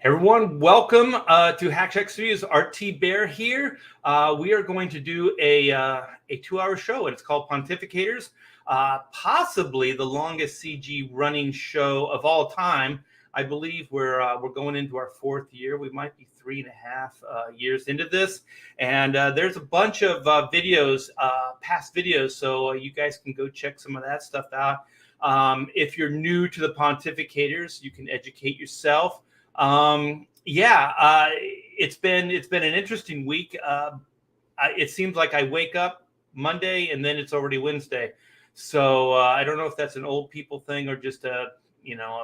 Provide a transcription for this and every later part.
Everyone, welcome to Hack Studios. RT Bear here. We are going to do a 2-hour show, and it's called Pontificators. Possibly the longest CG running show of all time. I believe we're going into our 4th year. We might be 3.5 years into this, and there's a bunch of videos, past videos, so you guys can go check some of that stuff out. If you're new to the Pontificators, you can educate yourself. It's been an interesting week. It seems like I wake up Monday and then it's already Wednesday. So I don't know if that's an old people thing or just a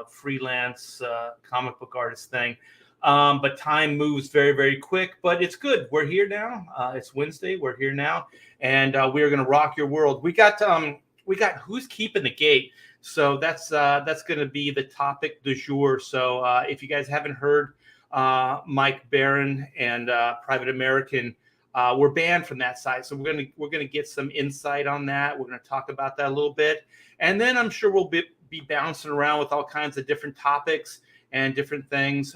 freelance comic book artist thing. But time moves very, very quick, but it's good. We're here now. It's Wednesday. We're here now, and we are going to rock your world. We got who's keeping the gate. So that's going to be the topic du jour. So if you guys haven't heard, Mike Barron and Private American were banned from that site. So we're gonna get some insight on that. We're gonna talk about that a little bit, and then I'm sure we'll be bouncing around with all kinds of different topics and different things,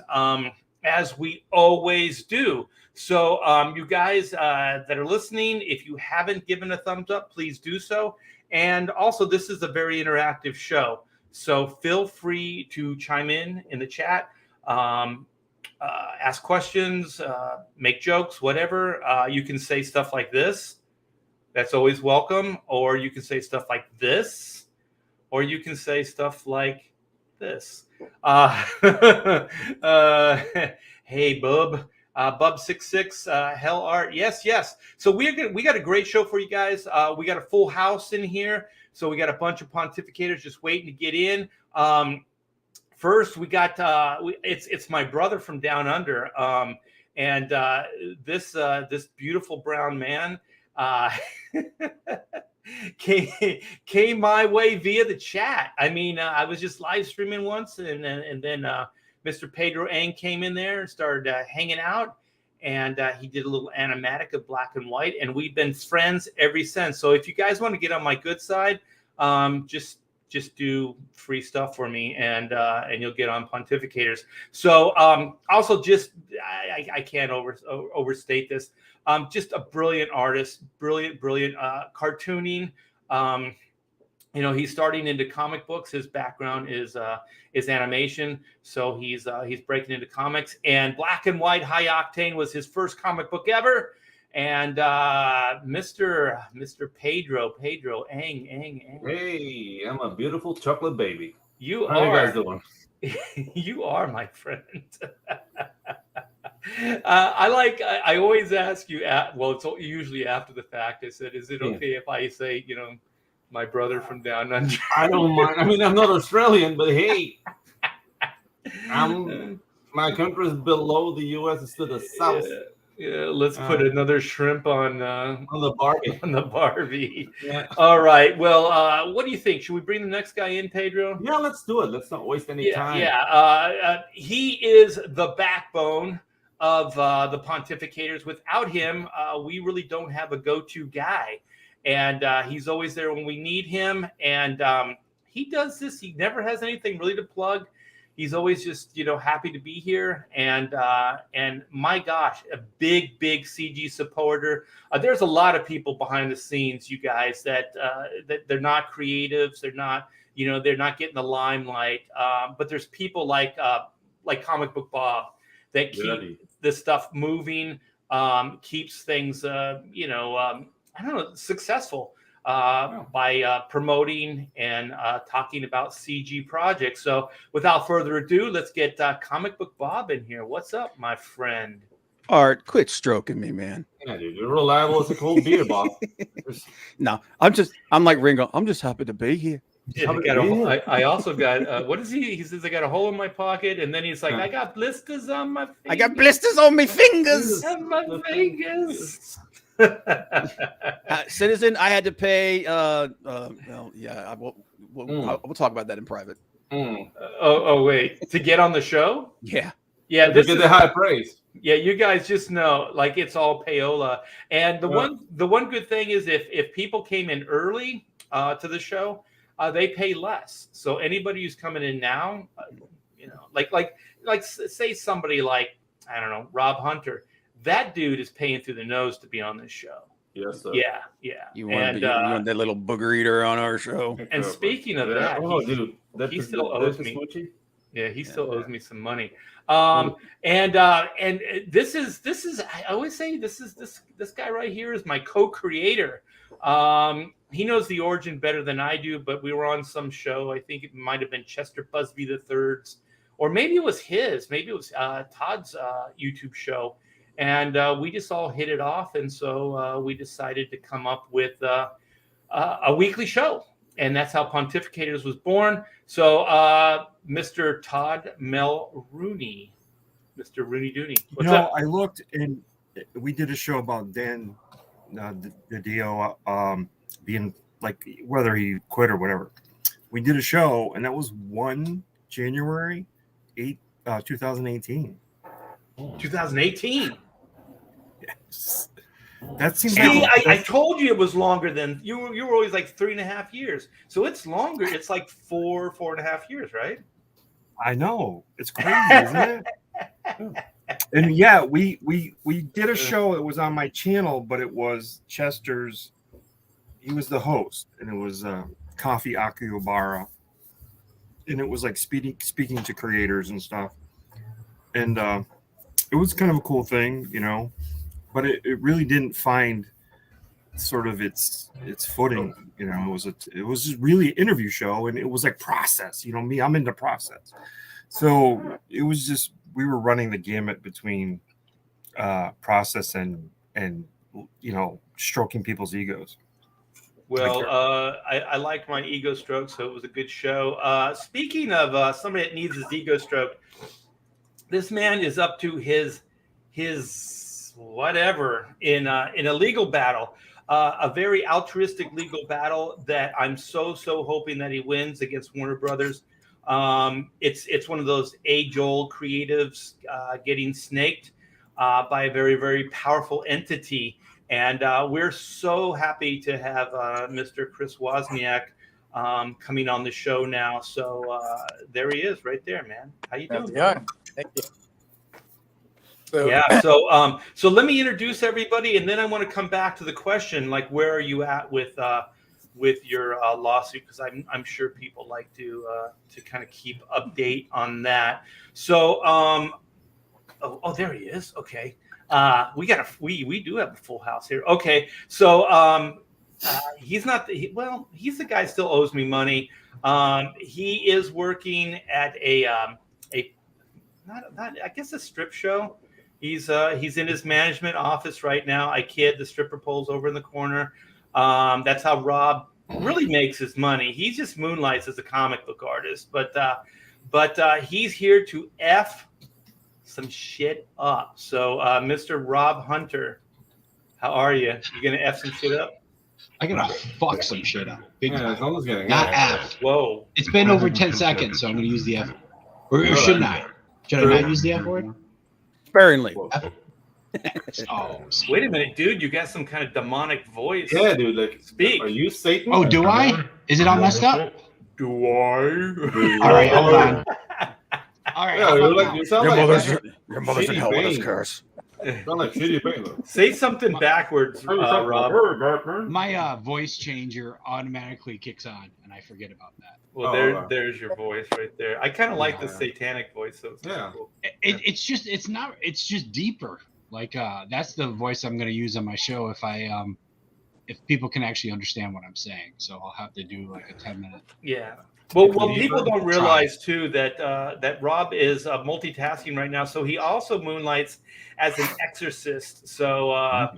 as we always do. So you guys that are listening, if you haven't given a thumbs up, please do so. And also, this is a very interactive show, so feel free to chime in the chat, ask questions, make jokes, whatever. You can say stuff like this. That's always welcome. Or you can say stuff like this. Or you can say stuff like this. Hey, Bub. Bub66, Hell Art. Yes. So we got a great show for you guys. We got a full house in here. So we got a bunch of pontificators just waiting to get in. First, we got it's my brother from down under, and this beautiful brown man came my way via the chat. I mean, I was just live streaming once, and then Mr. Pedro Ang came in there and started hanging out, and he did a little animatic of black and white, and we've been friends ever since. So if you guys want to get on my good side, just do free stuff for me, and you'll get on Pontificators. So also, just I can't overstate this. Just a brilliant artist, brilliant cartooning. He's starting into comic books. His background is animation, so he's breaking into comics. And Black and White High Octane was his first comic book ever. And Mr. Pedro Ang. Hey, I'm a beautiful chocolate baby. How are you guys doing? You are, my friend. I always ask you. It's usually after the fact. I said, "Is it okay if I say, my brother from down under?" I don't mind. I mean, I'm not Australian, but hey, my country is below the U.S. It's to the south. Yeah, let's put another shrimp on the Barbie. On the Barbie. Yeah. All right. Well, what do you think? Should we bring the next guy in, Pedro? Yeah, let's do it. Let's not waste any time. Yeah. He is the backbone of the Pontificators. Without him, we really don't have a go-to guy. And he's always there when we need him. And he does this. He never has anything really to plug. He's always just, happy to be here. And my gosh, a big CG supporter. There's a lot of people behind the scenes, you guys, that they're not creatives. They're not, they're not getting the limelight. But there's people like Comic Book Bob that keep this stuff moving, keeps things, successful by promoting and talking about CG projects. So without further ado, let's get Comic Book Bob in here. What's up, my friend? Art, quit stroking me, man. Yeah, dude, you're reliable as a cold beer, Bob. No, I'm like Ringo. I'm just happy to be here. I also got what is he? He says I got a hole in my pocket, and then he's like, I got blisters on my fingers. I got blisters on my fingers. On my fingers. Citizen, I had to pay. We'll talk about that in private. Wait, to get on the show? Yeah. This is the high praise. Yeah, you guys just know, like, it's all payola. And the one good thing is if people came in early to the show, they pay less. So anybody who's coming in now, say somebody like, I don't know, Rob Hunter. That dude is paying through the nose to be on this show. Yes, sir. Yeah. You want that little booger eater on our show? And speaking of that, dude, he still owes me. Yeah, he still owes me some money. And this is I always say this guy right here is my co-creator. He knows the origin better than I do, but we were on some show. I think it might have been Chester Busby III's, or maybe it was his. Maybe it was Todd's YouTube show. And we just all hit it off. And so we decided to come up with a weekly show. And that's how Pontificators was born. So Mr. Todd Mulrooney, Mr. Rooney Dooney. What's up? I looked and we did a show about Dan DiDio being like, whether he quit or whatever. We did a show, and that was 1 January 2018. 2018. Yes. That seems See, like I told you it was longer than you were always like 3.5 years. So it's longer. It's like 4.5 years, right? I know. It's crazy, isn't it? And yeah, we did a show. It was on my channel, but it was Chester's. He was the host, and it was Coffee Akihabara, and it was like speaking to creators and stuff. And it was kind of a cool thing, but it really didn't find sort of its footing. It was just really an interview show, and it was like process. Me, I'm into process. So it was just, we were running the gamut between process and stroking people's egos. Well, I liked my ego stroke, so it was a good show. Speaking of somebody that needs his ego stroke, this man is up to his whatever in a legal battle, a very altruistic legal battle that I'm so hoping that he wins against Warner Brothers. It's one of those age-old creatives getting snaked by a very, very powerful entity. And we're so happy to have Mr. Chris Wozniak coming on the show now. So there he is right there, man. How you doing? Yeah, thank you. So let me introduce everybody, and then I want to come back to the question, like, where are you at with your lawsuit? Because I'm sure people like to kind of keep update on that. So oh, there he is. Okay. We do have a full house here. Okay, so he's not. He's the guy who still owes me money. He is working at a strip show. He's in his management office right now. I kid. The stripper pole's over in the corner. That's how Rob really makes his money. He just moonlights as a comic book artist, but he's here to F some shit up. So Mr. Rob Hunter, how are you? You gonna F some shit up? I gotta fuck some shit up. Big time. Not F. Whoa. It's been over 10 seconds, so I'm gonna use the F. Or shouldn't I? Should I not use the F word? Sparingly. Oh, wait a minute, dude. You got some kind of demonic voice. Yeah, dude. Like, speak. Are you Satan? Oh, do I? Is it all messed up? Do I? All right, hold on. All right. Yeah, you sound Your mother's in hell with us, curse. Sound like shitty pain, though. Say something backwards, Rob. My voice changer automatically kicks on, and I forget about that. Well, there's your voice right there. I kind of like the satanic voice. So it's cool. It's just deeper. Like that's the voice I'm going to use on my show if people can actually understand what I'm saying. So I'll have to do like a 10-minute. Yeah. Well, people don't realize too that Rob is multitasking right now. So he also moonlights as an exorcist. So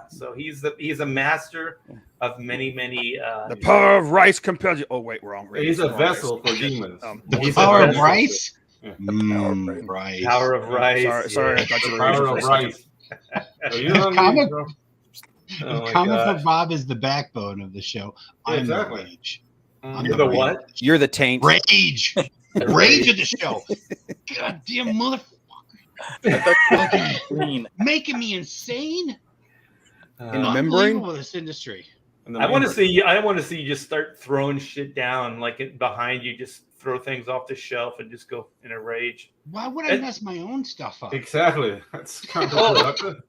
so he's a master of many. The power of rice compels you. Oh wait, wrong. He's a vessel for demons. The power of rice. Rice. Power of rice. Sorry. The power of rice. Comic book Bob is the backbone of the show. I'm the rage. You're the what? You're the taint. Rage. Rage of the show. Goddamn motherfucker. Making me insane. In the membrane of this industry. I want to see you just start throwing shit down, like behind you, just throw things off the shelf and just go in a rage. Why would I mess my own stuff up? Exactly. That's counterproductive.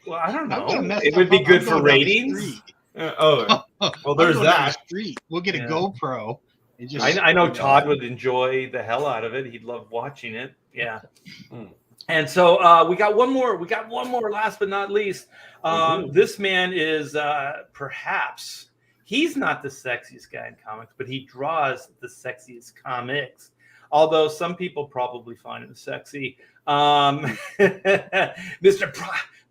Well, I don't I would've know. messed It would up. be I'll good go for down the ratings. street. Well, I'll there's go down the that. street. We'll get a Yeah. GoPro. And just, I know Todd would enjoy the hell out of it. He'd love watching it. Yeah. Mm. And so we got one more. We got one more. Last but not least, this man is perhaps he's not the sexiest guy in comics, but he draws the sexiest comics. Although some people probably find him sexy, Mr.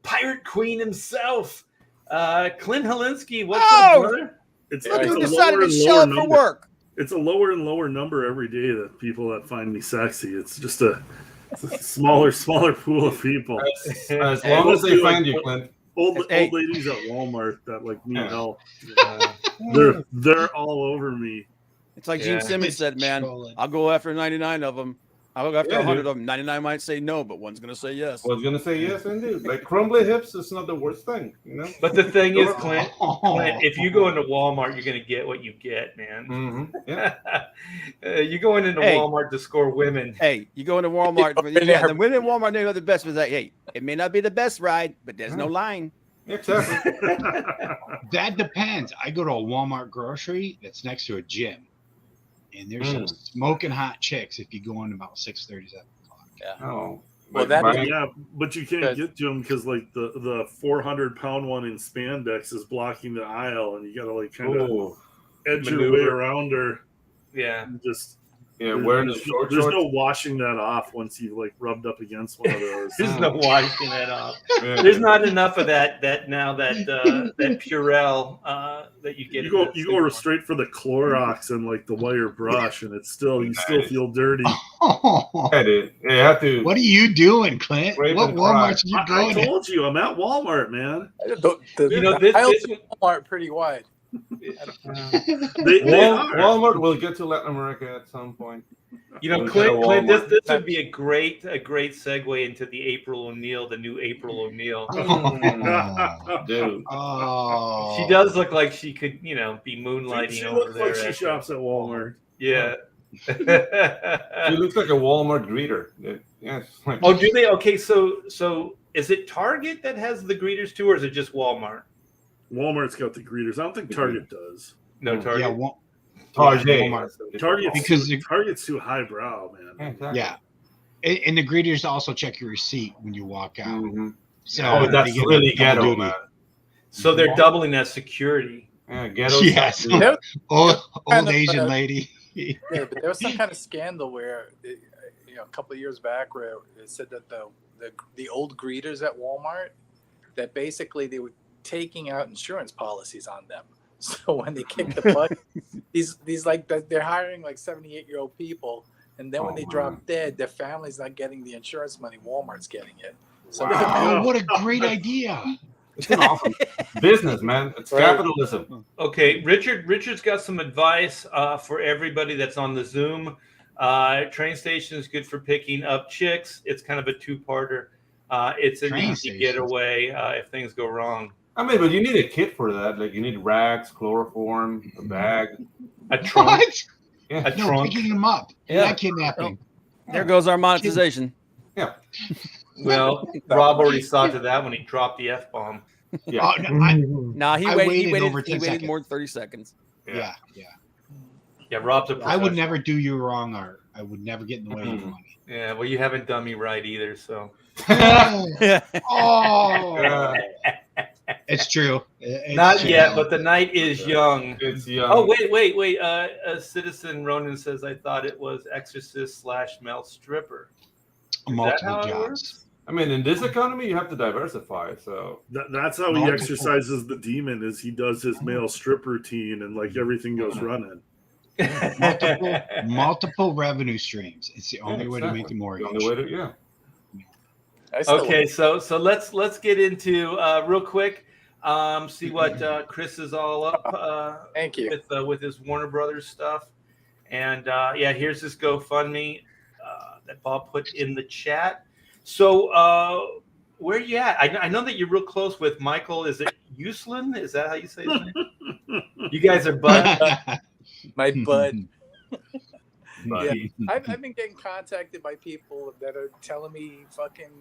Pirate Queen himself, Clint Helinski. What's up, brother? Look It's who a decided lower to and show lower up for number. work. It's a lower and lower number every day that people that find me sexy. It's just a smaller pool of people. As long as they find you, Clint. Old Hey. ladies at Walmart that like need help. They're all over me. It's like Yeah. Gene Simmons said, man, Trolling. I'll go after 99 of them. I'll go after Yeah, 100 dude. of them. 99 might say no, but one's going to say yes. I was gonna say yes, indeed. Like crumbly hips is not the worst thing, you know. But the thing is, Clint, Oh. if you go into Walmart, you're going to get what you get, man. Mm-hmm. Yeah. You going into Hey. Walmart to score women. Hey, you go into Walmart. Yeah, the women in Walmart, they know the best. But like, hey, it may not be the best ride, but there's no line. Exactly. That depends. I go to a Walmart grocery that's next to a gym, and there's some smoking hot chicks if you go in about 6:30, 7 o'clock. Oh. Well, But that- buying- Yeah, but you can't Because- get to them because like the 400-pound one in spandex is blocking the aisle, and you gotta like kind of Oh. edge your way Maneuver. around her. Yeah. And just Yeah, wearing the short there's shorts. no washing that off once you've like rubbed up against one of those. There's no washing that off. Yeah. There's not enough of that that Purell that you get. You in go the supermarket. straight for the Clorox and like the wire brush, and it's still you still Nice. feel dirty. Yeah, dude. Yeah, you have to. What are you doing, Clint? Raven What Walmart are you I going to? told you, I'm at Walmart, man. You know, this aisles one- in Walmart are pretty wide. They Wal- are. Walmart will get to Latin America at some point. You know, We'll Clint, get a this Walmart. would be a great segue into the April O'Neil, the new April O'Neil. Dude. Oh, She does look like she could, be moonlighting She over looks there. like she shops at Walmart. Yeah. She looks like a Walmart greeter. Yeah, it's like, Oh, do they? Okay, so is it Target that has the greeters too, or is it just Walmart? Walmart's got the greeters. I don't think Target does. No, Target. yeah, Target. Walmart. Target's too highbrow, man. Yeah, exactly. Yeah. And the greeters also check your receipt when you walk out. Mhm. So Oh, they that's get a really double ghetto, duty. man. So they're doubling as security. Yeah, ghetto. Yes. stuff, dude. There- Old Kind of, Asian lady. Yeah, but there was some kind of scandal where, a couple of years back, where it said that the old greeters at Walmart, that basically they were taking out insurance policies on them. So when they kick the butt, these like they're hiring like 78-year-old people, and then when they drop dead, their family's not getting the insurance money. Walmart's getting it. So Oh, what a great idea. It's an awesome business, man. It's Right. capitalism. Okay, Richard's got some advice for everybody that's on the Zoom. Train station is good for picking up chicks. It's kind of a two-parter. It's an Train easy stations. getaway if things go wrong. I mean, but you need a kit for that. Like you need rags, chloroform, a bag. A trunk. What? Yeah. A No, trunk. picking them up. Yeah. Not kidnapping. There goes our monetization. Well, Rob already saw to that when he dropped the F-bomb. Yeah. Oh, no, Nah, he I waited. waited He over waited, 10 he waited seconds. more than 30 seconds. yeah. Yeah, Rob's a I would professional. never do you wrong, Art. I would never get in the way of your money. Yeah, well, you haven't done me right either, so. Oh, Yeah. it's true. It's Not true. yet, but the night is young. It's young. Oh, wait. Citizen Ronan says, I thought it was exorcist / male stripper. multiple how it jobs. works? I mean, in this economy, you have to diversify. So That's how he Multiple. exercises the demon. Is he does his male strip routine and like everything goes running. Multiple revenue streams. It's the only way to make the the mortgage. only way to, yeah. I still Okay, so let's get into real quick. See what Chris is all up Thank you. with his Warner Brothers stuff, and here's this GoFundMe that Bob put in the chat. So where are you at? I know that you're real close with Michael. Is it Uslin? Is that how you say his name? You guys are buds. My bud. Right. I've been getting contacted by people that are telling me fucking,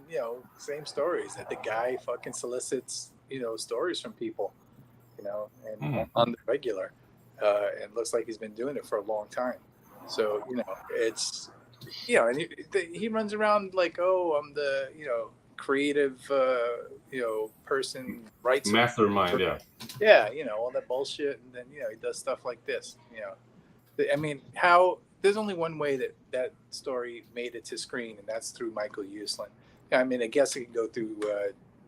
same stories, that the guy fucking solicits, stories from people, and on the regular. And looks like he's been doing it for a long time. So, it's, and he runs around like, oh, I'm the, creative, person, writes Mastermind, yeah. Yeah, all that bullshit. And then, he does stuff like this, I mean, there's only one way that story made it to screen, and that's through Michael Uslan. I mean, I guess it could go through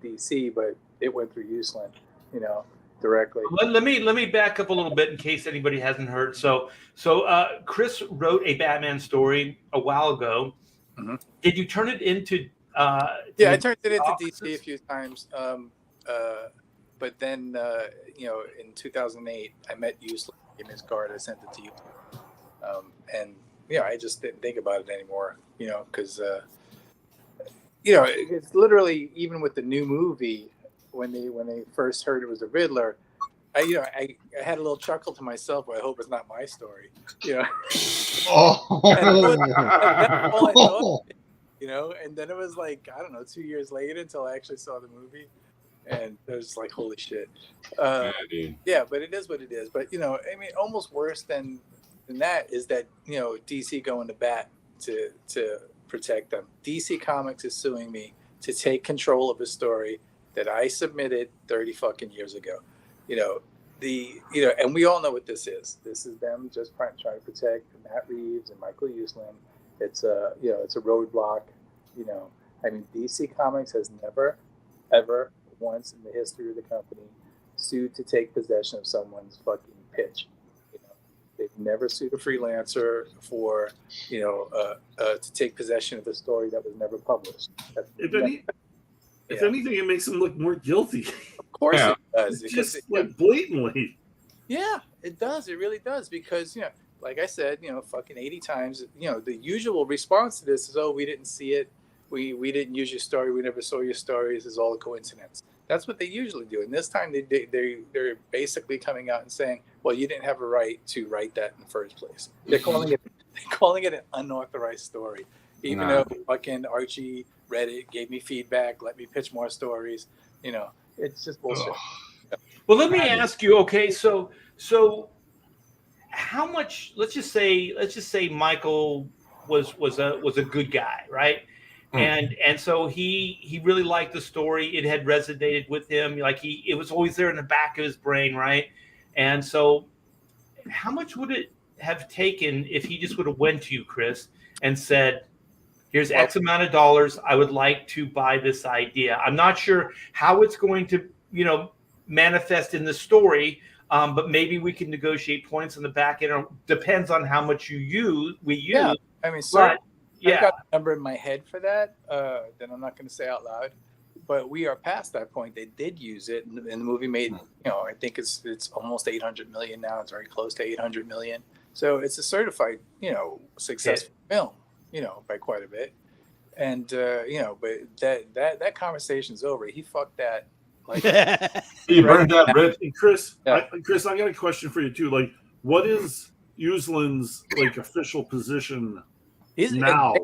DC, but it went through Uslan, directly. Let me back up a little bit in case anybody hasn't heard. So Chris wrote a Batman story a while ago. Mm-hmm. Did you turn it into? Yeah, I turned it into DC a few times. But then, in 2008, I met Uslan in his card. I sent it to you. And I just didn't think about it anymore, because it's literally, even with the new movie, when they first heard it was a Riddler, I had a little chuckle to myself. I hope it's not my story, Oh. that's all I thought, and then it was like, I don't know, 2 years later until I actually saw the movie, and it was like, holy shit. Yeah, but it is what it is. But I mean, almost worse than that is that DC going to bat to protect them. DC Comics is suing me to take control of a story that I submitted 30 fucking years ago. And we all know what this is. This is them just trying to protect Matt Reeves and Michael Uslan. It's a roadblock. I mean, DC Comics has never, ever once in the history of the company sued to take possession of someone's fucking pitch. They've never sued a freelancer for, to take possession of a story that was never published. If anything, it makes them look more guilty. Of course it does. It's just like blatantly. Yeah, it does. It really does. Because, like I said, fucking 80 times, the usual response to this is, oh, we didn't see it. We didn't use your story. We never saw your story. This is all a coincidence. That's what they usually do. And this time they're basically coming out and saying, well, you didn't have a right to write that in the first place. They're calling it an unauthorized story. Even though fucking Archie read it, gave me feedback, let me pitch more stories. It's just bullshit. Well, let me ask you, okay, so how much, let's just say Michael was a good guy, right? And so he really liked the story. It had resonated with him. Like it was always there in the back of his brain, right? And so how much would it have taken if he just would have went to you, Chris, and said, here's X amount of dollars. I would like to buy this idea. I'm not sure how it's going to, manifest in the story, but maybe we can negotiate points on the back end. Depends on how much we use. Yeah, I mean, I've got a number in my head for that that I'm not going to say out loud, but we are past that point. They did use it, and the movie made, I think it's almost 800 million now. It's very close to 800 million. So it's a certified, successful film, by quite a bit. And but that conversation's over. He fucked that. Like he burned that bridge. And Chris, I got a question for you too. Like, what is Uslan's official position? He's now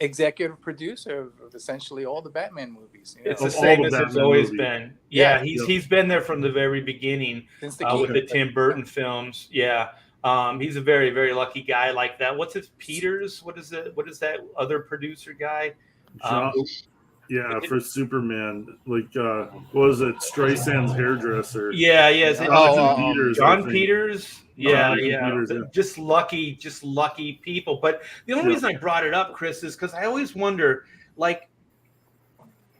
executive producer of essentially all the Batman movies. It's the same as it's always been. Yeah, he's been there from the very beginning with the Tim Burton films. Yeah, he's a very, very lucky guy like that. What's his Peters? What is that other producer guy? For Superman, what was it? Streisand's hairdresser. Yeah. John Peters. Yeah. Just lucky people. But the only reason I brought it up, Chris, is because I always wonder,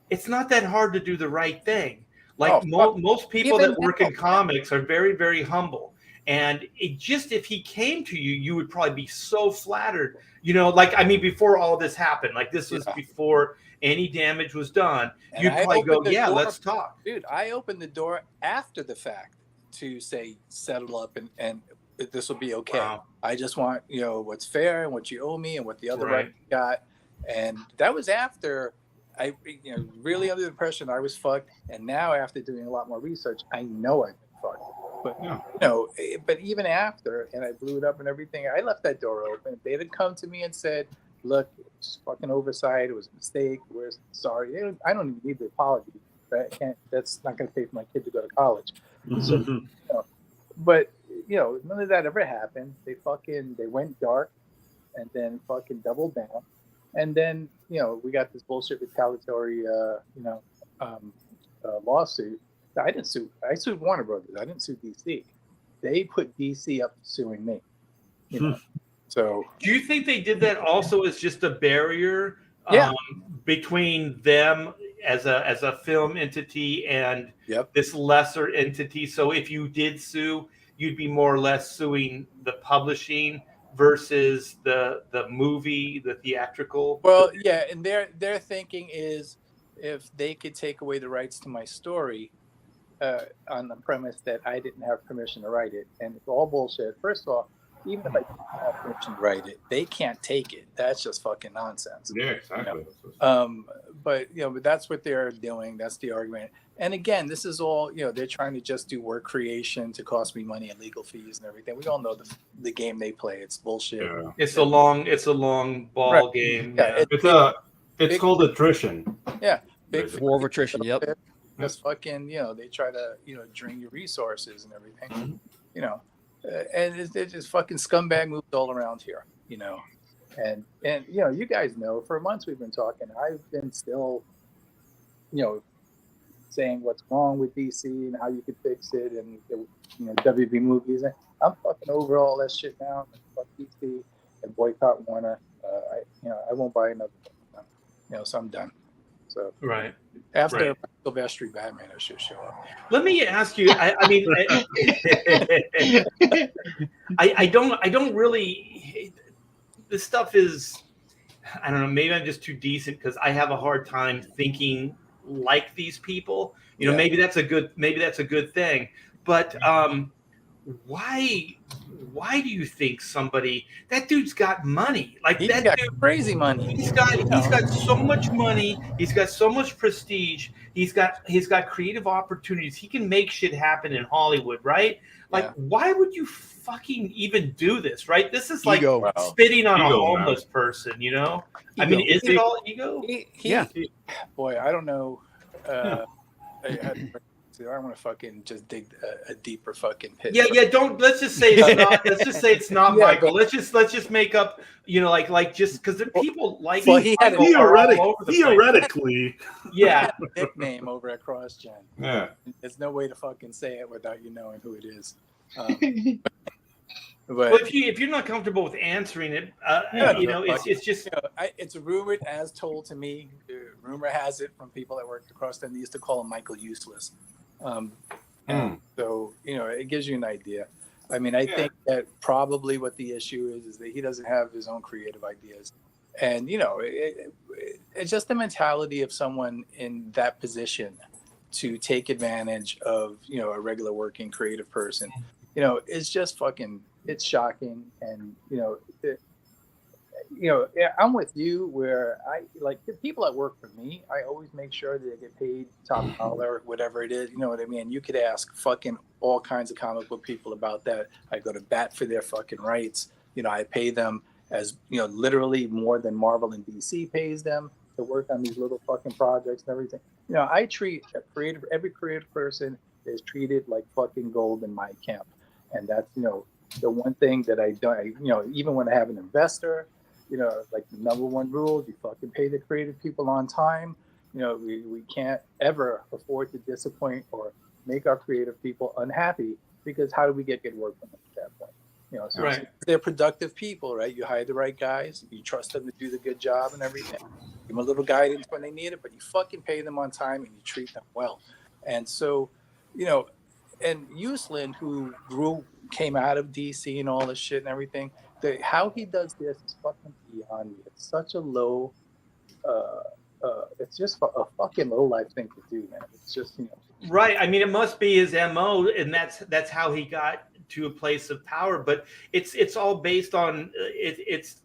it's not that hard to do the right thing. Most people that work in comics are very, very humble. And if he came to you, you would probably be so flattered. Before all this happened, this was before any damage was done. And you'd probably go, let's talk. Dude, I opened the door after the fact to say, settle up and this will be okay. Wow. I just want, what's fair and what you owe me and what the other right got. And that was after I, really under the impression I was fucked. And now after doing a lot more research, I know I've been fucked. But Yeah. but even after, and I blew it up and everything, I left that door open. If they had come to me and said, "Look, it's fucking oversight. It was a mistake. We're sorry." I don't even need the apology. Right? I can't. That's not going to pay for my kid to go to college. So, but none of that ever happened. They went dark, and then fucking doubled down, and then we got this bullshit retaliatory lawsuit. I didn't sue. I sued Warner Brothers. I didn't sue DC. They put DC up suing me. So do you think they did that also as just a barrier Yeah. between them as a film entity and this lesser entity? So if you did sue, you'd be more or less suing the publishing versus the movie, the theatrical. Well, yeah, and their thinking is if they could take away the rights to my story on the premise that I didn't have permission to write it, and it's all bullshit. First of all, even if I didn't have permission to write it, they can't take it. That's just fucking nonsense. Yeah, exactly. But that's what they're doing. That's the argument. And again, this is all they're trying to just do work creation to cost me money and legal fees and everything. We all know the game they play. It's bullshit. Yeah. It's a long ball game. Yeah, It's called attrition. Yeah, big War of attrition. Yep. Just fucking they try to drain your resources and everything. And it's just fucking scumbag moves all around here. And you guys know for months we've been talking. I've been still saying what's wrong with DC and how you could fix it, and WB movies. I'm fucking over all that shit now. Fuck DC and boycott Warner. I won't buy another one. So I'm done. So Right. After Silvestri Batman, I should show up. Let me ask you. I mean, I don't really. This stuff is. I don't know. Maybe I'm just too decent because I have a hard time thinking like these people. Maybe that's a good thing. But why do you think that dude's got money? Like He's that got dude, crazy money. He's got so much money. He's got so much prestige. He's got creative opportunities. He can make shit happen in Hollywood, right? Like, why would you fucking even do this, right? This is like spitting on a homeless person, I mean, is it all ego? Boy, I don't know. I want to fucking just dig a deeper fucking pit. Yeah. Let's just say it's not. Let's just say it's not Michael. Let's just make up. Like just because the people like. Well, he had theoretically. Yeah. Nickname over at CrossGen. Yeah. There's no way to fucking say it without you knowing who it is. Well, if you're not comfortable with answering it, it's just it's rumored as told to me. Rumor has it from people that worked across them. They used to call him Michael Useless. So it gives you an idea. I mean, I think that probably what the issue is that he doesn't have his own creative ideas, and it's just the mentality of someone in that position to take advantage of a regular working creative person. It's just fucking. It's shocking, and I'm with you where I like the people that work for me. I always make sure that they get paid top dollar, whatever it is. You know what I mean? You could ask fucking all kinds of comic book people about that. I go to bat for their fucking rights. I pay them as literally more than Marvel and DC pays them to work on these little fucking projects and everything. I treat every creative person is treated like fucking gold in my camp, and that's the one thing that I don't. Even when I have an investor. Like the number one rule, you fucking pay the creative people on time. We can't ever afford to disappoint or make our creative people unhappy, because how do we get good work from them at that point? So they're productive people, right? You hire the right guys, you trust them to do the good job and everything. Give them a little guidance when they need it, but you fucking pay them on time and you treat them well. And so, and Uslan, who came out of DC and all this shit and everything, how he does this is fucking beyond me. It's such a low, it's just a fucking low life thing to do, man. It's just right. I mean, it must be his MO, and that's how he got to a place of power. But it's all based on it's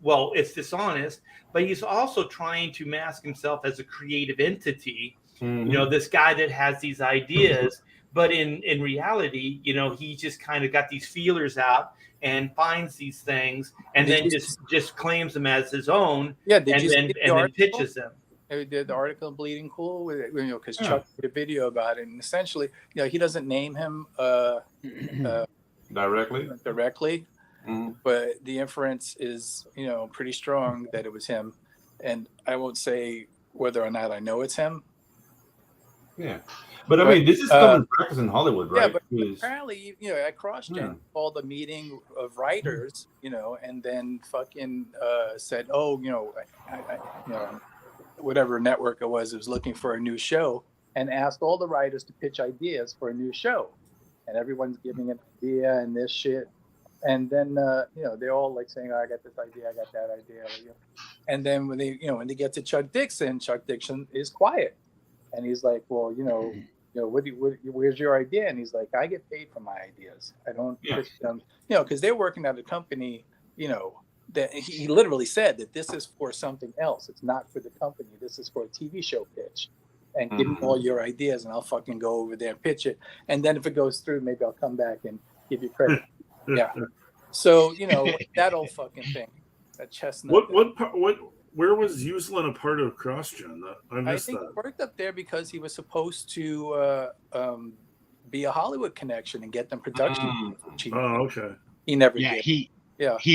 dishonest. But he's also trying to mask himself as a creative entity. Mm-hmm. This guy that has these ideas. But in reality, you know, he just kind of got these feelers out and finds these things, and then just claims them as his own. Yeah, and then pitches them. They did the article in Bleeding Cool, with, you know, because Chuck did a video about it, and essentially, you know, he doesn't name him directly, but the inference is, you know, pretty strong that it was him, and I won't say whether or not I know it's him. Yeah, but I mean, this is common practice in Hollywood, right? Yeah, but apparently, you know, at CrossGen called a meeting of writers, you know, and then fucking said, oh, you know, you know, whatever network it was looking for a new show, and asked all the writers to pitch ideas for a new show, and everyone's giving an idea and this shit, and then you know, they're all like saying, oh, I got this idea, I got that idea, and then when they get to Chuck Dixon is quiet, and he's like, well, you know, where's your idea? And he's like, I get paid for my ideas, I don't pitch them, you know, because they're working at a company, you know, that he literally said that this is for something else. It's not for the company. This is for a TV show pitch. And give me all your ideas, and I'll fucking go over there and pitch it. And then if it goes through, maybe I'll come back and give you credit. Yeah. So, you know, that old fucking thing, that chestnut. Where was Uslin a part of CrossGen? I think he worked up there because he was supposed to be a Hollywood connection and get them production. Oh, okay. He never did. He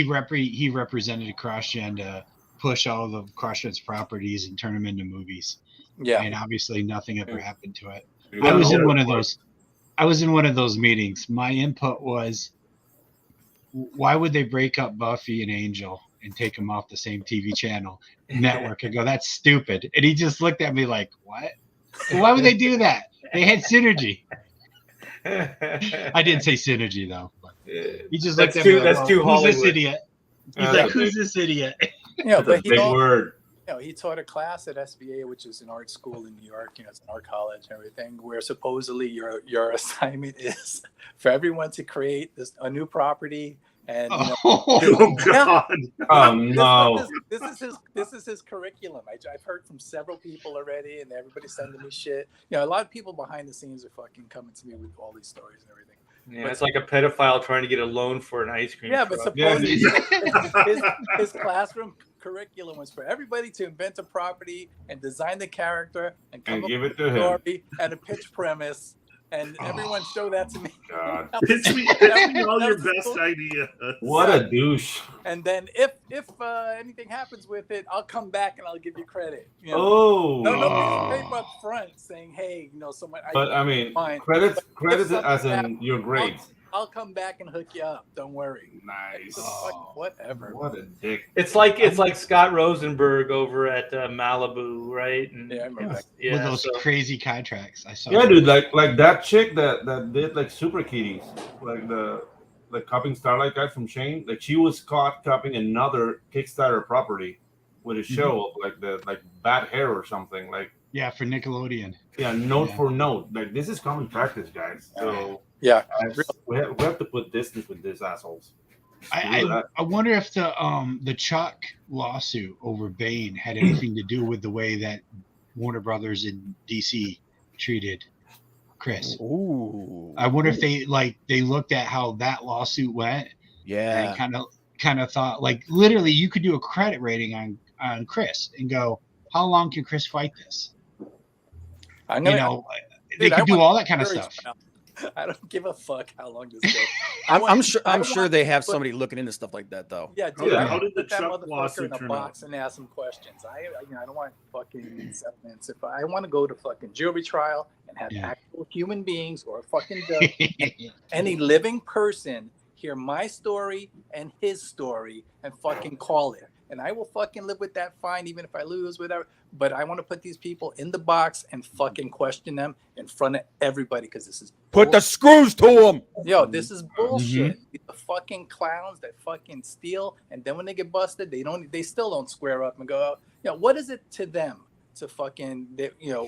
represented CrossGen to push all of CrossGen's properties and turn them into movies. Yeah, and obviously nothing ever happened to it. I was in one of those meetings. My input was, why would they break up Buffy and Angel and take them off the same TV channel network? I go, that's stupid. And he just looked at me like, what? Why would they do that? They had synergy. I didn't say synergy though. He just looked at me like, that's too Hollywood. Who's this idiot? He's like, who's this idiot? Yeah, but big word. You know, he taught a class at SBA, which is an art school in New York. You know, it's an art college and everything, where supposedly your assignment is for everyone to create a new property. And you know, oh God! Oh no! This is his curriculum. I've heard from several people already, and everybody's sending me shit. You know, a lot of people behind the scenes are fucking coming to me with all these stories and everything. Yeah, but it's like a pedophile trying to get a loan for an ice cream. Yeah, truck. but supposedly his classroom curriculum was for everybody to invent a property and design the character and come up with a story and a pitch premise. And everyone show that to me. God. Pitch me all your best ideas. What a douche. And then if anything happens with it, I'll come back and I'll give you credit. You know? Oh. No piece of paper up front saying, hey, you know, someone. But I mean, credits as in your grades. I'll come back and hook you up. Don't worry. Nice. Whatever. What a dick. It's like Scott Rosenberg over at Malibu, right? And, yeah, I remember that. Yeah, with those crazy contracts. I saw. Yeah, dude, like that chick that did like Super Kitties, like copying Starlight guy from Shane. Like she was caught copying another Kickstarter property with a show of like bad hair or something. Like yeah, for Nickelodeon. Yeah, note for note. Like this is common practice, guys. So yeah, we have to put distance with these assholes. I wonder if the Chuck lawsuit over Bane had anything to do with the way that Warner Brothers in DC treated Chris. Ooh. I wonder if they looked at how that lawsuit went. Yeah. And kind of thought, like, literally you could do a credit rating on Chris and go, how long can Chris fight this? They could do all that kind of stuff. I don't give a fuck how long this goes. I'm sure they have somebody looking into stuff like that though. Yeah, dude. How did the put that Chuck motherfucker lawsuit in a turn box and ask some questions. I don't want fucking settlements. If I want to go to fucking jury trial and have actual human beings or a fucking judge, any living person hear my story and his story and fucking call it. And I will fucking live with that fine, even if I lose, whatever. But I want to put these people in the box and fucking question them in front of everybody because this is put the screws to them. Yo, this is bullshit. The fucking clowns that fucking steal, and then when they get busted, they still don't square up and go, what is it to them to fucking,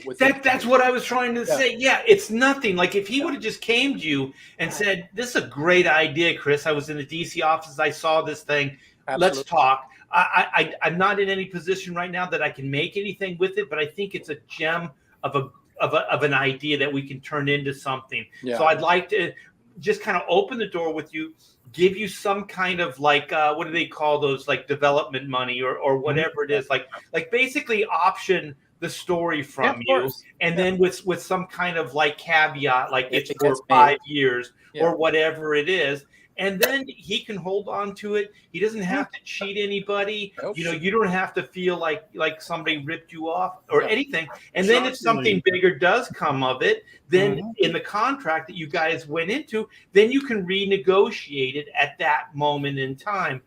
with that's what I was trying to say. Yeah, it's nothing. Like if he would have just came to you and said, "This is a great idea, Chris. I was in the DC office. I saw this thing. Absolutely. Let's talk." I'm not in any position right now that I can make anything with it, but I think it's a gem of of an idea that we can turn into something. Yeah. So I'd like to just kind of open the door with you, give you some kind of like what do they call those, like development money or whatever it is, like basically option the story from you, and then with some kind of like caveat, like it's for 5 years or whatever it is. And then he can hold on to it. He doesn't have to cheat anybody. Nope. You know, you don't have to feel like somebody ripped you off or anything. And then if something bigger does come of it, then in the contract that you guys went into, then you can renegotiate it at that moment in time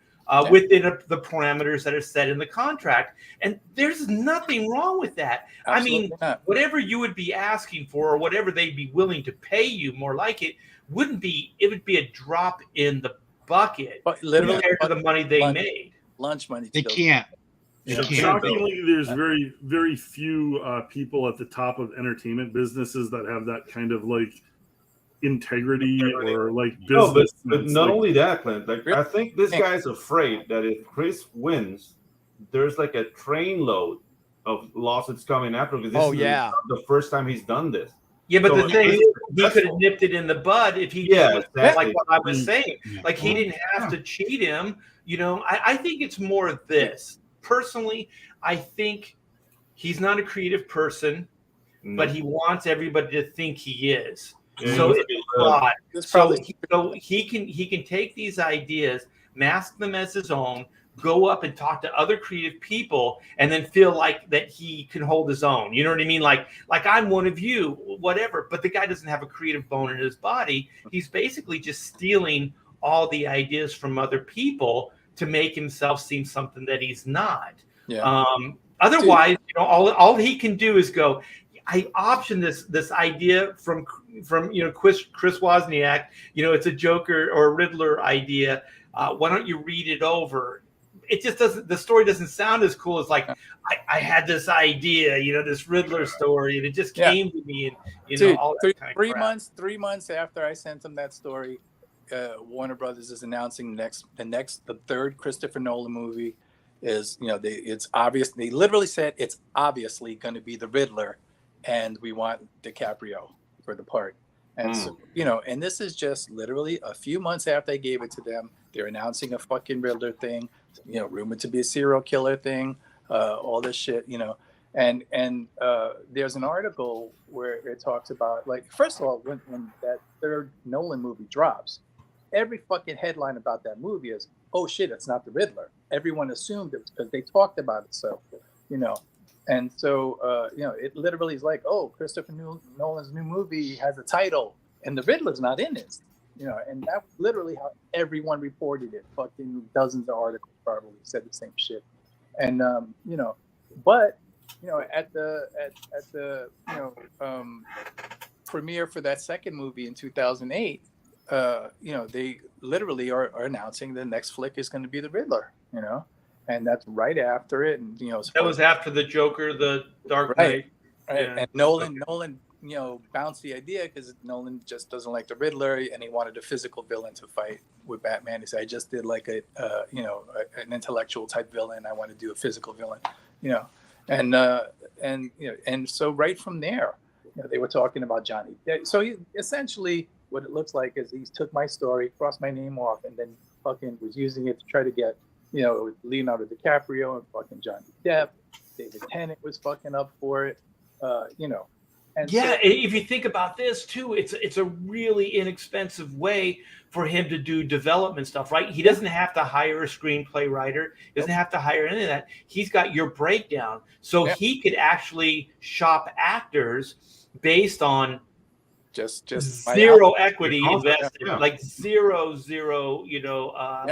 within the parameters that are set in the contract. And there's nothing wrong with that. Absolutely not. Whatever you would be asking for or whatever they'd be willing to pay you, more like it would be a drop in the bucket, but literally compared to the money they made. Lunch money. They can't. Shockingly, there's very, very few people at the top of entertainment businesses that have that kind of like integrity or like business. No, but not only that, Clint. Like I think this guy's afraid that if Chris wins, there's like a trainload of lawsuits coming after, because this is not the first time he's done this. Yeah, but the thing is, he could have nipped it in the bud if he did like what I was saying. Like he didn't have to cheat him. You know, I think it's more of this. Personally, I think he's not a creative person, but he wants everybody to think he is. Yeah, so it's flawed. So he can take these ideas, mask them as his own, go up and talk to other creative people, and then feel like that he can hold his own. You know what I mean? Like I'm one of you, whatever. But the guy doesn't have a creative bone in his body. He's basically just stealing all the ideas from other people to make himself seem something that he's not. Yeah. Otherwise, you know, all he can do is go, I optioned this idea from you know Chris Wozniak. You know, it's a Joker or a Riddler idea. Why don't you read it over? It just doesn't. The story doesn't sound as cool as like I had this idea, you know, this Riddler story, and it just came to me, and you know, all that kind of crap. 3 months after I sent him that story, Warner Brothers is announcing the third Christopher Nolan movie is, you know, it's obvious. They literally said it's obviously going to be the Riddler, and we want DiCaprio for the part. And so, you know, and this is just literally a few months after I gave it to them. They're announcing a fucking Riddler thing, you know, rumored to be a serial killer thing, all this shit, you know. And there's an article where it talks about, like, first of all, when that third Nolan movie drops, every fucking headline about that movie is, oh shit, it's not the Riddler. Everyone assumed it was because they talked about it. So, you know, and so, you know, it literally is like, oh, Christopher Nolan's new movie has a title and the Riddler's not in it. You know, and that's literally how everyone reported it. Fucking dozens of articles probably said the same shit. And you know, but you know, at the you know premiere for that second movie in 2008, you know, they literally are announcing the next flick is going to be the Riddler. You know, and that's right after it. And you know, that was after the Joker, the Dark Knight. Right. Yeah. And Nolan, you know, bounced the idea because Nolan just doesn't like the Riddler, and he wanted a physical villain to fight with Batman. He said, "I just did like you know, an intellectual type villain. I want to do a physical villain," you know, and you know, and so right from there, you know, they were talking about Johnny. So essentially, what it looks like is he took my story, crossed my name off, and then fucking was using it to try to get, you know, Leonardo DiCaprio and fucking Johnny Depp. David Tennant was fucking up for it, you know. And yeah, so, if you think about this too, it's a really inexpensive way for him to do development stuff, right? He doesn't have to hire a screenplay writer, doesn't have to hire any of that. He's got your breakdown, so he could actually shop actors based on just zero equity invested, like zero, you know,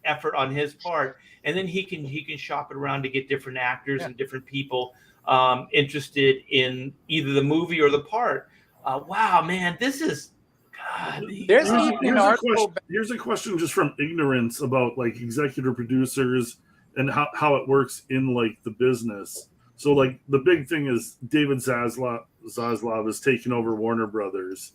effort on his part, and then he can shop it around to get different actors and different people interested in either the movie or the part. Wow, man, this is God. Here's a question just from ignorance about like executive producers and how it works in like the business. So like the big thing is David Zaslav is taking over Warner Brothers.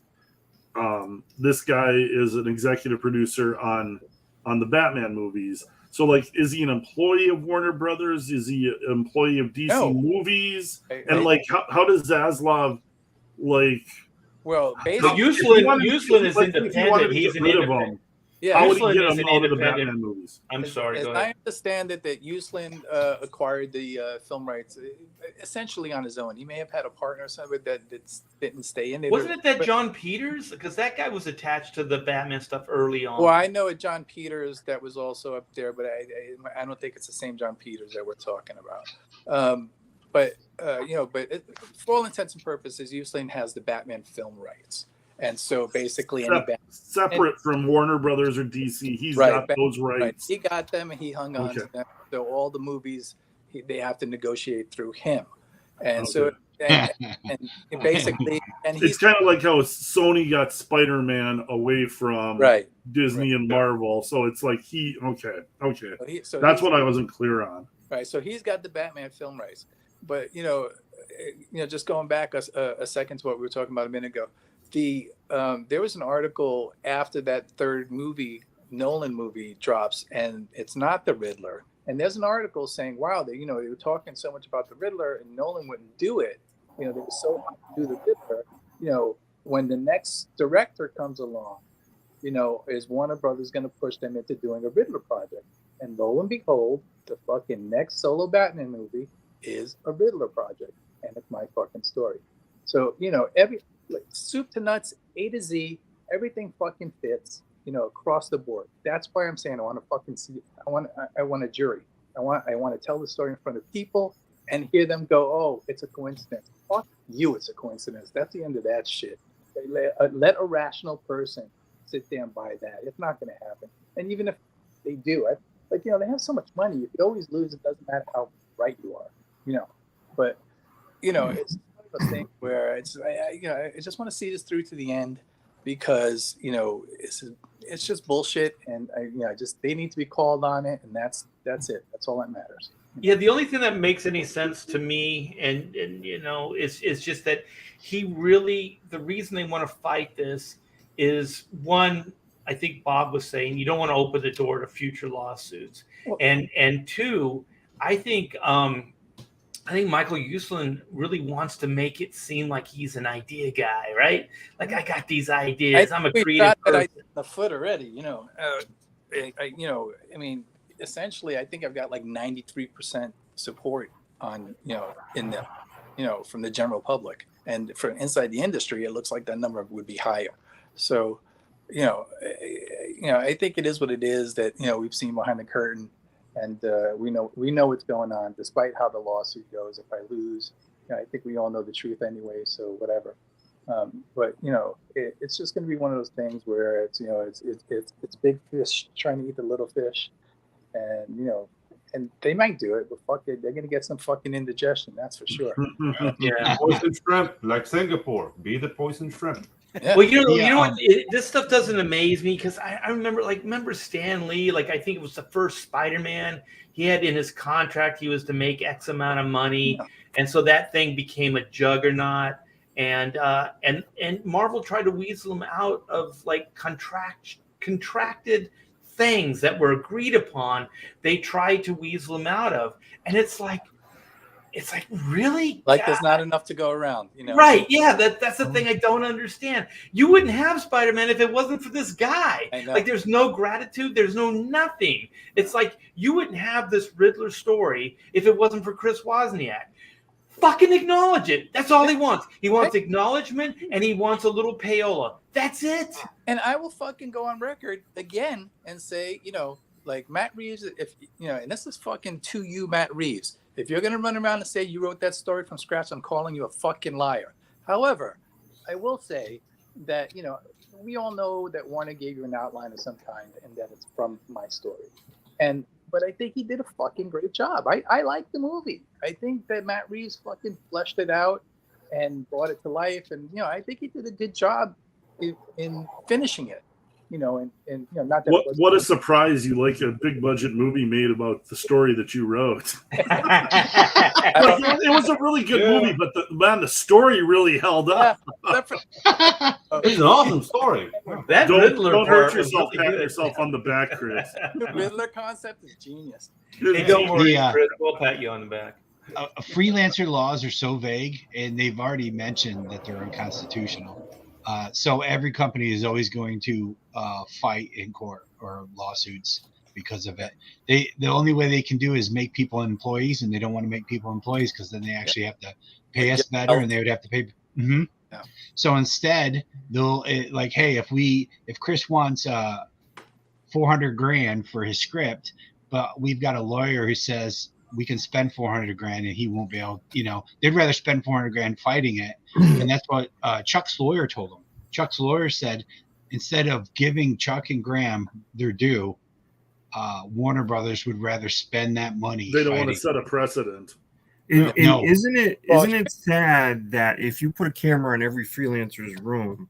This guy is an executive producer on the Batman movies. So, like, is he an employee of Warner Brothers? Is he an employee of DC Movies? And, like, how does Zaslav Well, So basically, Uslan is independent. He's an independent. yeah. How would he Uslan get is him an out of the independent. Batman movies? I'm sorry. As Go I ahead. understand it, that Uslan acquired the film rights essentially on his own. He may have had a partner or something that didn't stay in it. Wasn't it that John Peters? Because that guy was attached to the Batman stuff early on. Well, I know a John Peters that was also up there, but I don't think it's the same John Peters that we're talking about. But for all intents and purposes, Uslan has the Batman film rights. And so basically, separate from Warner Brothers or DC, he's right, got those rights. Right. He got them, and he hung on to them. So all the movies they have to negotiate through him, and so and basically, and it's kind of like how Sony got Spider-Man away from Disney and Marvel. So it's like okay. So that's what I wasn't clear on. Right. So he's got the Batman film rights, but just going back a second to what we were talking about a minute ago. There was an article after that third Nolan movie drops, and it's not the Riddler. And there's an article saying, "Wow, they were talking so much about the Riddler, and Nolan wouldn't do it. They were so hot to do the Riddler. When the next director comes along, is Warner Brothers going to push them into doing a Riddler project? And lo and behold, the fucking next solo Batman movie is a Riddler project, and it's my fucking story. So soup to nuts, A to Z, everything fucking fits, across the board. That's why I'm saying I want to fucking see. I want a jury. I want to tell the story in front of people and hear them go, "Oh, it's a coincidence." Fuck you, it's a coincidence. That's the end of that shit. Let a rational person sit there and buy that. It's not going to happen. And even if they do, they have so much money. You could always lose. It doesn't matter how right you are, But it's thing where it's I just want to see this through to the end because it's just bullshit and they need to be called on it, and that's it. That's all that matters. Yeah, the only thing that makes any sense to me and is just that the reason they want to fight this is one, I think Bob was saying, you don't want to open the door to future lawsuits. And two, I think Michael Uslan really wants to make it seem like he's an idea guy, right? Like, I got these ideas. I'm a creative person. The foot already, essentially, I think I've got like 93% support on, in them, from the general public. And for inside the industry, it looks like that number would be higher. So, I think it is what it is that, we've seen behind the curtain. And we know what's going on, despite how the lawsuit goes. If I lose, I think we all know the truth anyway. So whatever. But it's just going to be one of those things where it's big fish trying to eat the little fish, and and they might do it, but fuck it, they're going to get some fucking indigestion. That's for sure. Yeah, poison shrimp, like Singapore. Be the poison shrimp. Yeah. Well, you know what? This stuff doesn't amaze me because I remember Stan Lee. Like, I think it was the first Spider-Man. He had in his contract he was to make X amount of money, and so that thing became a juggernaut. And Marvel tried to weasel him out of like contracted things that were agreed upon. They tried to weasel him out of, and it's like really, like there's not enough to go around, Right? Yeah, that's the thing I don't understand. You wouldn't have Spider-Man if it wasn't for this guy. Like, there's no gratitude, there's no nothing. It's like you wouldn't have this Riddler story if it wasn't for Chris Wozniak. Fucking acknowledge it. That's all he wants. He wants acknowledgement, and he wants a little payola. That's it. And I will fucking go on record again and say, like Matt Reeves, if and this is fucking to you, Matt Reeves. If you're gonna run around and say you wrote that story from scratch, I'm calling you a fucking liar. However, I will say that we all know that Warner gave you an outline of some kind, and that it's from my story. But I think he did a fucking great job. I like the movie. I think that Matt Reeves fucking fleshed it out and brought it to life, and I think he did a good job in finishing it. Not that. What a surprise! You like a big budget movie made about the story that you wrote. It was a really good movie, but the story really held up. It's an awesome story. That don't hurt yourself, pat yourself on the back, Chris. The Riddler concept is genius. Hey, don't worry, Chris. We'll pat you on the back. freelancer laws are so vague, and they've already mentioned that they're unconstitutional. So every company is always going to fight in court or lawsuits because of it. The only way they can do is make people employees, and they don't want to make people employees because then they actually have to pay us better, and they would have to pay. Mm-hmm. Yeah. So instead, they'll like, hey, if Chris wants $400,000 for his script, but we've got a lawyer who says we can spend $400,000 and he won't be able, they'd rather spend $400,000 fighting it. And that's what Chuck's lawyer told him. Chuck's lawyer said, instead of giving Chuck and Graham their due, Warner Brothers would rather spend that money. They don't want to set a precedent. And No. isn't it sad that if you put a camera in every freelancer's room,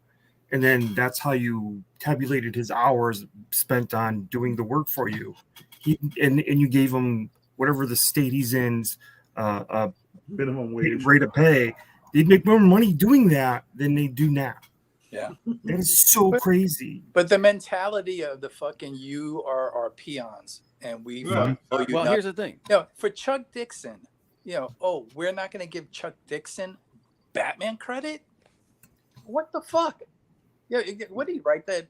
and then that's how you tabulated his hours spent on doing the work for you, and you gave him whatever the state he's in's Minimum wage rate of pay, they'd make more money doing that than they do now. Yeah, that is so crazy. But the mentality of the fucking you are our peons, and we fucking owe you Well, nothing. here's the thing. For Chuck Dixon, we're not going to give Chuck Dixon Batman credit? What the fuck? What did he write that?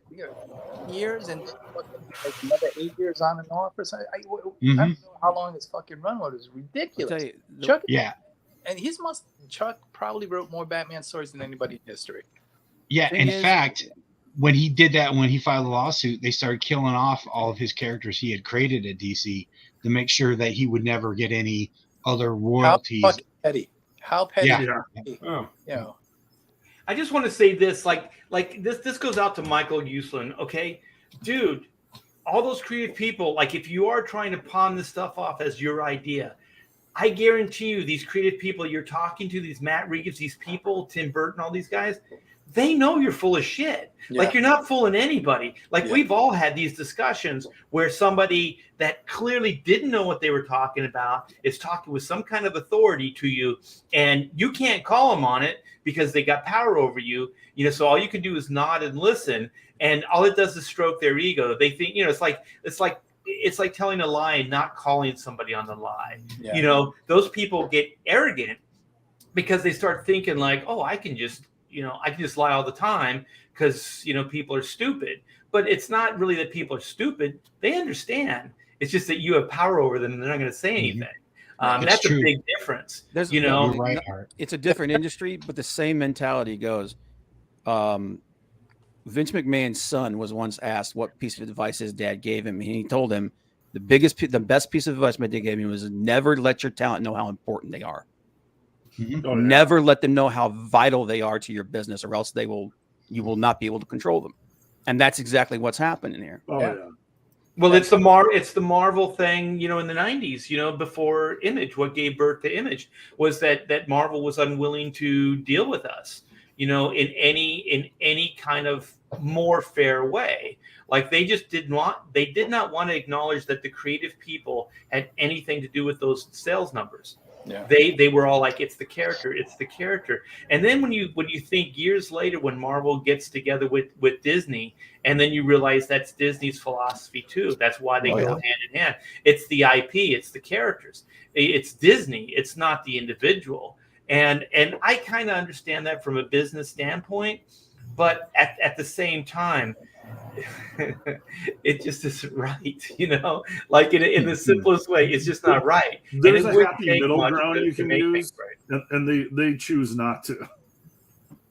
Years and like another 8 years on and off or something. I don't know how long his fucking run was. It was ridiculous. I'll tell you, Chuck, Yeah. and Chuck probably wrote more Batman stories than anybody in history. Yeah. Thing In is- fact, when he did that, when he filed a lawsuit, they started killing off all of his characters he had created at DC to make sure that he would never get any other royalties. How fucking petty. How petty. Yeah. Oh. I just want to say this, like this goes out to Michael Uslan, okay? Dude, all those creative people, like if you are trying to pawn this stuff off as your idea, I guarantee you these creative people you're talking to, these Matt Reeves, these people, Tim Burton, all these guys, they know you're full of shit. Yeah. Like you're not fooling anybody. Like Yeah. we've all had these discussions where somebody that clearly didn't know what they were talking about is talking with some kind of authority to you, and you can't call them on it because they got power over you. So all you can do is nod and listen, and all it does is stroke their ego. They think, it's like telling a lie and not calling somebody on the lie. Yeah. Those people get arrogant because they start thinking like, oh, I can just lie all the time because, people are stupid. But it's not really that people are stupid. They understand. It's just that you have power over them and they're not going to say anything. That's true. a big difference. You're right, Art. It's a different industry, but the same mentality goes. Vince McMahon's son was once asked what piece of advice his dad gave him, and he told him the best piece of advice my dad gave me was never let your talent know how important they are. Oh, yeah. Never let them know how vital they are to your business, or else you will not be able to control them. And that's exactly what's happening here. Oh, yeah. Well, it's the Marvel thing, in the 90s, before Image. What gave birth to Image was that Marvel was unwilling to deal with us, in any kind of more fair way. Like they just did not want to acknowledge that the creative people had anything to do with those sales numbers. Yeah. They were all like, it's the character. And then when you think years later, when Marvel gets together with Disney, and then you realize that's Disney's philosophy too. That's why they go hand in hand. It's the IP, it's the characters. It's Disney. It's not the individual. And I kind of understand that from a business standpoint, but at the same time, it just isn't right, like in the simplest way, it's just not right. There's and a happy middle ground you can use, right. and they choose not to.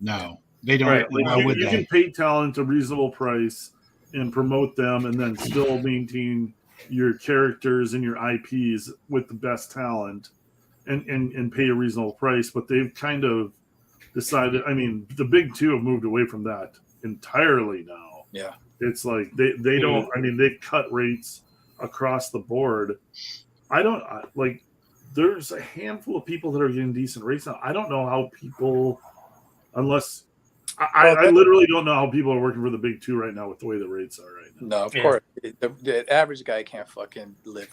No, they don't. Right. Like you can pay talent a reasonable price and promote them, and then still maintain your characters and your IPs with the best talent, and pay a reasonable price. But they've kind of decided. I mean, the big two have moved away from that entirely now. Yeah. It's like they don't. I mean, they cut rates across the board. There's a handful of people that are getting decent rates now. I don't know how people, unless I literally don't know how people are working for the big two right now with the way the rates are right now. No, of course, the average guy can't fucking live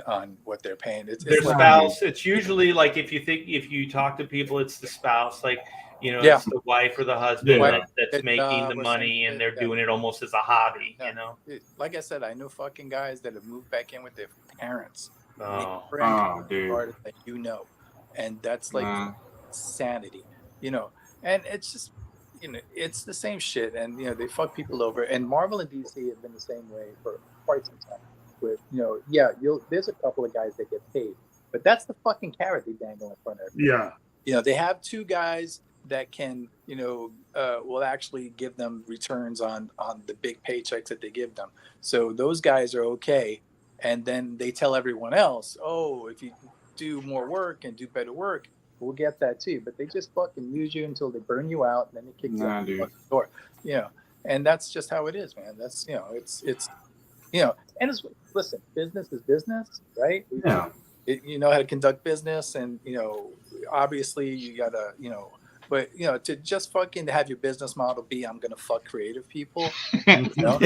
on what they're paying. It's their like, spouse. It's usually like if you talk to people, it's the spouse. Like it's the wife or the husband that's making the money, and they're doing it almost as a hobby. Like I said, I know fucking guys that have moved back in with their parents. Dude. That and that's like sanity, you know. And it's just, you know, it's the same shit, and you know, they fuck people over. And Marvel and DC have been the same way for quite some time. With, you know, yeah, there's a couple of guys that get paid, but that's the fucking carrot they dangle in front of everybody. Yeah. You know, they have two guys that can, you know, will actually give them returns on the big paychecks that they give them. So those guys are okay. And then they tell everyone else, oh, if you do more work and do better work, we'll get that too. But they just fucking use you until they burn you out, and then they kick you out the fucking door. You know, and that's just how it is, man. That's, you know, it's you know, and it's, listen, business is business, right? Yeah. You know how to conduct business, and you know, obviously you gotta, you know, but you know, to just fucking have your business model be I'm gonna fuck creative people, you know,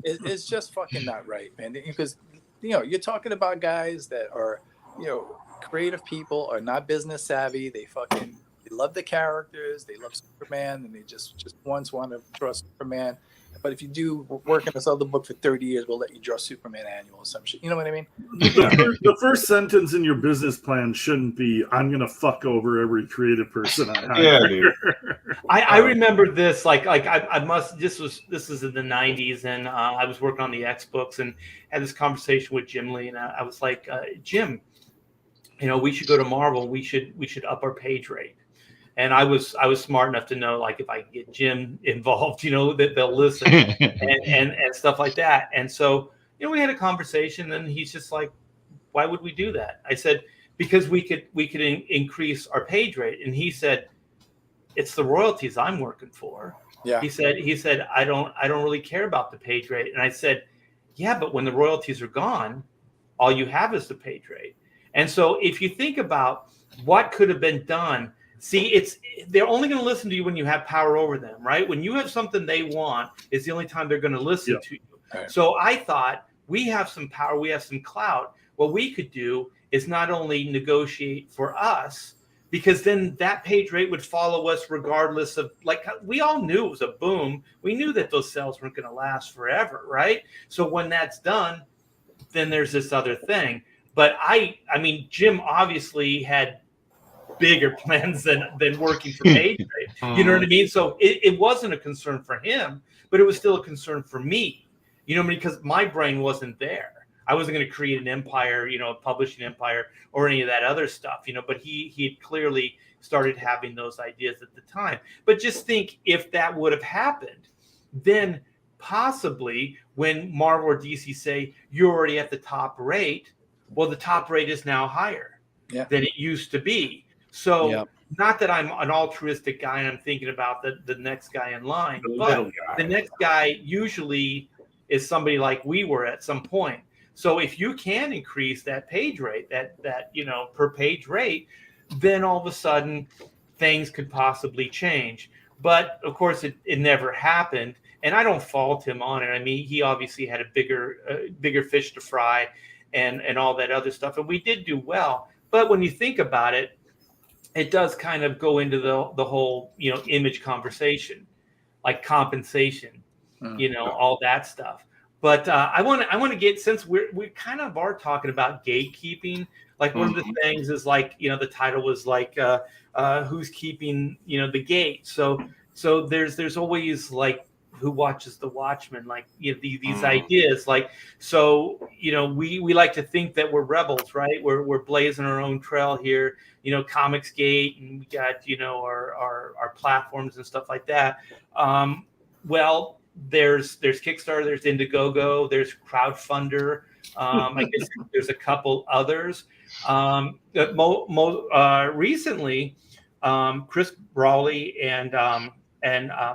is just fucking not right, man. Because you know, you're talking about guys that are, you know, creative people, are not business savvy. They love the characters, they love Superman, and they just once want to draw Superman. But if you do work in this other book for 30 years, we'll let you draw Superman annual or some shit. You know what I mean? The first sentence in your business plan shouldn't be, I'm going to fuck over every creative person I hire. Yeah, dude. I remember this, this was in the 90s, and I was working on the X books and had this conversation with Jim Lee, and I was like, Jim, you know, we should go to Marvel. We should up our page rate. And I was smart enough to know, like, if I can get Jim involved, you know, that they'll listen and stuff like that. And so, you know, we had a conversation, and he's just like, why would we do that? I said, because we could increase our page rate. And he said, it's the royalties I'm working for. Yeah. He said, I don't really care about the page rate. And I said, yeah, but when the royalties are gone, all you have is the page rate. And so if you think about what could have been done, see, they're only going to listen to you when you have power over them, right? When you have something they want, is the only time they're going to listen to you. Right. So I thought, we have some power, we have some clout. What we could do is not only negotiate for us, because then that page rate would follow us regardless of, like, we all knew it was a boom. We knew that those sales weren't going to last forever, right? So when that's done, then there's this other thing. But I mean, Jim obviously had bigger plans than working for page rate. You know what I mean? So it wasn't a concern for him, but it was still a concern for me. You know what I mean? Because my brain wasn't there. I wasn't going to create an empire, you know, a publishing empire or any of that other stuff, you know, but he had clearly started having those ideas at the time. But just think, if that would have happened, then possibly when Marvel or DC say you're already at the top rate, well, the top rate is now higher than it used to be. So not that I'm an altruistic guy and I'm thinking about the next guy in line, but the next guy usually is somebody like we were at some point. So if you can increase that page rate, that you know, per page rate, then all of a sudden things could possibly change. But of course it never happened, and I don't fault him on it. I mean, he obviously had a bigger fish to fry and all that other stuff, and we did do well. But when you think about it, it does kind of go into the whole, you know, image conversation, like compensation, you know, all that stuff. But I want to get, since we kind of are talking about gatekeeping, like one of the things is, like, you know, the title was like, who's keeping, you know, the gate. So there's always, like, who watches the Watchmen, like, you know, these ideas, like, so, you know, we like to think that we're rebels, right? We're blazing our own trail here, you know, Comics Gate, and we got, you know, our platforms and stuff like that. Well, there's Kickstarter, there's Indiegogo, there's Crowdfunder. I guess there's a couple others. Recently, Chris Brawley and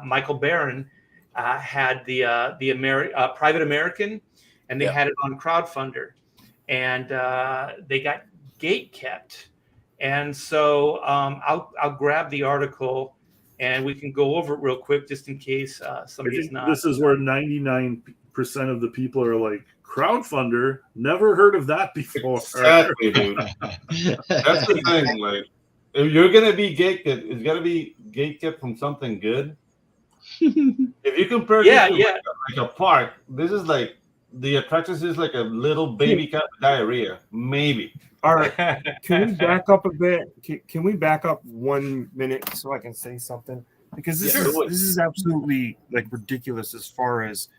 Michael Barron had the Private American, and they had it on Crowdfunder, and they got gate kept. And so I'll grab the article and we can go over it real quick, just in case somebody's not. This is where 99% of the people are like, Crowdfunder, never heard of that before. Exactly, dude. That's the thing. Like, if you're gonna be gatekept, it's gotta be gatekept from something good. If you compare this to like a park, this is like the attraction is like a little baby cat with diarrhea, maybe. All right, can we back up a bit? Can we back up 1 minute so I can say something? Because this is absolutely like ridiculous. As far as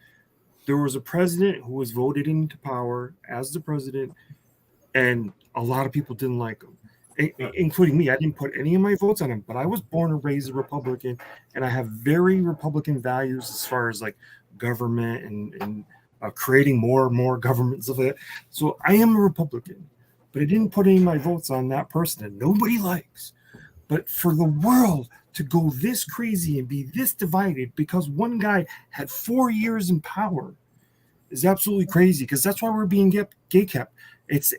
there was a president who was voted into power as the president, and a lot of people didn't like him, including me. I didn't put any of my votes on him, but I was born and raised a Republican, and I have very Republican values as far as like government and creating more and more governments of it. So I am a Republican, but I didn't put any of my votes on that person that nobody likes. But for the world to go this crazy and be this divided because one guy had 4 years in power is absolutely crazy, because that's why we're being gatekept. It's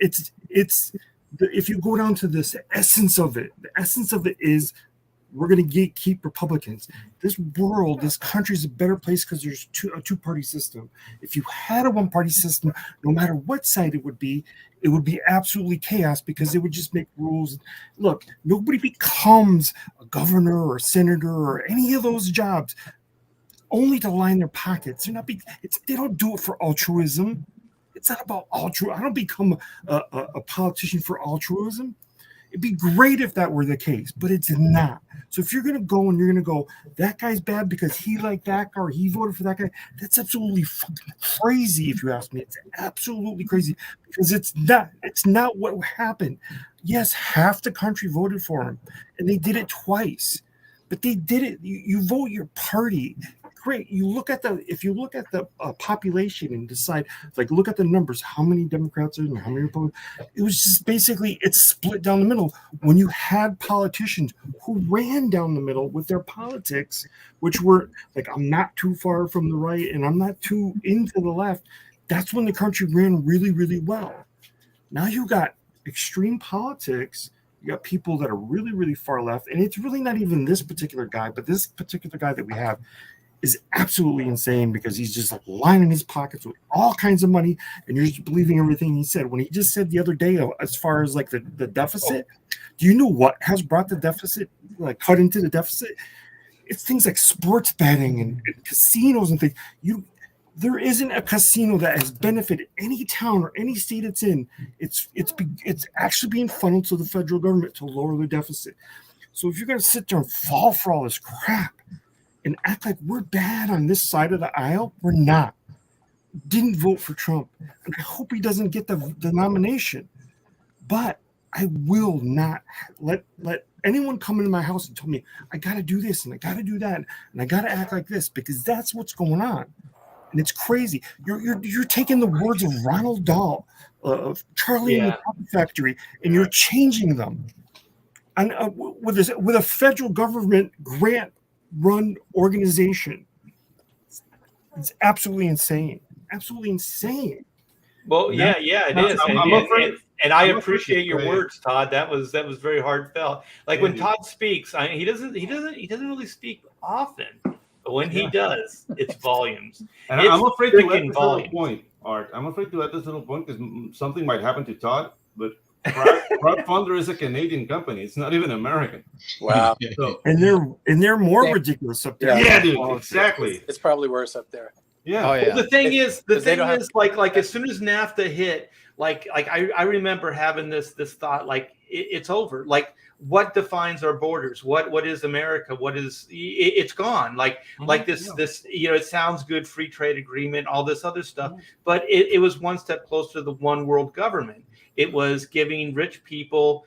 if you go down to this essence of it, the essence of it is we're going to gatekeep Republicans. This world, this country is a better place because there's a two-party system. If you had a one-party system, no matter what side it would be absolutely chaos, because it would just make rules. Look, nobody becomes a governor or a senator or any of those jobs only to line their pockets. They don't do it for altruism. It's not about altruism. I don't become a politician for altruism. It'd be great if that were the case, but it's not. So if you're going to go and you're going to go, that guy's bad because he liked that guy or he voted for that guy, that's absolutely fucking crazy, if you ask me. It's absolutely crazy, because it's not what happened. Yes, half the country voted for him, and they did it twice, but they did it. You vote your party. Great. If you look at the population and decide, like, look at the numbers, how many Democrats are there, how many Republicans. It was just basically, it's split down the middle. When you had politicians who ran down the middle with their politics, which were like, I'm not too far from the right and I'm not too into the left, that's when the country ran really, really well. Now you got extreme politics. You got people that are really, really far left, and it's really not even this particular guy, but this particular guy that we have is absolutely insane, because he's just like lining his pockets with all kinds of money, and you're just believing everything he said. When he just said the other day, as far as like the deficit, do you know what has brought the deficit, like cut into the deficit? It's things like sports betting and casinos and things. There isn't a casino that has benefited any town or any state it's in. It's actually being funneled to the federal government to lower the deficit. So if you're going to sit there and fall for all this crap and act like we're bad on this side of the aisle, we're not. Didn't vote for Trump, and I hope he doesn't get the nomination. But I will not let anyone come into my house and tell me I got to do this and I got to do that and I got to act like this, because that's what's going on. And it's crazy. You're taking the words of Ronald Dahl, of Charlie and the Chocolate Factory, and you're changing them. And with a federal government grant-run organization, it's absolutely insane. Absolutely insane. Well, it is. And I appreciate your words, Todd. That was very heartfelt. Like when Todd speaks, he doesn't really speak often. But when he does, it's volumes. And I'm afraid to add this little point, Art. I'm afraid to add this little point because something might happen to Todd. But Crowdfunding is a Canadian company. It's not even American. Wow. So, and they're more ridiculous up there. Yeah, dude. Exactly. It's probably worse up there. Yeah. Oh, yeah. Well, the thing is, like as soon as NAFTA hit, like I remember having this thought, like it's over. Like, what defines our borders? What is America? What is it's gone? Like this it sounds good, free trade agreement, all this other stuff, but it was one step closer to the one world government. It was giving rich people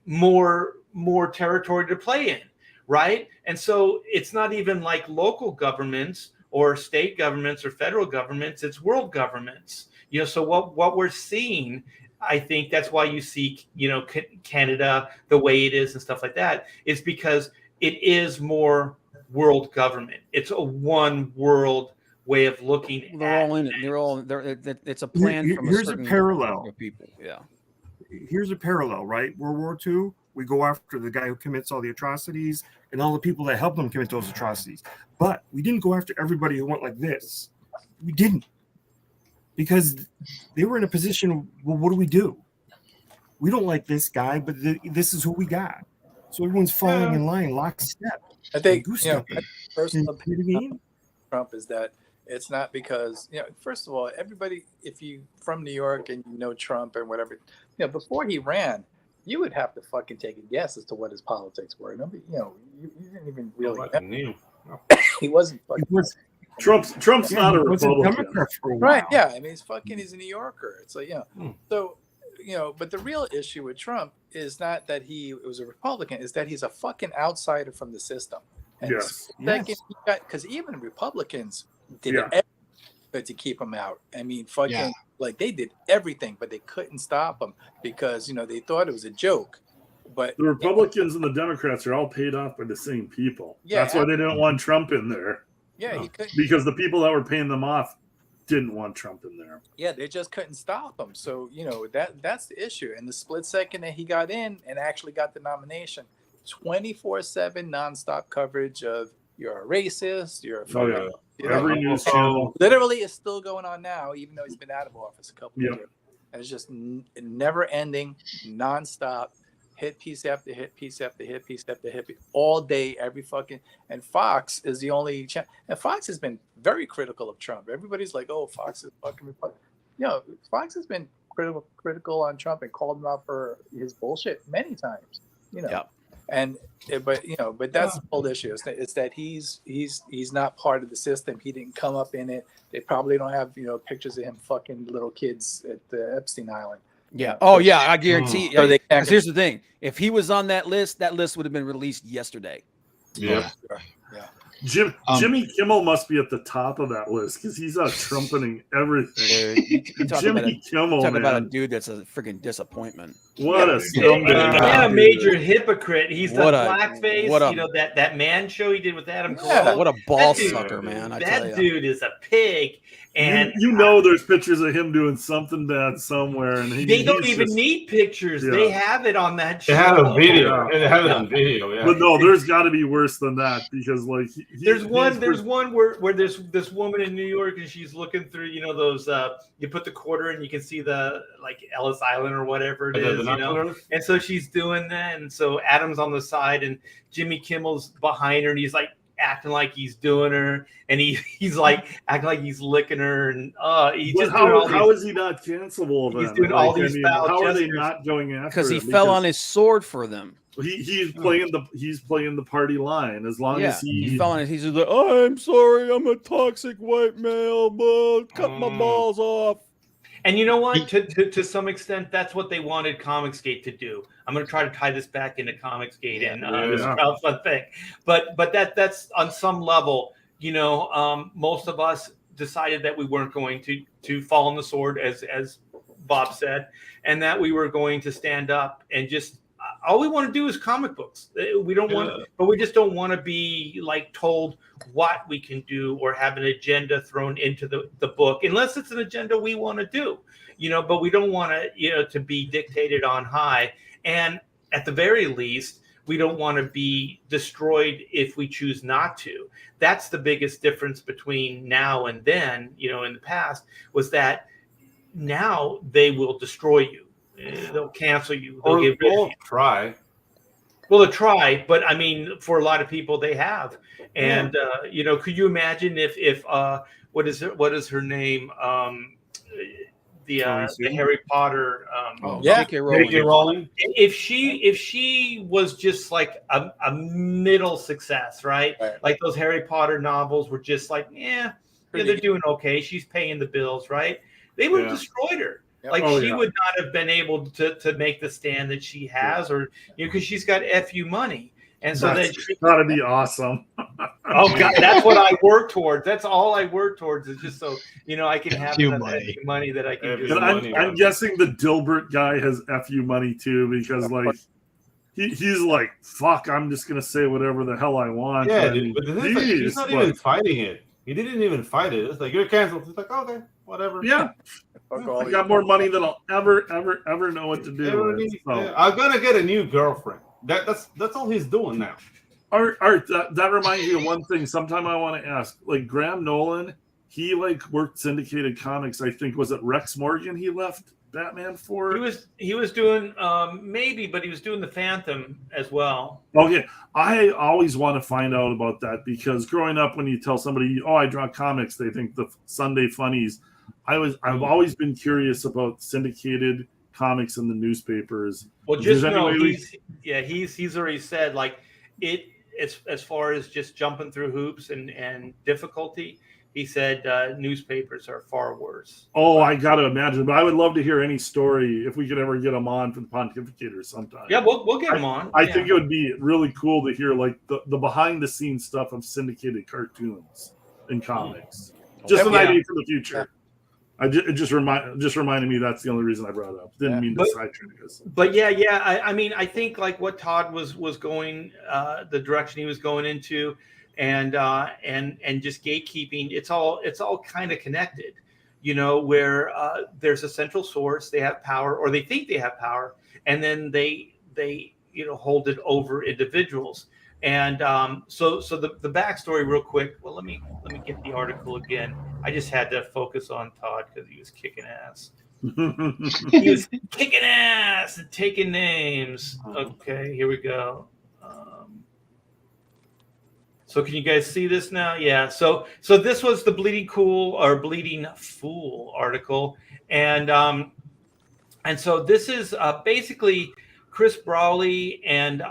more territory to play in, right? And so it's not even like local governments or state governments or federal governments, it's world governments. So what we're seeing, I think that's why you see, Canada the way it is and stuff like that, is because it is more world government. It's a one world way of looking they're at all in it. They're all there. It's a plan from here's a certain parallel group of people. Yeah. Here's a parallel, right? World War II, we go after the guy who commits all the atrocities and all the people that help them commit those atrocities. But we didn't go after everybody who went like this. We didn't. Because they were in a position, well, what do? We don't like this guy, but this is who we got. So everyone's falling in line, lockstep. I think personal opinion Trump is that It's not because, first of all, everybody, if you from New York and you know Trump and whatever, before he ran, you would have to fucking take a guess as to what his politics were. Nobody, you didn't even really knew. He wasn't fucking. Trump's not a Republican. Democrat for a while. Right. Yeah. I mean, he's a New Yorker. It's like, So, but the real issue with Trump is not that he was a Republican, is that he's a fucking outsider from the system. And Yes. Because even Republicans did everything to keep him out. I mean, fucking, like they did everything, but they couldn't stop him because, they thought it was a joke. But the Republicans and the Democrats are all paid off by the same people. Yeah, that's why they didn't want Trump in there. Yeah, he couldn't, because the people that were paying them off didn't want Trump in there. Yeah, they just couldn't stop him. So that's the issue. And the split second that he got in and actually got the nomination, 24/7 nonstop coverage of you're a racist, you're a every news channel. Literally, is still going on now, even though he's been out of office a couple of years. And it's just never ending, nonstop. Hit piece after hit piece after hit piece after hit piece, all day, every fucking. And Fox is the only channel. And Fox has been very critical of Trump. Everybody's like, "Oh, Fox is fucking Republican." Fox has been critical on Trump and called him out for his bullshit many times. And but that's the whole issue. It's that he's not part of the system. He didn't come up in it. They probably don't have pictures of him fucking little kids at the Epstein Island. Yeah. Oh, yeah. I guarantee. So here's the thing: if he was on that list would have been released yesterday. Yeah. Jimmy Kimmel must be at the top of that list because he's out trumpeting everything. Jimmy Kimmel, talking about a dude that's a freaking disappointment. What a scumbag! And a major hypocrite. He's the blackface. That man show he did with Adam Cole. What a ball sucker, man! That dude is a pig. And there's pictures of him doing something bad somewhere, and they don't even need pictures. Yeah. They have it on that show. They have a video. They have it on video. Yeah. But no, there's got to be worse than that because there's one where there's this woman in New York and she's looking through those you put the quarter and you can see the Ellis Island or whatever it is, and so she's doing that, and so Adam's on the side and Jimmy Kimmel's behind her and he's like acting like he's doing her, and he's like acting like he's licking her, and how is he not cancelable? He's doing all these foul how gestures. Are they not going after? Because he fell on his sword for them. He's playing the party line as long as he fell on it. He's like, oh, I'm sorry, I'm a toxic white male, cut my balls off. And you know what? To some extent, that's what they wanted Comicsgate to do. I'm going to try to tie this back into Comicsgate and this crowdfund thing. But that's on some level, most of us decided that we weren't going to fall on the sword, as Bob said, and that we were going to stand up and just all we want to do is comic books. We don't want, but we just don't want to be told what we can do or have an agenda thrown into the book, unless it's an agenda we want to do, but we don't want to be dictated on high. And at the very least, we don't want to be destroyed if we choose not to. That's the biggest difference between now and then, in the past, was that now they will destroy you. They'll cancel you. They'll try. Well, they'll try, but I mean, for a lot of people, they have. And could you imagine if what is her name? The Harry Potter. J.K. Rowling. If she was just like a middle success, right? Like those Harry Potter novels were just like, they're doing okay. She's paying the bills, right? They would have destroyed her. She would not have been able to make the stand that she has, or because she's got FU money, and so that's gotta be awesome. Oh God, that's what I work towards. That's all I work towards is just so I can have enough money that I can do. I'm guessing the Dilbert guy has FU money too, because he's like, fuck, I'm just gonna say whatever the hell I want. Yeah, dude, but the thing is, he's not even fighting it. He didn't even fight it. It's like, you're canceled. It's like, okay, whatever. Yeah. I got more money than I'll ever know what to do. I'm gonna get a new girlfriend. That's all he's doing now. Art, that reminds me of one thing. Sometime I want to ask. Graham Nolan, he worked syndicated comics. I think was it Rex Morgan he left Batman for? He was doing maybe, but he was doing the Phantom as well. Okay, I always want to find out about that because growing up, when you tell somebody, "Oh, I draw comics," they think the Sunday funnies. I've always been curious about syndicated comics in the newspapers. Well, just know he's already said like it as far as just jumping through hoops and difficulty. He said newspapers are far worse. Oh, I got to imagine. But I would love to hear any story if we could ever get them on for the Pontificators sometime. Yeah, we'll get them on. I think it would be really cool to hear like the behind the scenes stuff of syndicated cartoons and comics. Just an idea for the future. It just reminded me that's the only reason I brought it up. Didn't mean to sidetrack us. But I mean, I think like what Todd was going, the direction he was going into. And just gatekeeping, it's all kind of connected, where there's a central source, they have power, or they think they have power, and then they hold it over individuals. And so the backstory real quick. Well, let me get the article again. I just had to focus on Todd because he was kicking ass. He was kicking ass and taking names. Okay, here we go. So can you guys see this now? Yeah. So this was the Bleeding Fool article, and so this is basically Chris Brawley and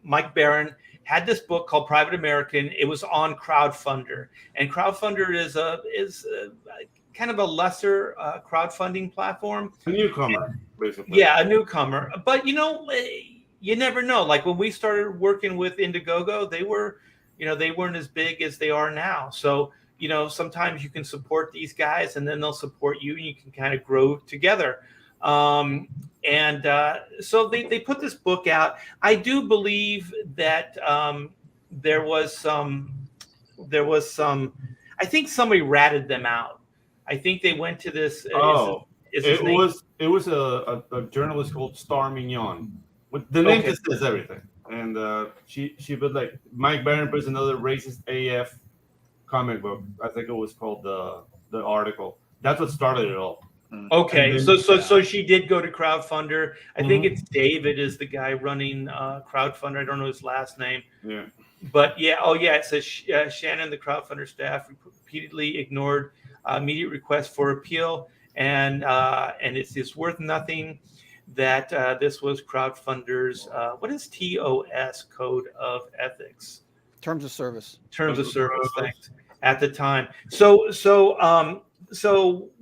Mike Barron had this book called Private American. It was on Crowdfunder, and Crowdfunder is kind of a lesser crowdfunding platform. A newcomer, basically. Yeah, a newcomer, but you never know. Like when we started working with Indiegogo, they weren't as big as they are now. So, sometimes you can support these guys and then they'll support you and you can kind of grow together. So they put this book out. I do believe that there was some, I think somebody ratted them out. I think they went to this. It was a journalist called Star Mignon. The name just says everything, and she put like Mike Barron puts another racist AF comic book. I think it was called the article. That's what started it all. Okay, so she did go to Crowdfunder. I think it's David is the guy running Crowdfunder. I don't know his last name. Yeah, but it says Shannon, the Crowdfunder staff, repeatedly ignored immediate requests for appeal, and it's worth nothing. That this was Crowdfunder's what is TOS code of ethics? Terms of service. Terms of service. Thanks. At the time, so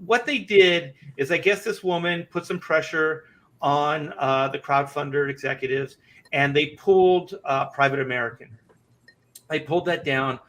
what they did is, I guess this woman put some pressure on the Crowdfunder executives, and they pulled Private American. They pulled that down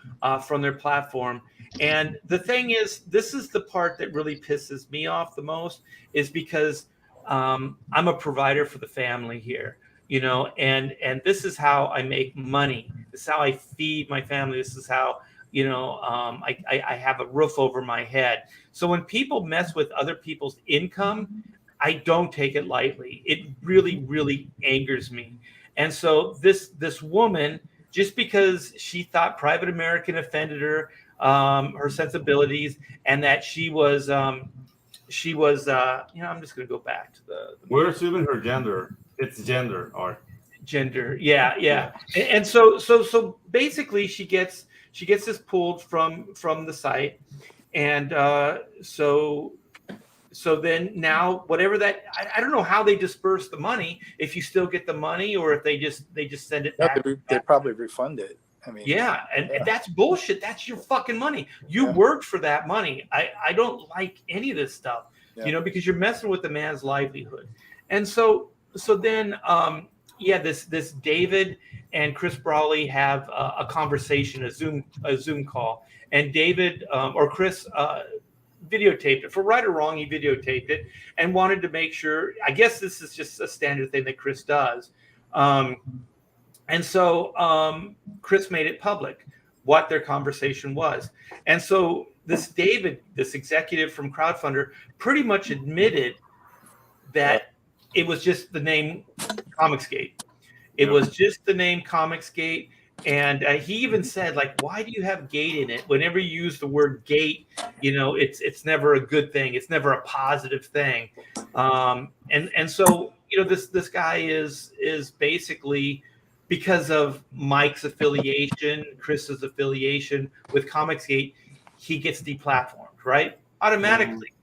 from their platform. And the thing is, this is the part that really pisses me off the most, is because I'm a provider for the family here, and this is how I make money. This is how I feed my family. This is how, I have a roof over my head. So when people mess with other people's income, I don't take it lightly. It really, really angers me. And so this woman, just because she thought Private American offended her, her sensibilities, and that she was, I'm just going to go back to the we're assuming her gender. It's gender, Art. Gender. Yeah. And so basically she gets this pulled from the site. And so then now whatever that, I don't know how they disperse the money, if you still get the money or if they just send it back. They probably refund it. I mean, and that's bullshit. That's your fucking money. You worked for that money. I don't like any of this stuff, because you're messing with the man's livelihood. And so then, this David and Chris Brawley have a conversation, a Zoom call, and David or Chris videotaped it. For right or wrong, he videotaped it and wanted to make sure. I guess this is just a standard thing that Chris does. And so Chris made it public what their conversation was. And so this David, this executive from Crowdfunder, pretty much admitted that it was just the name Comicsgate. It was just the name Comicsgate. And he even said, like, why do you have gate in it? Whenever you use the word gate, it's never a good thing. It's never a positive thing. And so, this guy is basically, because of Mike's affiliation, Chris's affiliation with Comicsgate, he gets deplatformed, right? Automatically.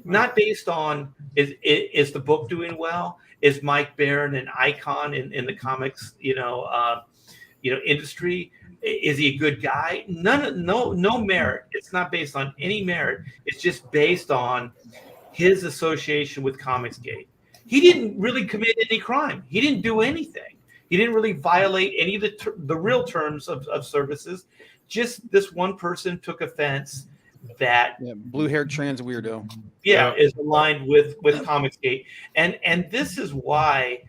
Not based on is the book doing well? Is Mike Barron an icon in the comics, industry? Is he a good guy? No merit. It's not based on any merit. It's just based on his association with Comicsgate. He didn't really commit any crime. He didn't do anything. He didn't really violate any of the real terms of services. Just this one person took offense that blue-haired trans weirdo. Is aligned with Comicsgate. And this is why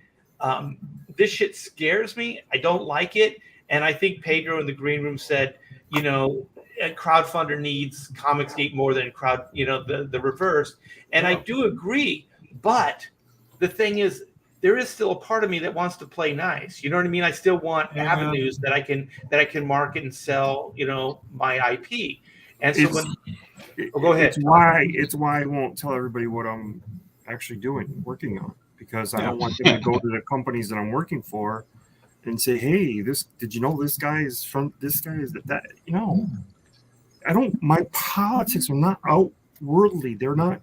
this shit scares me. I don't like it. And I think Pedro in the green room said, a crowdfunder needs Comicsgate more than the reverse. And I do agree. But the thing is, there is still a part of me that wants to play nice. You know what I mean? I still want avenues that I can market and sell, my IP. And so go ahead. It's why I won't tell everybody what I'm actually working on, because I don't want them to go to the companies that I'm working for and say, "Hey, did you know this guy is from this guy is that?" I don't. My politics are not outwardly. They don't.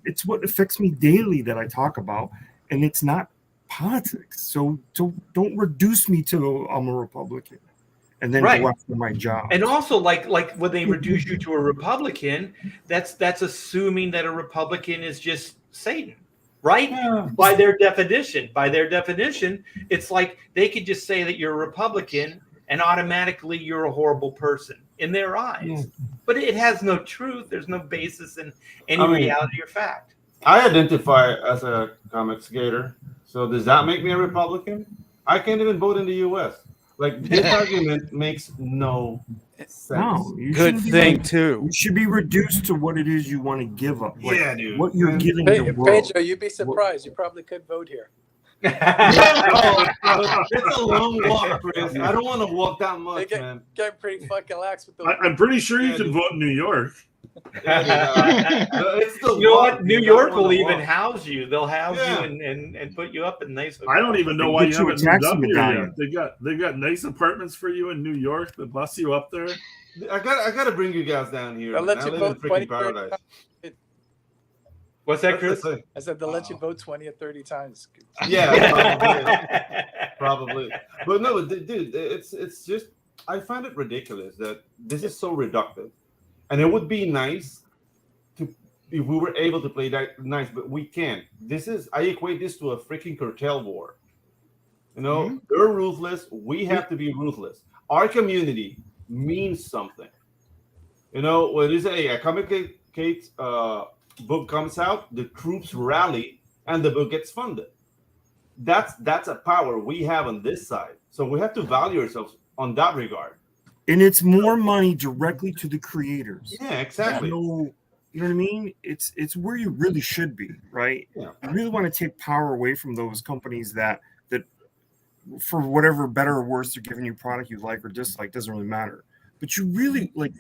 It's what affects me daily that I talk about, and it's not politics. So don't reduce me to I'm a Republican. And then go after my job. And also, like when they reduce you to a Republican, that's assuming that a Republican is just Satan, right? Yeah. By their definition, it's like they could just say that you're a Republican and automatically you're a horrible person in their eyes. Yeah. But it has no truth. There's no basis in any reality or fact. I identify as a Comicsgater. So does that make me a Republican? I can't even vote in the U.S. Like, this argument makes no sense. No, good thing too. You should be reduced to what it is you want to give up. Like, dude. What you're giving the world. Pedro, you'd be surprised. You probably could vote here. It's a long walk, Chris. I don't want to walk that much, man. Get pretty fucking lax with the. I'm pretty sure you can vote in New York. It's the you know what? New York will even house you. They'll house you and put you up in nice hotels. I don't even know why you haven't moved up here yet. They got nice apartments for you in New York that bus you up there. I gotta bring you guys down here. They'll let you vote 20 paradise. What's that, Chris? I said they'll let you vote 20 or 30 times. Yeah, probably. But no, dude, it's just, I find it ridiculous that this is so reductive. And it would be nice if we were able to play that nice, but we can't. I equate this to a freaking cartel war. They're ruthless. We have to be ruthless. Our community means something. When a Comicsgate book comes out, the troops rally and the book gets funded. That's a power we have on this side. So we have to value ourselves on that regard. And it's more money directly to the creators. Yeah, exactly. You know what I mean? It's where you really should be, right? Yeah. You really want to take power away from those companies that for whatever better or worse they're giving you product you like or dislike, doesn't really matter. But you really like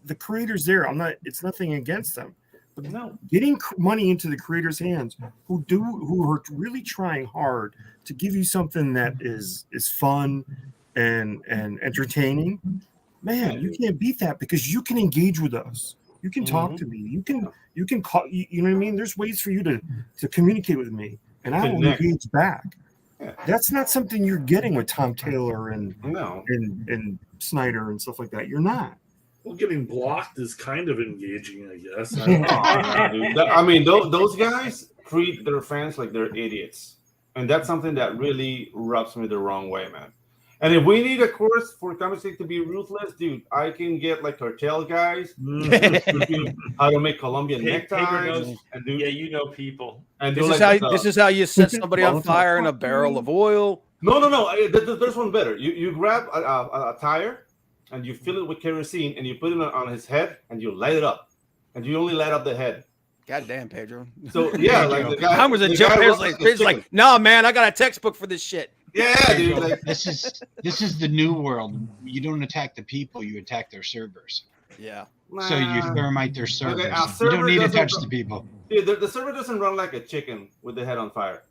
the creators there. It's nothing against them. But no, getting money into the creators' hands who are really trying hard to give you something that is fun and entertaining, man, you can't beat that because you can engage with us. You can talk to me. You can call. You know what I mean? There's ways for you to communicate with me, and I will engage back. Yeah. That's not something you're getting with Tom Taylor and Snyder and stuff like that. You're not. Well, getting blocked is kind of engaging, I guess. I mean, those guys treat their fans like they're idiots, and that's something that really rubs me the wrong way, man. And if we need a course for Comicsgate to be ruthless, dude, I can get like cartel guys how to make Colombian neckties. You know people. And this is how you set somebody on fire in a barrel of oil. No. There's one better. You grab a tire and you fill it with kerosene and you put it on his head and you light it up, and you only light up the head. God damn, Pedro. So yeah, like the guy. I was a joke. He's like, no, man, I got a textbook for this shit. Yeah, dude. Like, This is the new world. You don't attack the people, you attack their servers. Yeah. So you nah. thermite their servers. Okay, our You server don't need to doesn't touch run- the people. Dude, the server doesn't run like a chicken with the head on fire.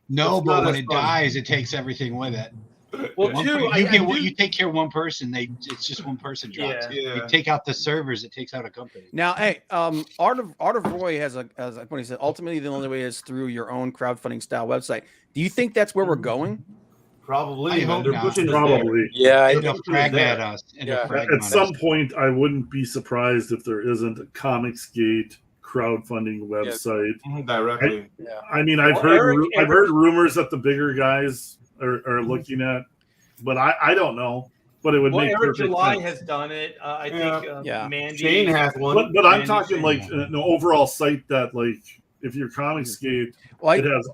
No, It's but not when as it fun. dies, it takes everything with it. Well, One too, per- I do- you take care of one person, it's just one person drops. Yeah. You take out the servers, it takes out a company. Now, hey, Art of Roy has what he said. Ultimately, the only way is through your own crowdfunding style website. Do you think that's where we're going? Probably. I man. hope They're not. pushing us there. Probably. Yeah, I It'll think fragment us. It'll Yeah. fragment At some us. point, I wouldn't be surprised if there isn't a Comicsgate crowdfunding website. Directly. yeah. I mean, I've Well, heard heard rumors that the bigger guys are looking at, but I don't know. But it would Well, make Eric perfect July sense. has done it. I Yeah. think Yeah. Mandy. Shane has one. But I'm Mandy talking Shane. like an overall site that, like, if you're Comicsgate, Well, it has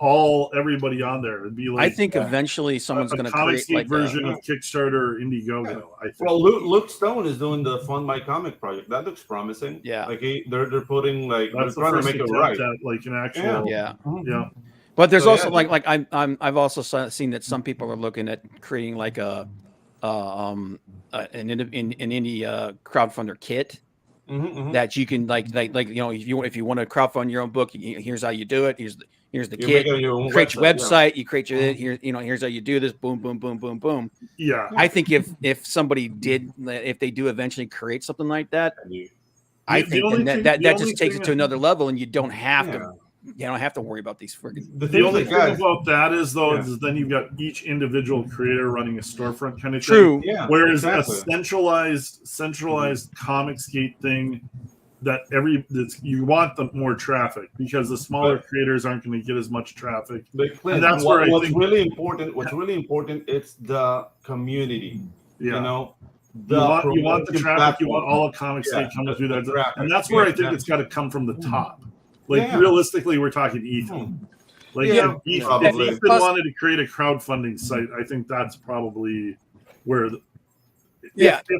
everybody on there. It'd be like I think eventually someone's a going to create Comicsgate like version of Kickstarter or Indiegogo. Yeah. I think. Well, Luke Stone is doing the Fund My Comic project. That looks promising. Yeah. Like they're putting like That's the they're trying to first make it attempt right. at like an actual. yeah. Yeah. But there's So, also yeah. I've also seen that some people are looking at creating like an indie crowdfunder kit that you can like if you want to crowdfund your own book, here's how you do it. Here's the You kit. make it your own Create your yeah. website. You create your here's how you do this. Boom, boom, boom, boom, boom. Yeah. I think if somebody if they do eventually create something like that, I The think only then thing- that the just only takes thing it to another level, and you don't have Yeah. to worry about these friggin' The only thing guys, about that is though Yeah. is then you've got each individual creator running a storefront kind of True. thing. yeah. Whereas exactly. a centralized Comicsgate thing that you want the more traffic because the smaller creators aren't going to get as much traffic. But Clint, And that's where I what's think- really important. What's really important. It's the community. Yeah. You know, You want the promotion traffic. You platform. want all of Comicsgate coming through that, traffic. and that's where I think Yeah. it's got to come from the top. Like Yeah. realistically, we're talking Ethan. Like Yeah, if probably. Ethan wanted to create a crowdfunding site, I think that's probably where. If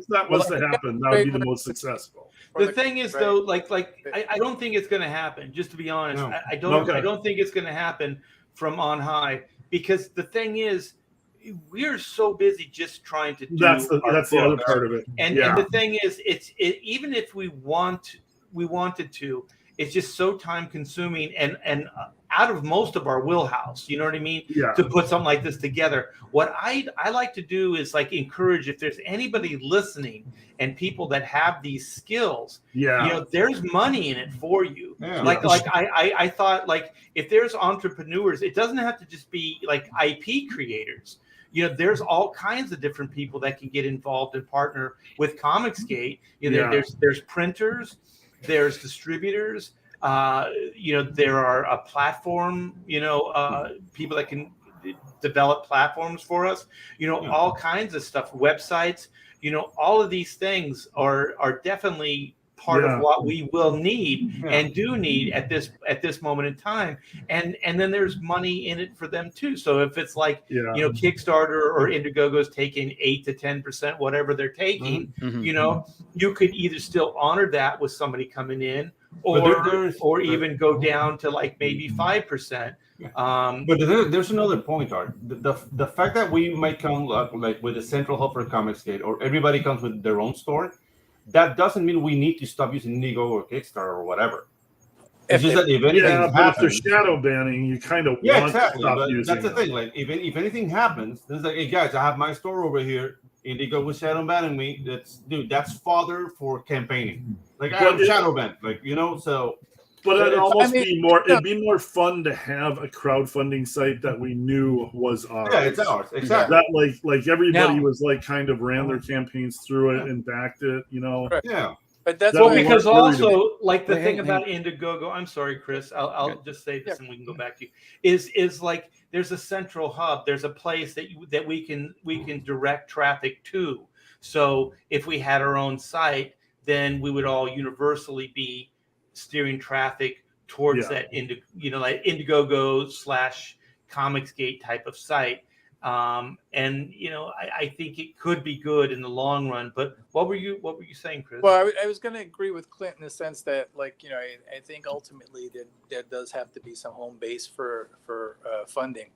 that was to happen, that would be the most successful. The thing is, though, like I don't think it's going to happen. Just to be honest, No. I don't. Okay. I don't think it's going to happen from on high because the thing is, we're so busy just trying to do. That's the other books. part of it. And the thing is, even if we wanted to, it's just so time consuming and out of most of our wheelhouse. You know what I mean? Yeah. To put something like this together. What I like to do is like encourage if there's anybody listening and people that have these skills, Yeah. you know, there's money in it for you. Yeah. Like I thought like if there's entrepreneurs, it doesn't have to just be like IP creators. You know, there's all kinds of different people that can get involved and partner with Comicsgate. You know, there's printers, there's distributors. You know, there are a platform. You know, people that can develop platforms for us. You know, all kinds of stuff, websites. You know, all of these things are definitely part of what we will need and do need at this moment in time, and then there's money in it for them too. So if it's like you know Kickstarter or Indiegogo's taking 8 to 10%, whatever they're taking, you know, you could either still honor that with somebody coming in, or even go down to like maybe 5%. But there's another point, Art. The fact that we might come like with a central hub for Comicsgate, or everybody comes with their own store, that doesn't mean we need to stop using Indiegogo or Kickstarter or whatever. It's just that if anything but if happens, they're shadow banning, you kind of yeah, want exactly. to stop But using that's the thing. Like, if anything happens, it's like, hey guys, I have my store over here. Indiegogo was shadow banning me. That's fodder for campaigning. Like I'm shadow banned. Like so. But it'd almost I mean, be more. It'd be more fun to have a crowdfunding site that we knew was ours. Yeah, it's ours. Exactly. That like everybody Now- was like kind of ran their campaigns through it and backed it. You know. Right. Yeah. But that's That Well, we why because weren't worried also like the Wait, thing hang- about Indiegogo, I'm sorry, Chris, I'll just say this and we can go back to you. Is like there's a central hub. There's a place that we can direct traffic to. So if we had our own site, then we would all universally be steering traffic towards that like Indiegogo / Comicsgate type of site. And I think it could be good in the long run. But what were you saying, Chris? Well, I was going to agree with Clint in the sense that, like, I think ultimately there does have to be some home base for funding.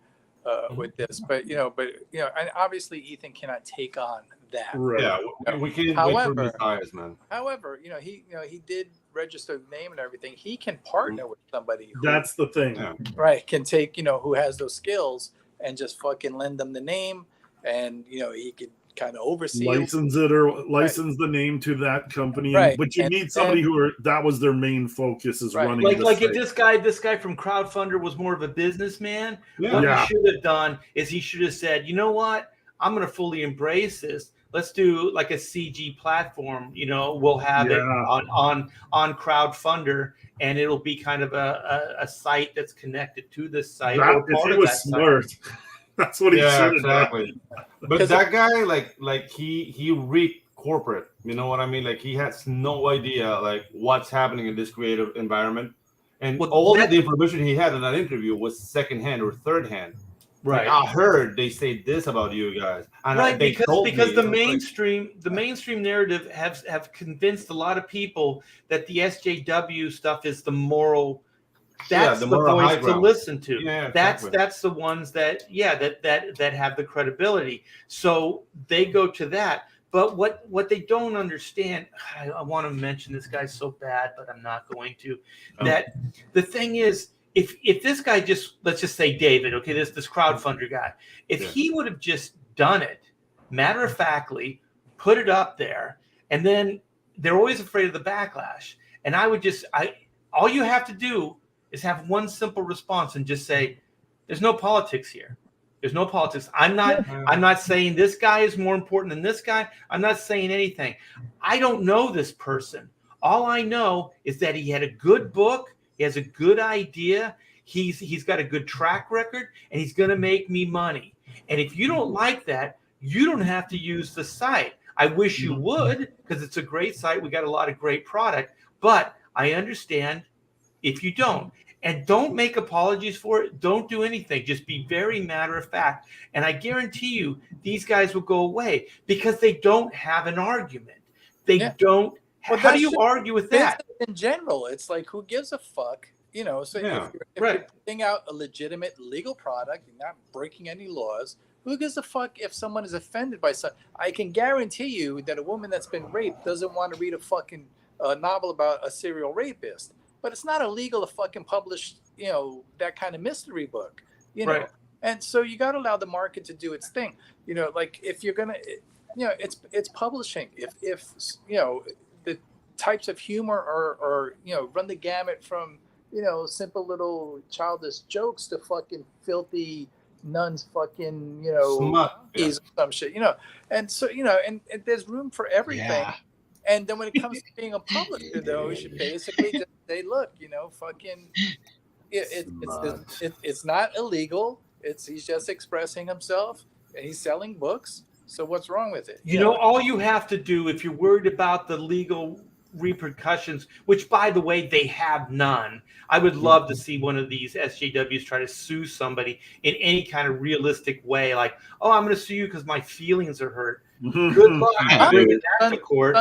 with this. But and obviously Ethan cannot take on that. Right. Yeah, we can't wait for However- Matthias, man. However, he did register the name and everything. He can partner with somebody who That's the thing. Yeah. right can take who has those skills and just fucking lend them the name, and he could kind of oversee License it or license the name to that company, Right. but you And- need somebody that was their main focus is Right. running. Like the if site. this guy from Crowdfunder was more of a businessman, Yeah. what Yeah. he should have done is he should have said, you know what, I'm going to fully embrace this. Let's do like a CG platform. We'll have it Yeah. on Crowdfunder, and it'll be kind of a site that's connected to this site. That, or if part he of was that site. smart, that's what he Yeah, should have exactly. done. But that guy, like he read corporate. You know what I mean? Like he has no idea like what's happening in this creative environment, and Well, all that- the information he had in that interview was secondhand or third hand. Right. Like, I heard they say this about you guys, and Right, they told because me. the So it's like, mainstream narrative have convinced a lot of people that the SJW stuff is the moral. That's the the moral high voice to ground. listen to. Yeah, that's exactly. the ones that have the credibility. So they go to that. But what they don't understand, I want to mention this guy so bad, but I'm not going to. That the thing is, if this guy let's just say David, okay, this crowdfunder guy, if he would have just done it matter of factly, put it up there, and then they're always afraid of the backlash. And all you have to do is have one simple response and just say, there's no politics here. There's no politics. I'm not saying this guy is more important than this guy. I'm not saying anything. I don't know this person. All I know is that he had a good book. He has a good idea. He's got a good track record, and he's going to make me money. And if you don't like that, you don't have to use the site. I wish you would, because it's a great site. We got a lot of great product, but I understand if you don't. And don't make apologies for it. Don't do anything. Just be very matter of fact. And I guarantee you, these guys will go away because they don't have an argument. They don't. Well, how do you argue with that? In general, it's like, who gives a fuck? So if you're putting out a legitimate legal product, you're not breaking any laws. Who gives a fuck if someone is offended by something? I can guarantee you that a woman that's been raped doesn't want to read a fucking novel about a serial rapist. But it's not illegal to fucking publish, that kind of mystery book, Right. And so you got to allow the market to do its thing. Like if you're gonna, it's publishing. If the types of humor are run the gamut from simple little childish jokes to fucking filthy nuns fucking Smut. or some shit, and so and there's room for everything. Yeah. And then when it comes to being a publisher, though, you should basically just say, look, fucking, it's not illegal. He's just expressing himself, and he's selling books. So what's wrong with it? All you have to do, if you're worried about the legal repercussions, which, by the way, they have none. I would love to see one of these SJWs try to sue somebody in any kind of realistic way, like, oh, I'm going to sue you because my feelings are hurt. Good luck bringing that to court.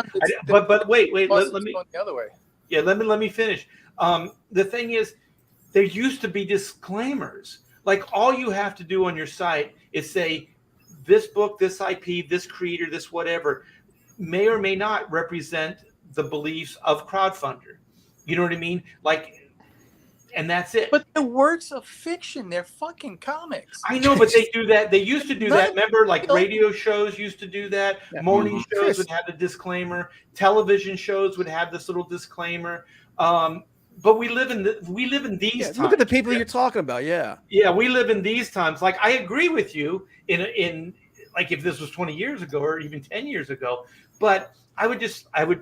But wait, let me going the other way. Yeah, let me finish. The thing is, there used to be disclaimers. Like, all you have to do on your site is say, this book, this IP, this creator, this whatever, may or may not represent the beliefs of Crowdfunder. You know what I mean? Like, and that's it. But the works of fiction, they're fucking comics. I know, but they do that. They used to do that. Remember, like Not- radio shows used to do that. Morning shows would have the disclaimer. Television shows would have this little disclaimer. But we live in these times. Look at the people you're talking about. Yeah. Yeah, we live in these times. Like, I agree with you in like if this was 20 years ago or even 10 years ago, but I would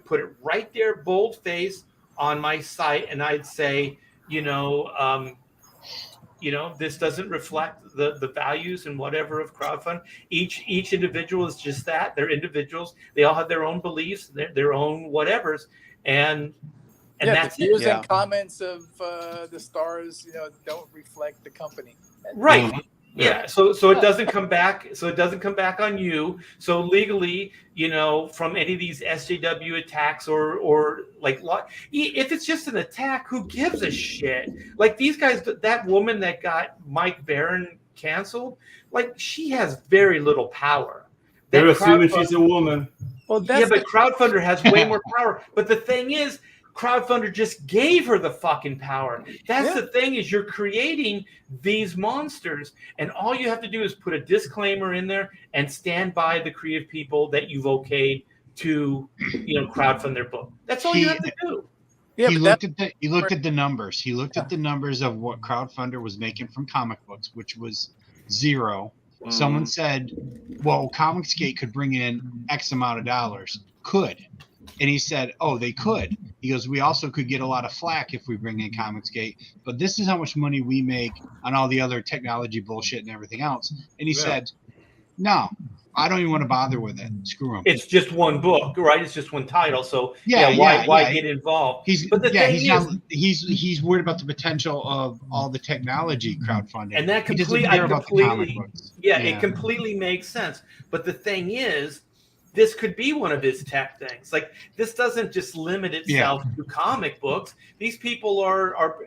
put it right there, bold face on my site, and I'd say, this doesn't reflect the values and whatever of crowdfund. Each individual is just that. They're individuals. They all have their own beliefs, their own whatevers, and that's the views it. and comments of the stars, don't reflect the company. Right. Yeah. So it doesn't come back. So it doesn't come back on you. So legally, from any of these SJW attacks or like, if it's just an attack, who gives a shit? Like these guys, that woman that got Mike Barron canceled, like she has very little power. They're assuming she's a woman. Well, that's Yeah, but Crowdfunder has way more power. But the thing is, Crowdfunder just gave her the fucking power. That's the thing, is you're creating these monsters, and all you have to do is put a disclaimer in there and stand by the creative people that you've okayed to, crowdfund their book. That's all you have to do. Yeah, he looked at the numbers. He looked at the numbers of what Crowdfunder was making from comic books, which was zero. Someone said, well, Comicsgate could bring in X amount of dollars. Could. And he said, oh, they could. He goes, we also could get a lot of flack if we bring in Comicsgate, but this is how much money we make on all the other technology bullshit and everything else. And he said, no, I don't even want to bother with it. Screw them. It's just one book, right? It's just one title. So why get involved? He's worried about the potential of all the technology crowdfunding. And that it completely makes sense. But the thing is, this could be one of his tech things. Like, this doesn't just limit itself to comic books. These people are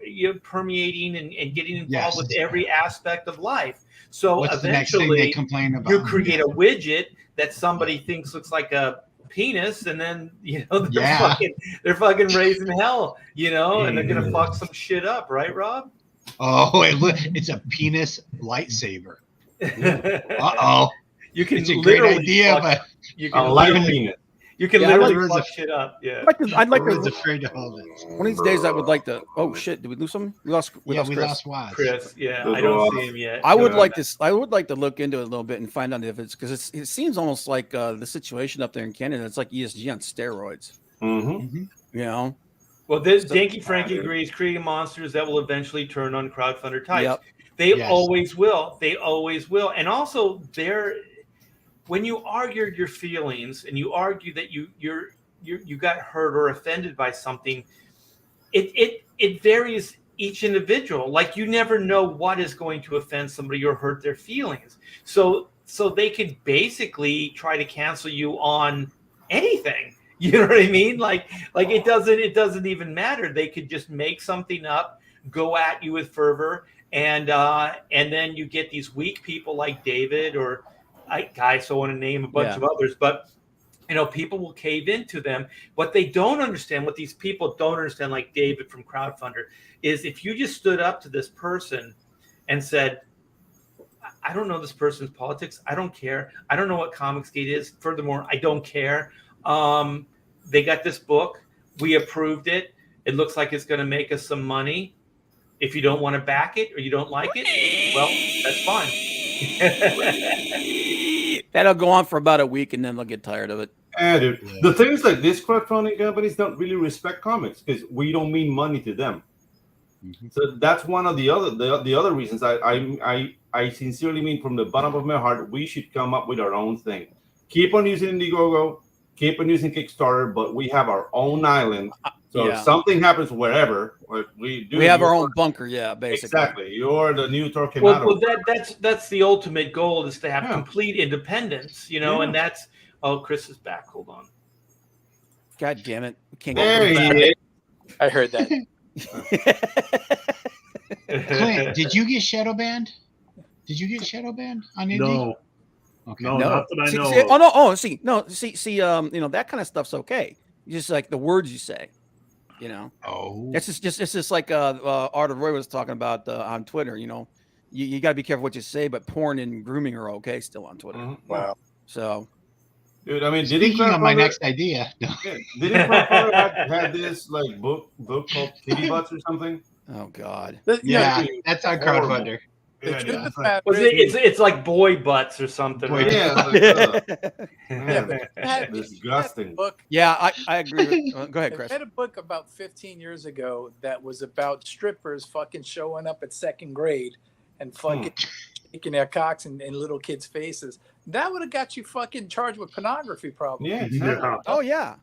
permeating and getting involved with every aspect of life. So eventually, they complain about? You create a widget that somebody thinks looks like a penis, and then they're fucking raising hell, and they're gonna fuck some shit up, right, Rob? Oh, it's a penis lightsaber. You can. It's a great idea, but you can literally fuck shit up. Yeah, I'd like to. Afraid to hold it. One of these days, I would like to. Oh shit! Did we lose him? We lost Waz. Chris. Yeah, I don't see him yet. I would like this. I would like to look into it a little bit and find out if it's because it seems almost like the situation up there in Canada. It's like ESG on steroids. Well, this Danky Frankie agrees. Creating monsters that will eventually turn on crowdfunder types. Yep. They always will. They always will. And also, when you argue your feelings and you argue that you got hurt or offended by something, it varies each individual. Like, you never know what is going to offend somebody or hurt their feelings. So they could basically try to cancel you on anything. You know what I mean? Like it doesn't even matter. They could just make something up, go at you with fervor, and then you get these weak people like David or guys. So I want to name a bunch of others, but people will cave into them. What they don't understand, what these people don't understand, like David from Crowdfunder, is if you just stood up to this person and said, I don't know this person's politics. I don't care. I don't know what Comicsgate is. Furthermore, I don't care. They got this book. We approved it. It looks like it's going to make us some money. If you don't want to back it or you don't like it, well, that's fine. That'll go on for about a week, and then they'll get tired of it. Dude, the thing is, like, these crowdfunding companies don't really respect comics because we don't mean money to them. So that's one of the other reasons I sincerely mean, from the bottom of my heart, we should come up with our own thing. Keep on using Indiegogo, keep on using Kickstarter, but we have our own island. So if something happens wherever, we have our own bunker. Yeah, basically. Exactly. You're the new Torquemada. Well, that's the ultimate goal, is to have complete independence, and that's. Oh, Chris is back. Hold on. God damn it! We can't there he is. I heard that. Clint, did you get shadow banned? Did you get shadow banned on Indie? No. Okay. No, not that I know. That kind of stuff's okay. Just like the words you say, It's just like Art of Roy was talking about on Twitter. You got to be careful what you say, but porn and grooming are okay still on Twitter. Wow. So, dude, I mean, speaking of my next idea, didn't Crowdfunder had this like book called Kitty Butts or something? Oh God. That's on Crowdfunder. It's like boy butts or something. Right? Disgusting. Yeah, I agree. Go ahead, Chris. I read a book about 15 years ago that was about strippers fucking showing up at second grade and fucking shaking their cocks in little kids' faces. That would have got you fucking charged with pornography, probably. Oh yeah.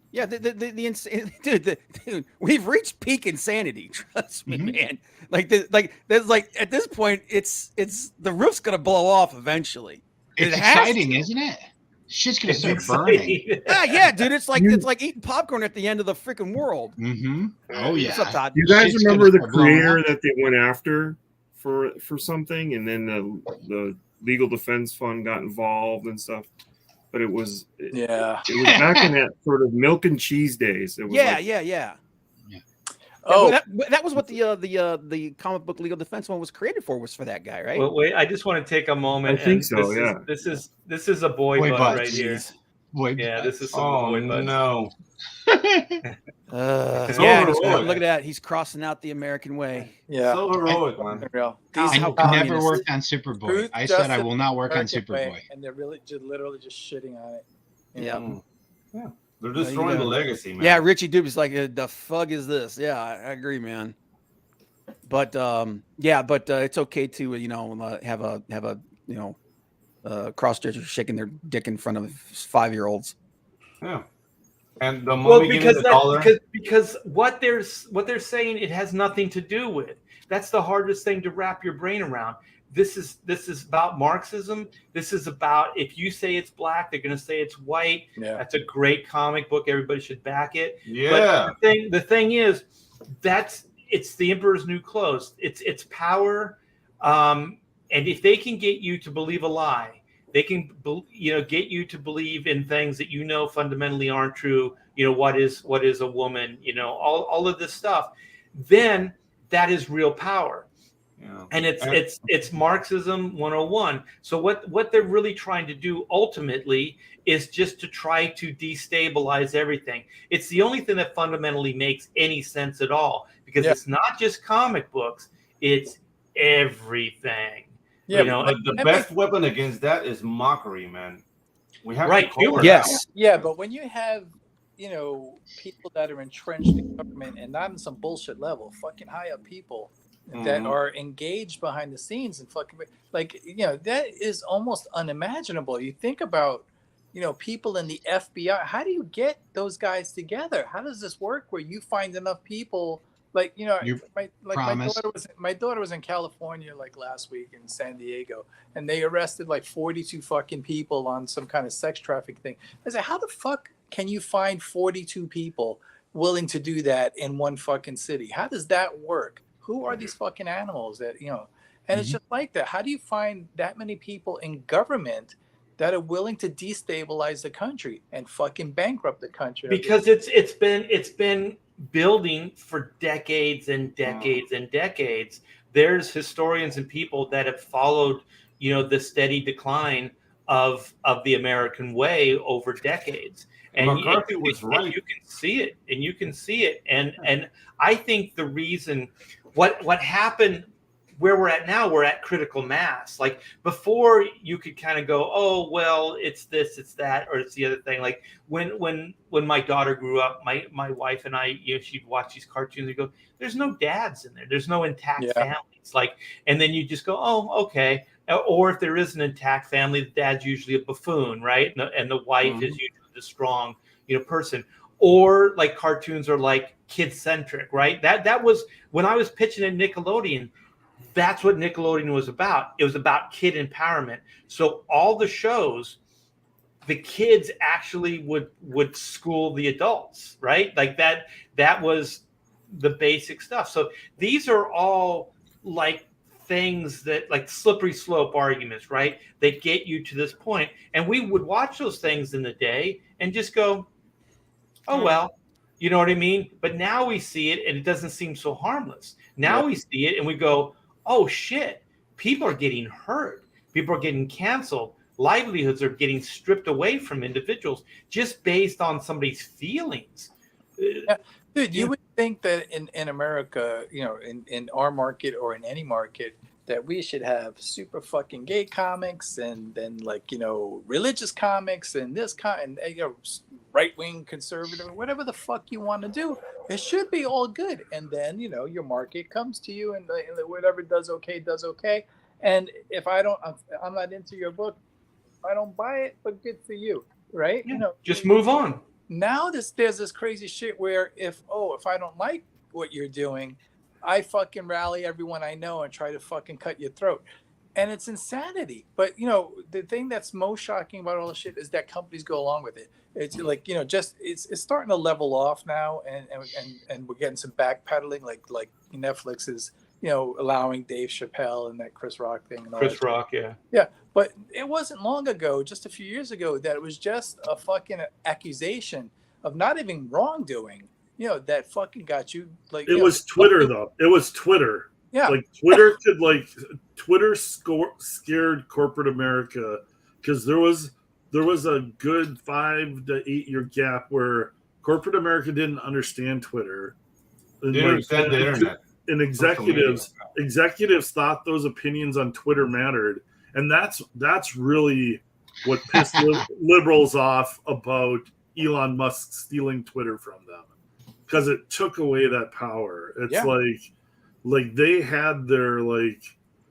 Yeah, dude, we've reached peak insanity. Trust me, man. There's at this point, it's the roof's gonna blow off eventually. It's exciting, isn't it? Shit's gonna start burning. Yeah, dude. It's like eating popcorn at the end of the freaking world. Oh yeah. You guys remember the creator that they went after for something, and then the legal defense fund got involved and stuff. But it was back in that sort of milk and cheese days. It was yeah. Oh, that was what the comic book legal defense one was created for, was for that guy, right? Well, wait, I just want to take a moment. I think so. Yeah. This is a boy Boy butt butts. right here. Boy Yeah, butts. this is some Oh boy butts. no! Yeah, heroic. look at that. He's crossing out the American way. yeah. So heroic, man. Real. I how never communist. worked on Superboy. Truth, I said I justice, will not work on American way, Superboy. and they're really literally just shitting on it. You Yeah. know? Yeah, they're destroying the legacy, man. Yeah, Richie Dube is like, the fuck is this? Yeah, I agree, man. But it's okay to have a cross-dresser shaking their dick in front of 5-year-olds. Yeah. And the Well, moment because what they're saying, it has nothing to do with. That's the hardest thing to wrap your brain around. This is about Marxism. This is about, if you say it's black, they're going to say it's white. Yeah. That's a great comic book. Everybody should back it. Yeah. But the thing is, it's the emperor's new clothes. It's power. And if they can get you to believe a lie, they can get you to believe in things that fundamentally aren't true. What is a woman? All of this stuff. Then that is real power. Yeah. And it's Marxism 101. So what they're really trying to do ultimately is just to try to destabilize everything. It's the only thing that fundamentally makes any sense at all, because it's not just comic books, it's everything. Yeah, but the best weapon against that is mockery, man. We have Right, to call it yes. out. Yeah, but when you have people that are entrenched in government and not in some bullshit level, fucking high up people that are engaged behind the scenes and fucking that is almost unimaginable. You think about people in the FBI. How do you get those guys together? How does this work where you find enough people? My daughter was in California last week in San Diego, and they arrested 42 fucking people on some kind of sex trafficking thing. I said, how the fuck can you find 42 people willing to do that in one fucking city? How does that work? Who are these fucking animals that And it's just like that. How do you find that many people in government that are willing to destabilize the country and fucking bankrupt the country? Because it's been building for decades and decades and decades. There's historians and people that have followed the steady decline of the American way over decades. And McCarthy was right. And you can see it. And I think the reason what happened where we're at now, we're at critical mass. Like before, you could kind of go, oh, well, it's this, it's that, or it's the other thing. Like when my daughter grew up, my wife and I, she'd watch these cartoons and go, there's no dads in there. There's no intact families. And then you just go, oh, okay. Or if there is an intact family, the dad's usually a buffoon, right? And the wife is usually the strong, person. Or cartoons are kid-centric, right? That was when I was pitching at Nickelodeon. That's what Nickelodeon was about. It was about kid empowerment. So all the shows, the kids actually would school the adults, right? That was the basic stuff. So these are all things that slippery slope arguments, right? They get you to this point. And we would watch those things in the day and just go, oh, well, you know what I mean? But now we see it and it doesn't seem so harmless. Now we see it and we go, oh shit, people are getting hurt. People are getting canceled. Livelihoods are getting stripped away from individuals just based on somebody's feelings. Yeah. Dude, you would think that in America, in our market or in any market, that we should have super fucking gay comics and then religious comics and this kind and right-wing conservative, whatever the fuck you want to do. It should be all good. And then, your market comes to you and whatever does okay. And if I'm not into your book, I don't buy it, but good for you. Right? Yeah, just move on. Now there's this crazy shit where if I don't like what you're doing, I fucking rally everyone I know and try to fucking cut your throat. And it's insanity. But, the thing that's most shocking about all this shit is that companies go along with it. It's it's starting to level off now. And we're getting some backpedaling like Netflix is, allowing Dave Chappelle and that Chris Rock thing. And all Chris that Rock, yeah. Yeah, but it wasn't long ago, just a few years ago, that it was just a fucking accusation of not even wrongdoing. That fucking got you like. It was Twitter though. It was Twitter. Yeah, like Twitter scared corporate America because there was a good 5 to 8 year gap where corporate America didn't understand Twitter. And didn't understand the internet. And executives thought those opinions on Twitter mattered, and that's really what pissed liberals off about Elon Musk stealing Twitter from them, because it took away that power. It's like they had their the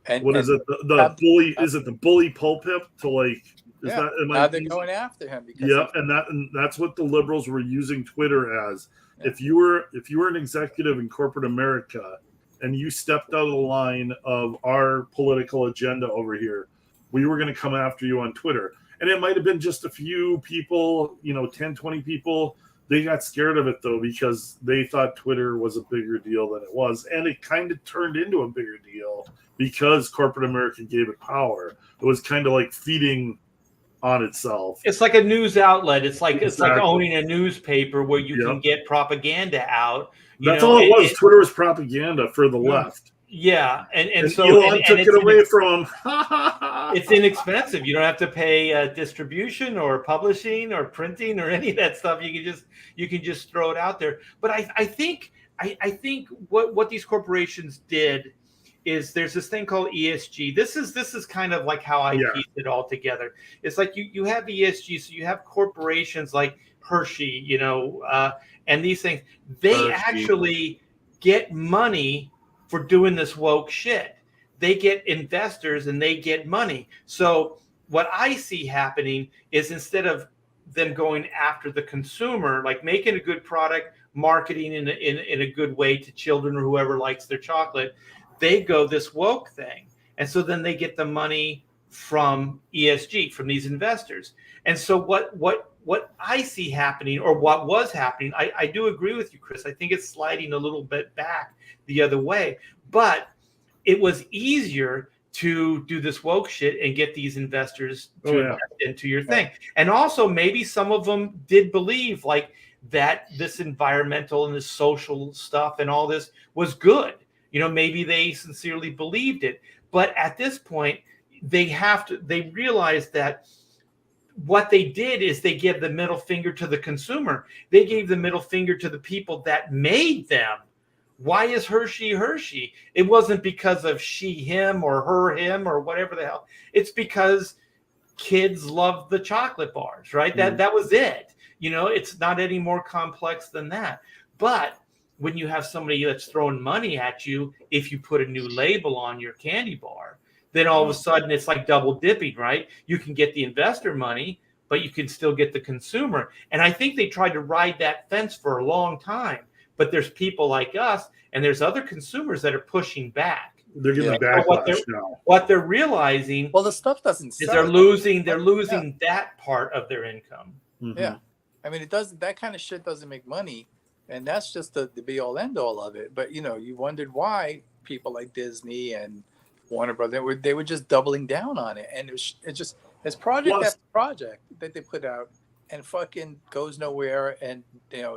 bully? Is it the bully pulpit to like? Is that? Now they're going after him because and that's what the liberals were using Twitter as. Yeah. If you were an executive in corporate America and you stepped out of the line of our political agenda over here, we were going to come after you on Twitter. And it might have been just a few people, 10, 20 people. They got scared of it, though, because they thought Twitter was a bigger deal than it was. And it kind of turned into a bigger deal because corporate America gave it power. It was kind of like feeding on itself. It's like a news outlet. It's like owning a newspaper where you can get propaganda out. That's all it was. Twitter was propaganda for the left. Yeah, and so Elon took it away from them. It's inexpensive. You don't have to pay distribution or publishing or printing or any of that stuff. You can just throw it out there. But I think what these corporations did is there's this thing called ESG. This is kind of like how I pieced it all together. It's like you have ESG, so you have corporations like Hershey, and these things. They actually get money for doing this woke shit. They get investors and they get money. So what I see happening is instead of them going after the consumer, like making a good product, marketing in a good way to children or whoever likes their chocolate, they go this woke thing. And so then they get the money from ESG, from these investors. And so what I see happening, or what was happening, I do agree with you, Chris. I think it's sliding a little bit back the other way. But it was easier to do this woke shit and get these investors to invest into your thing. And also maybe some of them did believe like that this environmental and this social stuff and all this was good. Maybe they sincerely believed it. But at this point, they realize that what they did is they gave the middle finger to the consumer. They gave the middle finger to the people that made them. Why is Hershey? It wasn't because of she, him, or her, him, or whatever the hell. It's because kids love the chocolate bars, right? That was it. It's not any more complex than that. But when you have somebody that's throwing money at you, if you put a new label on your candy bar, then all of a sudden it's like double dipping, right? You can get the investor money, but you can still get the consumer. And I think they tried to ride that fence for a long time. But there's people like us, and there's other consumers that are pushing back. They're getting backlash now. What they're realizing, the stuff doesn't sell. They're losing that part of their income. Mm-hmm. Yeah, I mean, it doesn't. That kind of shit doesn't make money, and that's just the be all end all of it. But you wondered why people like Disney and Warner Brothers they were just doubling down on it, and it's just project after project that they put out, and fucking goes nowhere, and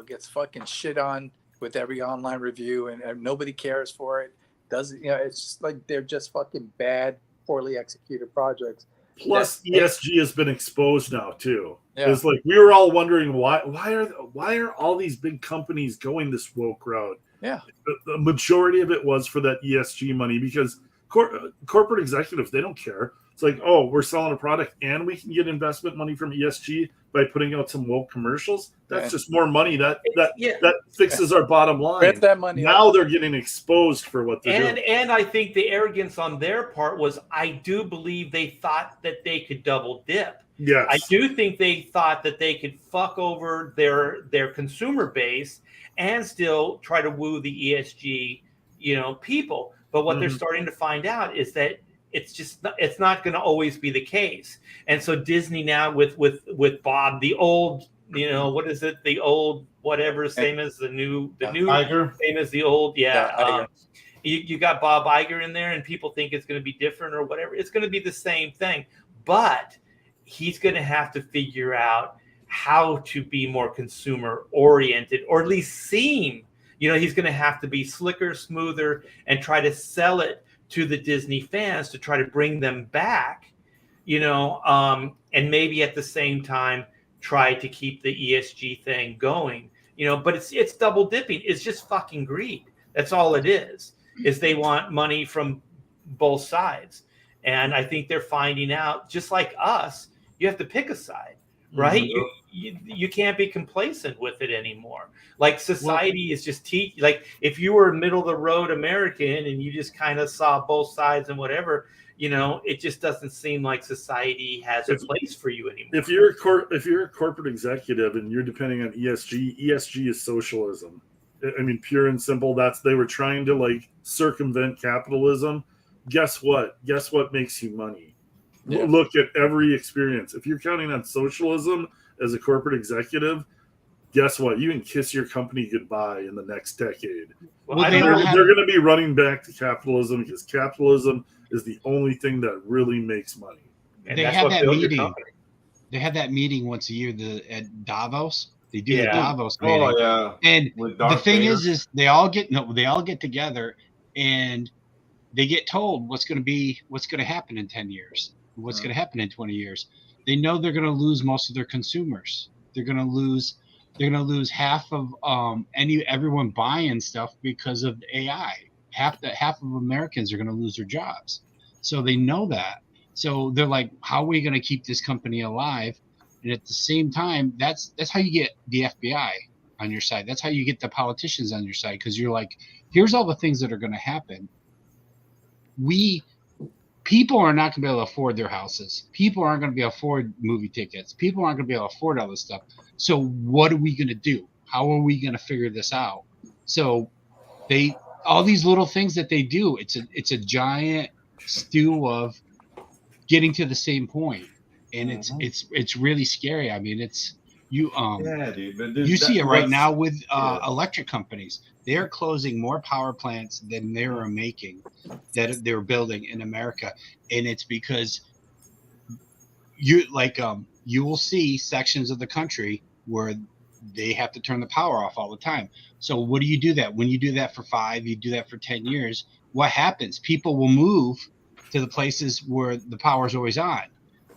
gets fucking shit on with every online review, and nobody cares for it. It's just like they're just fucking bad, poorly executed projects. Plus, ESG has been exposed now too. Yeah. It's like we were all wondering why are all these big companies going this woke route? Yeah, the majority of it was for that ESG money because corporate executives, they don't care. It's like, oh, we're selling a product and we can get investment money from ESG by putting out some woke commercials. That's just more money that fixes our bottom line. Get that money now they're getting exposed for what they're doing. And I think the arrogance on their part was, I do believe they thought that they could double dip. Yes. I do think they thought that they could fuck over their consumer base and still try to woo the ESG, people. But what they're starting to find out is that it's not going to always be the case. And so Disney now with Bob, the old, what is it? The old whatever, same as the new Tiger, same as the old, You got Bob Iger in there, and people think it's going to be different or whatever. It's going to be the same thing, but he's going to have to figure out how to be more consumer oriented, or at least seem, he's going to have to be slicker, smoother, and try to sell it to the Disney fans to try to bring them back, and maybe at the same time try to keep the ESG thing going, but it's double dipping. It's just fucking greed. That's all it is they want money from both sides. And I think they're finding out, just like us, you have to pick a side, right? Mm-hmm. You can't be complacent with it anymore. Like society is just like if you were middle of the road American and you just kind of saw both sides and whatever, it just doesn't seem like society has a place for you anymore. If you're a corporate executive and you're depending on ESG is socialism. I mean, pure and simple. They were trying to like circumvent capitalism. Guess what makes you money? Yeah. Look at every experience. If you're counting on socialism as a corporate executive, guess what? You can kiss your company goodbye in the next decade. Well, they're going to be running back to capitalism because capitalism is the only thing that really makes money. And they have that meeting. They have that meeting once a year at Davos. They do the Davos meeting. Oh yeah. And the thing is they all get together and they get told what's going to happen in 10 years, what's going to happen in 20 years. They know they're going to lose most of their consumers. They're going to lose half of everyone buying stuff because of AI. Half of Americans are going to lose their jobs. So they know that. So they're like, how are we going to keep this company alive? And at the same time, that's how you get the FBI on your side. That's how you get the politicians on your side, because you're like, here's all the things that are going to happen. People are not going to be able to afford their houses. People aren't going to be able to afford movie tickets. People aren't going to be able to afford all this stuff. So what are we going to do? How are we going to figure this out? So all these little things that they do, it's a giant stew of getting to the same point. And it's really scary. I mean, you see it right now with electric companies. They're closing more power plants than they were making that they're building in America, and it's because you will see sections of the country where they have to turn the power off all the time. So what do you do that? When you do that for 5, you do that for 10 years, what happens? People will move to the places where the power is always on,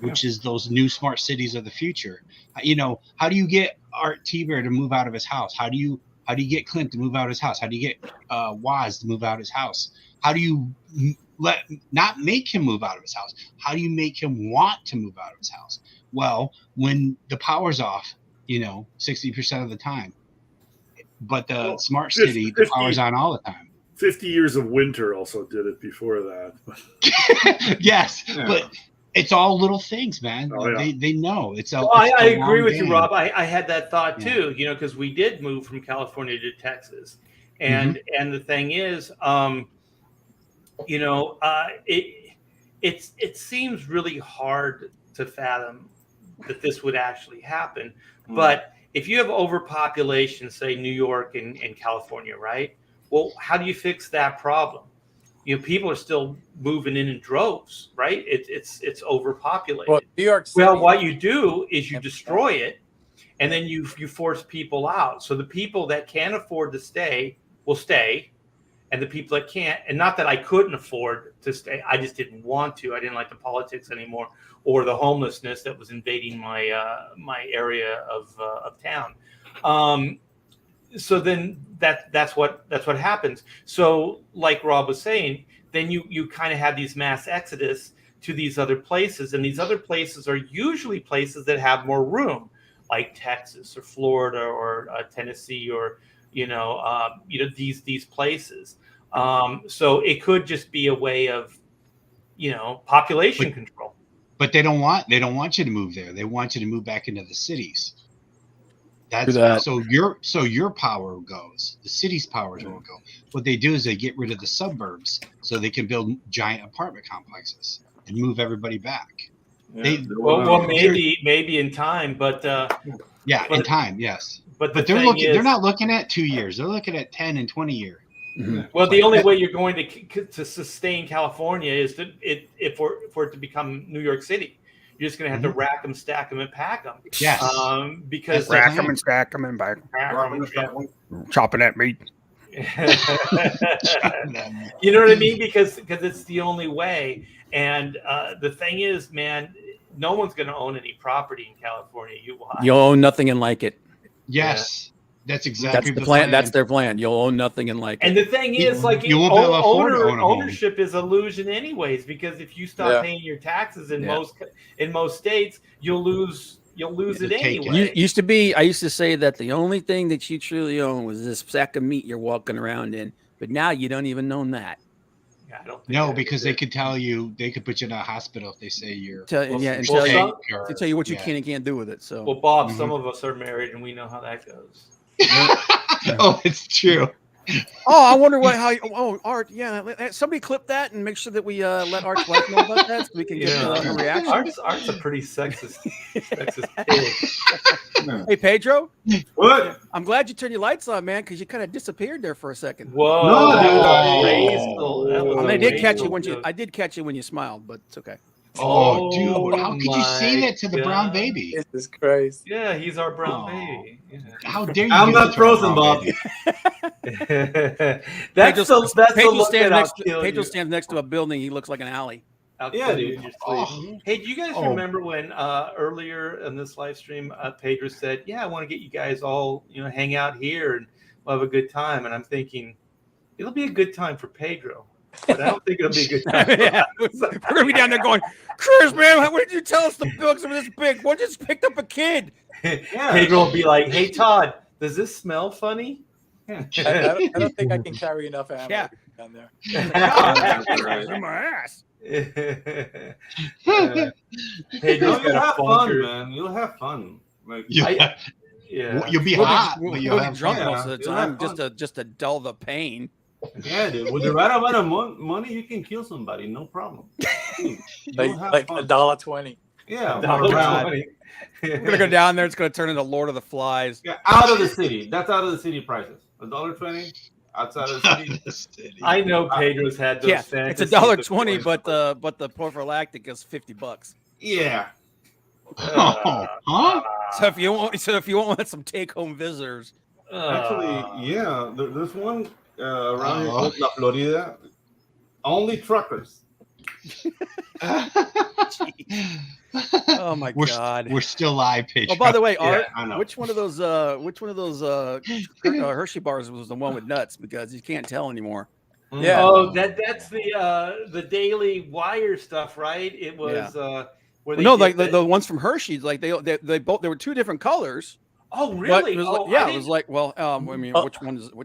which is those new smart cities of the future. How do you get Art T-Bear to move out of his house? How do you get Clint to move out of his house? How do you get Waz to move out of his house? How do you not make him move out of his house? How do you make him want to move out of his house? Well, when the power's off, 60% of the time, but the smart city, the power's on all the time. 50 years of winter also did it before that. Yes, but it's all little things, man. They know it's. I agree with you, Rob. I had that thought too. Because we did move from California to Texas, and the thing is, it seems really hard to fathom that this would actually happen. But if you have overpopulation, say New York and California, right? Well, how do you fix that problem? People are still moving in droves, right? It's overpopulated. Well, New York City, what you do is you destroy it, and then you force people out. So the people that can afford to stay will stay, and the people that can't, and not that I couldn't afford to stay, I just didn't want to. I didn't like the politics anymore, or the homelessness that was invading my my area of town. So then that's what happens. So like Rob was saying, then you kind of have these mass exodus to these other places, and these other places are usually places that have more room, like Texas or Florida or Tennessee or these places. So it could just be a way of population control. But they don't want you to move there. They want you to move back into the cities. So your power goes. The city's powers won't go. What they do is they get rid of the suburbs so they can build giant apartment complexes and move everybody back. Yeah. Maybe in time, but in time, yes. But they're not looking at 2 years. They're looking at 10 and 20 years. Well, the only way you're going to sustain California is for it to become New York City. You're just going to have to rack them, stack them, and pack them. Yes. Because rack them and stack them and back. Chopping that meat. You know what I mean? Because it's the only way. And the thing is, man, no one's going to own any property in California. You'll own nothing and like it. Yes. That's exactly the plan. That's their plan. You'll own nothing and like it. And the thing is, like, ownership is illusion anyways, because if you stop paying your taxes in most states, you'll lose it anyway. I used to say that the only thing that you truly own was this sack of meat you're walking around in, but now you don't even own that. I don't think no, because they could tell you, they could put you in a hospital if they say you're tell you what you can and can't do with it. So, well, Bob, some of us are married and we know how that goes. Oh, it's true. Oh, I wonder Art. Yeah, somebody clip that and make sure that we let Art's wife know about that, so we can get a reaction. Art's a pretty sexist kid. Hey, Pedro. What? I'm glad you turned your lights on, man, because you kind of disappeared there for a second. Whoa! I did catch you when you smiled, but it's okay. Oh, dude, how could you say that to the brown baby? Jesus Christ. Yeah, he's our brown baby. Yeah. How dare you? I'm not frozen, Bob. Pedro stands next to a building. He looks like an alley. Yeah, dude. Hey, do you guys remember when earlier in this live stream, Pedro said, "Yeah, I want to get you guys all, hang out here and we'll have a good time." And I'm thinking, it'll be a good time for Pedro. But I don't think it'll be a good time. We're gonna be down there going, Chris, man, why didn't you tell us the books are this big? What just picked up a kid? Pedro will be like, "Hey, Todd, does this smell funny?" I don't think I can carry enough ammo down there. In my ass. Pedro's You'll got have a fun, bunker. man. You'll have fun. Like, Yeah. You'll be hot, but you'll have drunk fun. most of the time just to dull the pain. yeah, dude. With the right amount of money, you can kill somebody, no problem. Like $1.20. Yeah, $1.20. We're gonna go down there. It's gonna turn into Lord of the Flies. Yeah, out of the city. That's out of the city prices. $1.20 outside of the city. I know Pedro's had those. Yeah, it's $1.20, but the prophylactic is $50. Yeah. Huh? So if you want some take-home visitors, Actually, yeah. There's one around here, La Florida. Only truckers. oh my God, we're still live, Pedro. Oh, by the way, Art, I know. which one of those Hershey bars was the one with nuts? Because you can't tell anymore. Yeah. Oh, that's the Daily Wire stuff, right? It was where they the ones from Hershey's, like they both, there were two different colors. Oh, really? It was like, well, I mean, which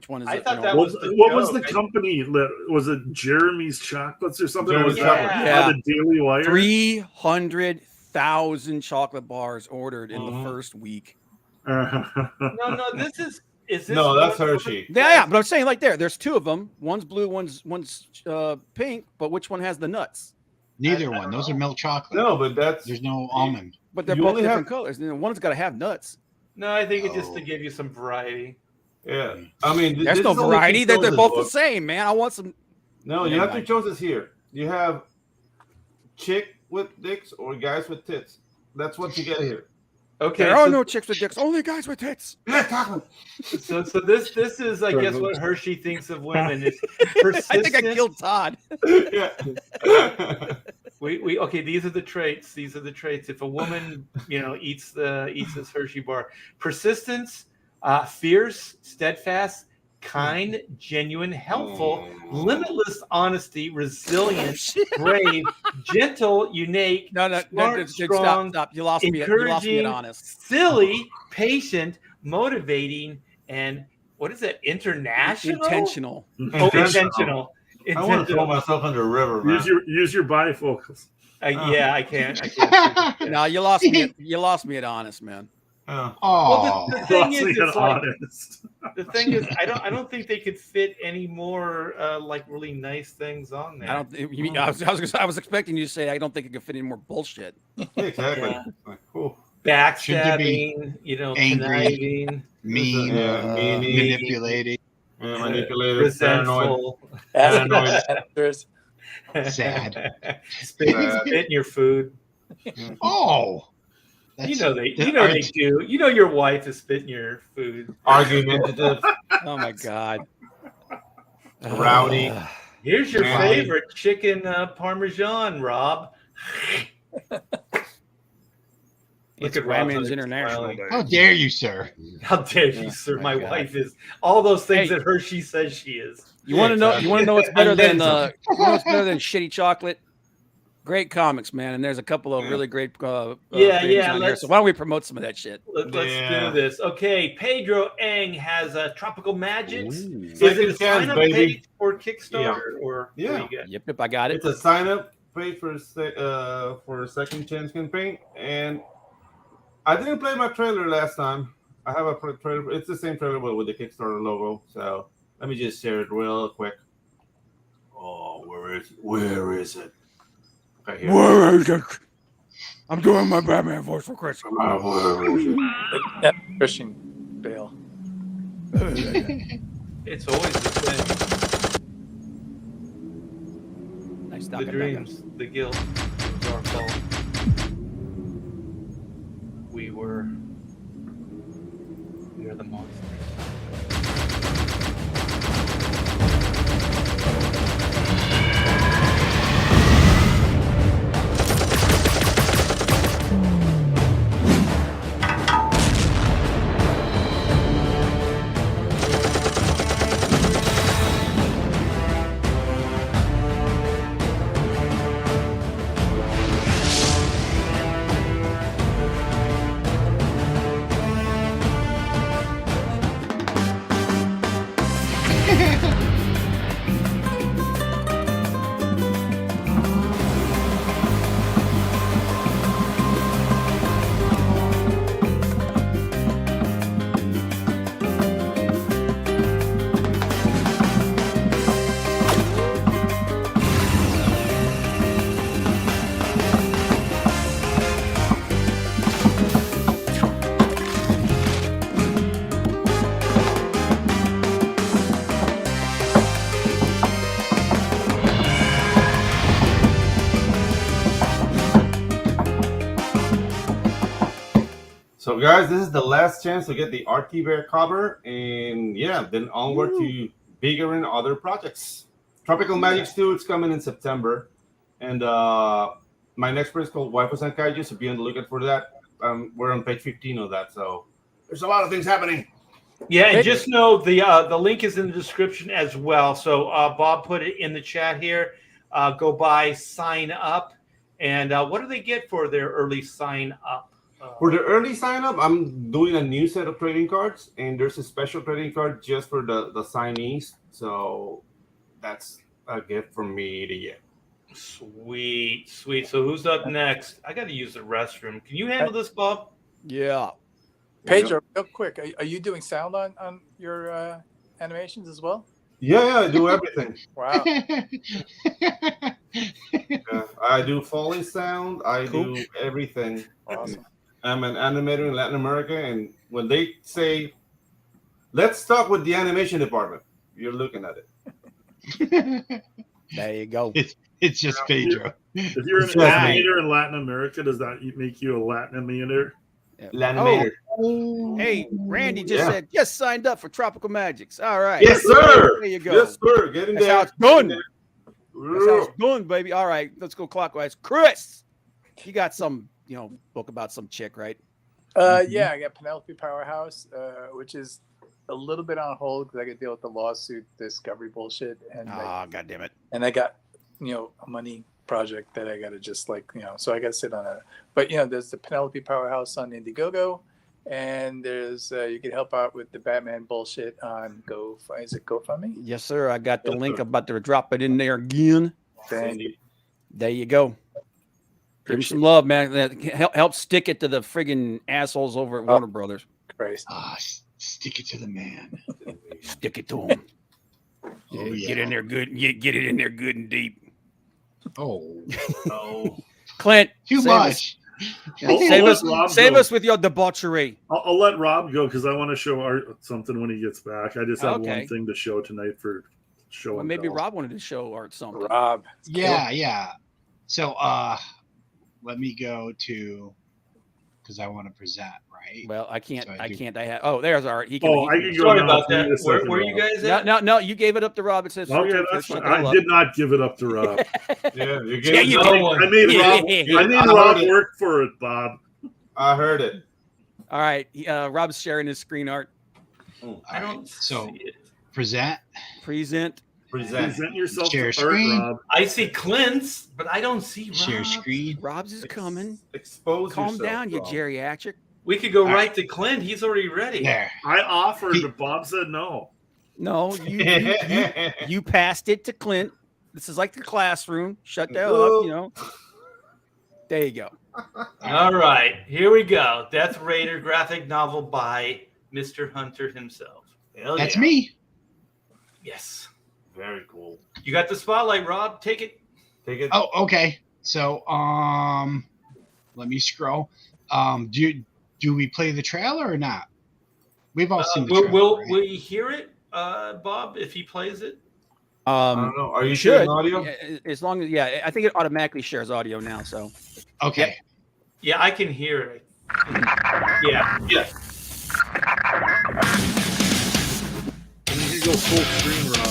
one is I it? thought that What was the joke. company? Was it Jeremy's Chocolates or something? Jeremy's The Daily Wire. 300,000 chocolate bars ordered in the first week. No, this is this No, that's Hershey. Yeah, but I'm saying like there's two of them. One's blue, one's pink. But which one has the nuts? Neither one. Those are milk chocolate. No, but There's no almond. But they're both different colors. One's got to have nuts. No, I think it's just to give you some variety. Yeah, I mean, There's no variety. They're both the same, man. I want some. No, you have two choices here. You have chick with dicks or guys with tits. That's what you get here. Okay, there are no chicks with dicks, only guys with tits. So this is, I guess, what Hershey thinks of women. It's I think I killed Todd. Yeah. We okay. These are the traits. If a woman, eats this Hershey bar, persistence, fierce, steadfast, kind, genuine, helpful, limitless honesty, resilient, brave, gentle, unique, smart, strong, stop. You lost me at honest. silly, patient, motivating, and what is that? International? Intentional. Oh, intentional. I want to throw myself under a river, man. Use your bifocals. Yeah, I can't. No, you lost me. You lost me at honest, man. Well, the thing is, Honestly, it's like, honest. the thing is, I don't think they could fit any more like really nice things on there. I was expecting you to say I don't think it could fit any more bullshit. Exactly. Yeah. Like, cool. Backstabbing, angry, conniving, mean, manipulating. Manipulated, paranoid. resentful, Sad. spit in your food. Oh, You know they do. You know your wife is spitting your food. Argumentative. Oh my God. Rowdy. Here's your Man. favorite chicken Parmesan, Rob. It's Rob's Ramon's like International smiling. Day. How dare you, sir? How dare you, Yeah, sir? my My God. wife is all those things Hey. that Hershey says she is. You want to know? You want to know what's better And than then you know what's better than shitty chocolate? Great comics, man. And there's a couple of really great Yeah, things yeah, on here. let's- So why don't we promote some of that shit? Let's Yeah. do this. Okay, Pedro Eng has Tropical Magics. Ooh. Is it a Second chance, sign-up baby. page for Kickstarter or Yeah. what do you got? Yep, I got it. It's a sign up page for a second chance campaign, and I didn't play my trailer last time. I have a trailer. It's the same trailer but with the Kickstarter logo. So let me just share it real quick. Oh, where is it? Where is it? Okay, here. Where is it? I'm doing my Batman voice for Chris. Where is it? Christian Bale. It's always the thing. Nice The dreams, the guilt. It was our fault. We are the monsters. So, guys, this is the last chance to get the Archie Bear cover, and yeah, then onward to bigger and other projects. Tropical Magic 2, it's coming in September, and my next project is called Waifus and Kaiju, so be on the lookout for that. We're on page 15 of that, so there's a lot of things happening. Yeah, and just know the link is in the description as well. So Bob put it in the chat here. Go by, sign up, and what do they get for their early sign up? For the early sign up, I'm doing a new set of trading cards, and there's a special trading card just for the signees. So that's a gift from me to you. Sweet, sweet. So who's up next? I got to use the restroom. Can you handle this, Bob? Yeah. Pedro, real quick, are you doing sound on your animations as well? Yeah, I do everything. Wow. I do Foley sound. I do everything. Awesome. I'm an animator in Latin America, and when they say, "Let's talk with the animation department," you're looking at it. There you go. It's just Pedro. If you're an animator in Latin America, does that make you a Latin animator? Lanimator. Oh, hey, Randy just said just signed up for Tropical Magics. All right. Yes, sir. There you go. Yes, sir. Get in That's there. how it's done. Get That's how it's done, baby. All right, let's go clockwise. Chris, you got some, book about some chick, right? Yeah, I got Penelope Powerhouse, which is a little bit on hold because I got to deal with the lawsuit discovery bullshit, and God damn it. And I got a money project that I got to just so I got to sit on it. But there's the Penelope Powerhouse on Indiegogo, and there's you can help out with the Batman bullshit on GoFundMe? Yes, sir. I got the link. About to drop it in there again. Thank you. There you go. Give him some love, man. Help stick it to the friggin' assholes over at Warner Brothers. Christ. Stick it to the man. Stick it to him. Get in there good. Get it in there good and deep. Oh, Oh, Clint. too save us. much. Save us with your debauchery. I'll let Rob go because I want to show Art something when he gets back. I just have Okay. one thing to show tonight for show. Well, and maybe tell. Rob wanted to show Art something. Rob. Yeah. So let me go to, because I want to present, right? Well, I can't. So I can't. I have. Oh, there's Art. He can. Oh, I he can can go Sorry now. about Give me that. a second, Where are you Rob. guys at? No, you gave it up to Rob. It says. Okay, that's fine. I did not give it up to Rob. Yeah, you Yeah, gave you it did. no one. I made Rob. Yeah. I made I Rob heard it. work for it, Bob. I heard it. All right. Rob's sharing his screen. Art. I don't So see it. present. Present. Present yourself Share to Art, screen. Rob. I see Clint's, but I don't see Share Rob's. screen. Rob's is coming. Expose Calm yourself, down, you Rob. geriatric. We could go All right to Clint. He's already ready. There. I offered, but Bob said no. No, you passed it to Clint. This is like the classroom. Shut the hell up, you know. There you go. All right, here we go. Death Raider graphic novel by Mr. Hunter himself. Hell That's yeah. me. Yes. Very cool. You got the spotlight, Rob. Take it. Take it. Oh, okay. So let me scroll. Do we play the trailer or not? We've all seen the trailer. Will right? we hear it, Bob, if he plays it? I don't know. Are you should. sharing audio? Yeah, as long as I think it automatically shares audio now. So Okay. Yeah, I can hear it. Yeah. You can go full screen, Rob.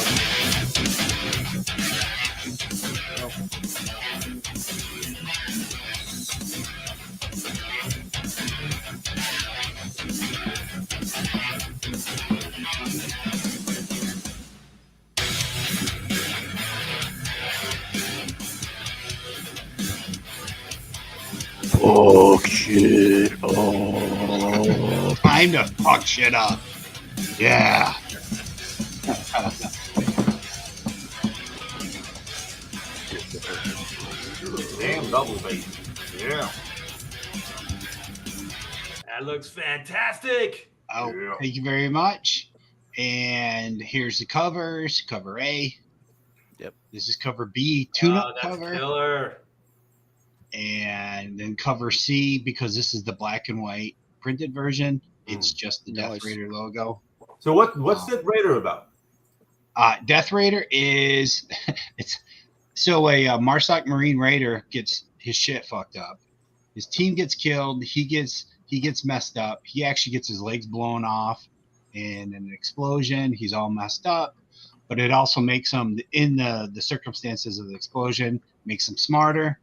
Time to fuck shit up. Yeah. Damn double bass. Yeah. That looks fantastic. Oh, Yeah. thank you very much. And here's the covers. Cover A. Yep. This is cover B, tune-up That's cover. killer. And then cover C, because this is the black and white printed version. It's just the Death Nice. Raider logo. So what's that Raider about? Death Raider is it's so a Marsoc Marine Raider gets his shit fucked up. His team gets killed. He gets messed up. He actually gets his legs blown off in an explosion. He's all messed up. But it also makes him, in the circumstances of the explosion, makes him smarter.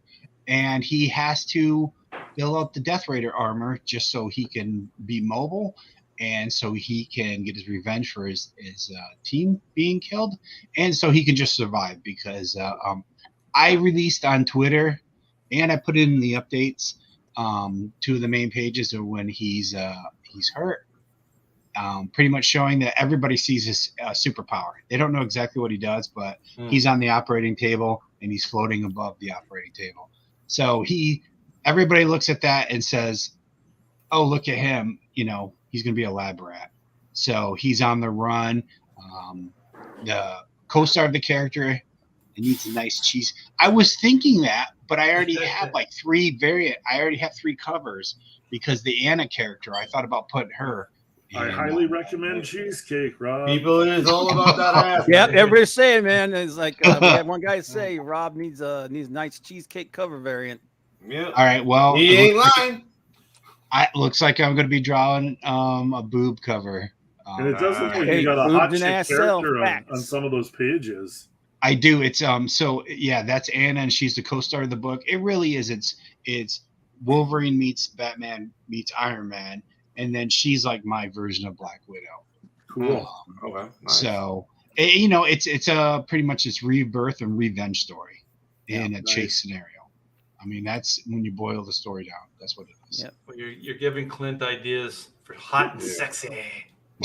And he has to fill out the Death Raider armor just so he can be mobile and so he can get his revenge for his team being killed, and so he can just survive. Because I released on Twitter, and I put it in the updates, two of the main pages of when he's hurt, pretty much showing that everybody sees his superpower. They don't know exactly what he does, but he's on the operating table and he's floating above the operating table. So everybody looks at that and says, "Oh, look at him! You know, he's going to be a lab rat." So he's on the run. The co-star of the character, it needs a nice cheese. I was thinking that, but I already have like I already have 3 covers because the Anna character, I thought about putting her. I highly recommend cheesecake, Rob. People, it is all about that ass. Yep, everybody's saying, man, it's like we had one guy say Rob needs a nice cheesecake cover variant. Yeah. All right, well, He ain't lying. looks like I'm going to be drawing a boob cover. And it does look like Hey, you got a boobs hot and chick ass character sell on facts. some of those pages. I do. It's so yeah, that's Anna, and she's the co-star of the book. It really is. It's Wolverine meets Batman meets Iron Man, and then she's like my version of Black Widow. Cool. Okay. Nice. So it's a pretty much this rebirth and revenge story in a chase scenario. I mean, that's when you boil the story down. That's what it is. Yep. Well, you're giving Clint ideas for hot and sexy.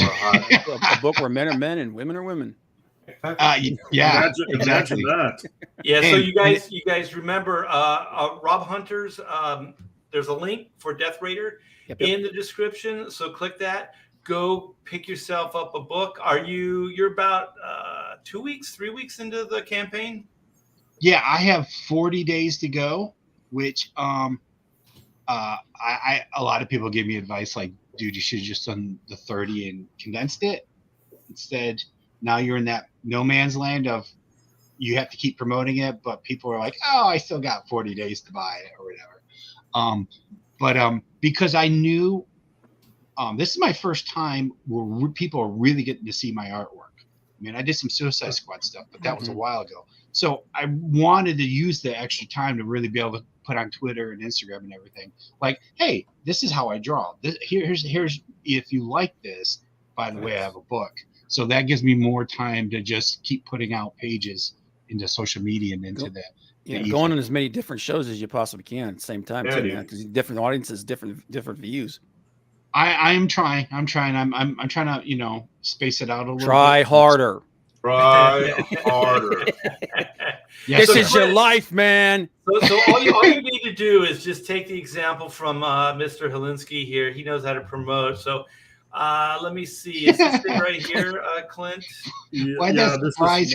A book where men are men and women are women. Yeah, Imagine exactly. that. Yeah, so And- you guys remember Rob Hunter's there's a link for Death Raider in the description, so click that. Go pick yourself up a book. You're about 3 weeks into the campaign? Yeah, I have 40 days to go, which a lot of people give me advice like, dude, you should have just done the 30 and condensed it. Instead, now you're in that no man's land of you have to keep promoting it, but people are like, oh, I still got 40 days to buy it or whatever. But because I knew this is my first time where people are really getting to see my artwork. I mean, I did some Suicide Squad stuff, but that was a while ago. So I wanted to use the extra time to really be able to put on Twitter and Instagram and everything. Like, hey, this is how I draw. Here's if you like this, by the way, I have a book. So that gives me more time to just keep putting out pages into social media and into that. Yeah, going on as many different shows as you possibly can at the same time, because different audiences, different views. I'm trying. I'm trying to, space it out a little. Try harder. Try harder. Yeah, this is your life, man. So all you need to do is just take the example from Mr. Helinski here. He knows how to promote. So let me see. Is this thing right here, Clint? Why does the prize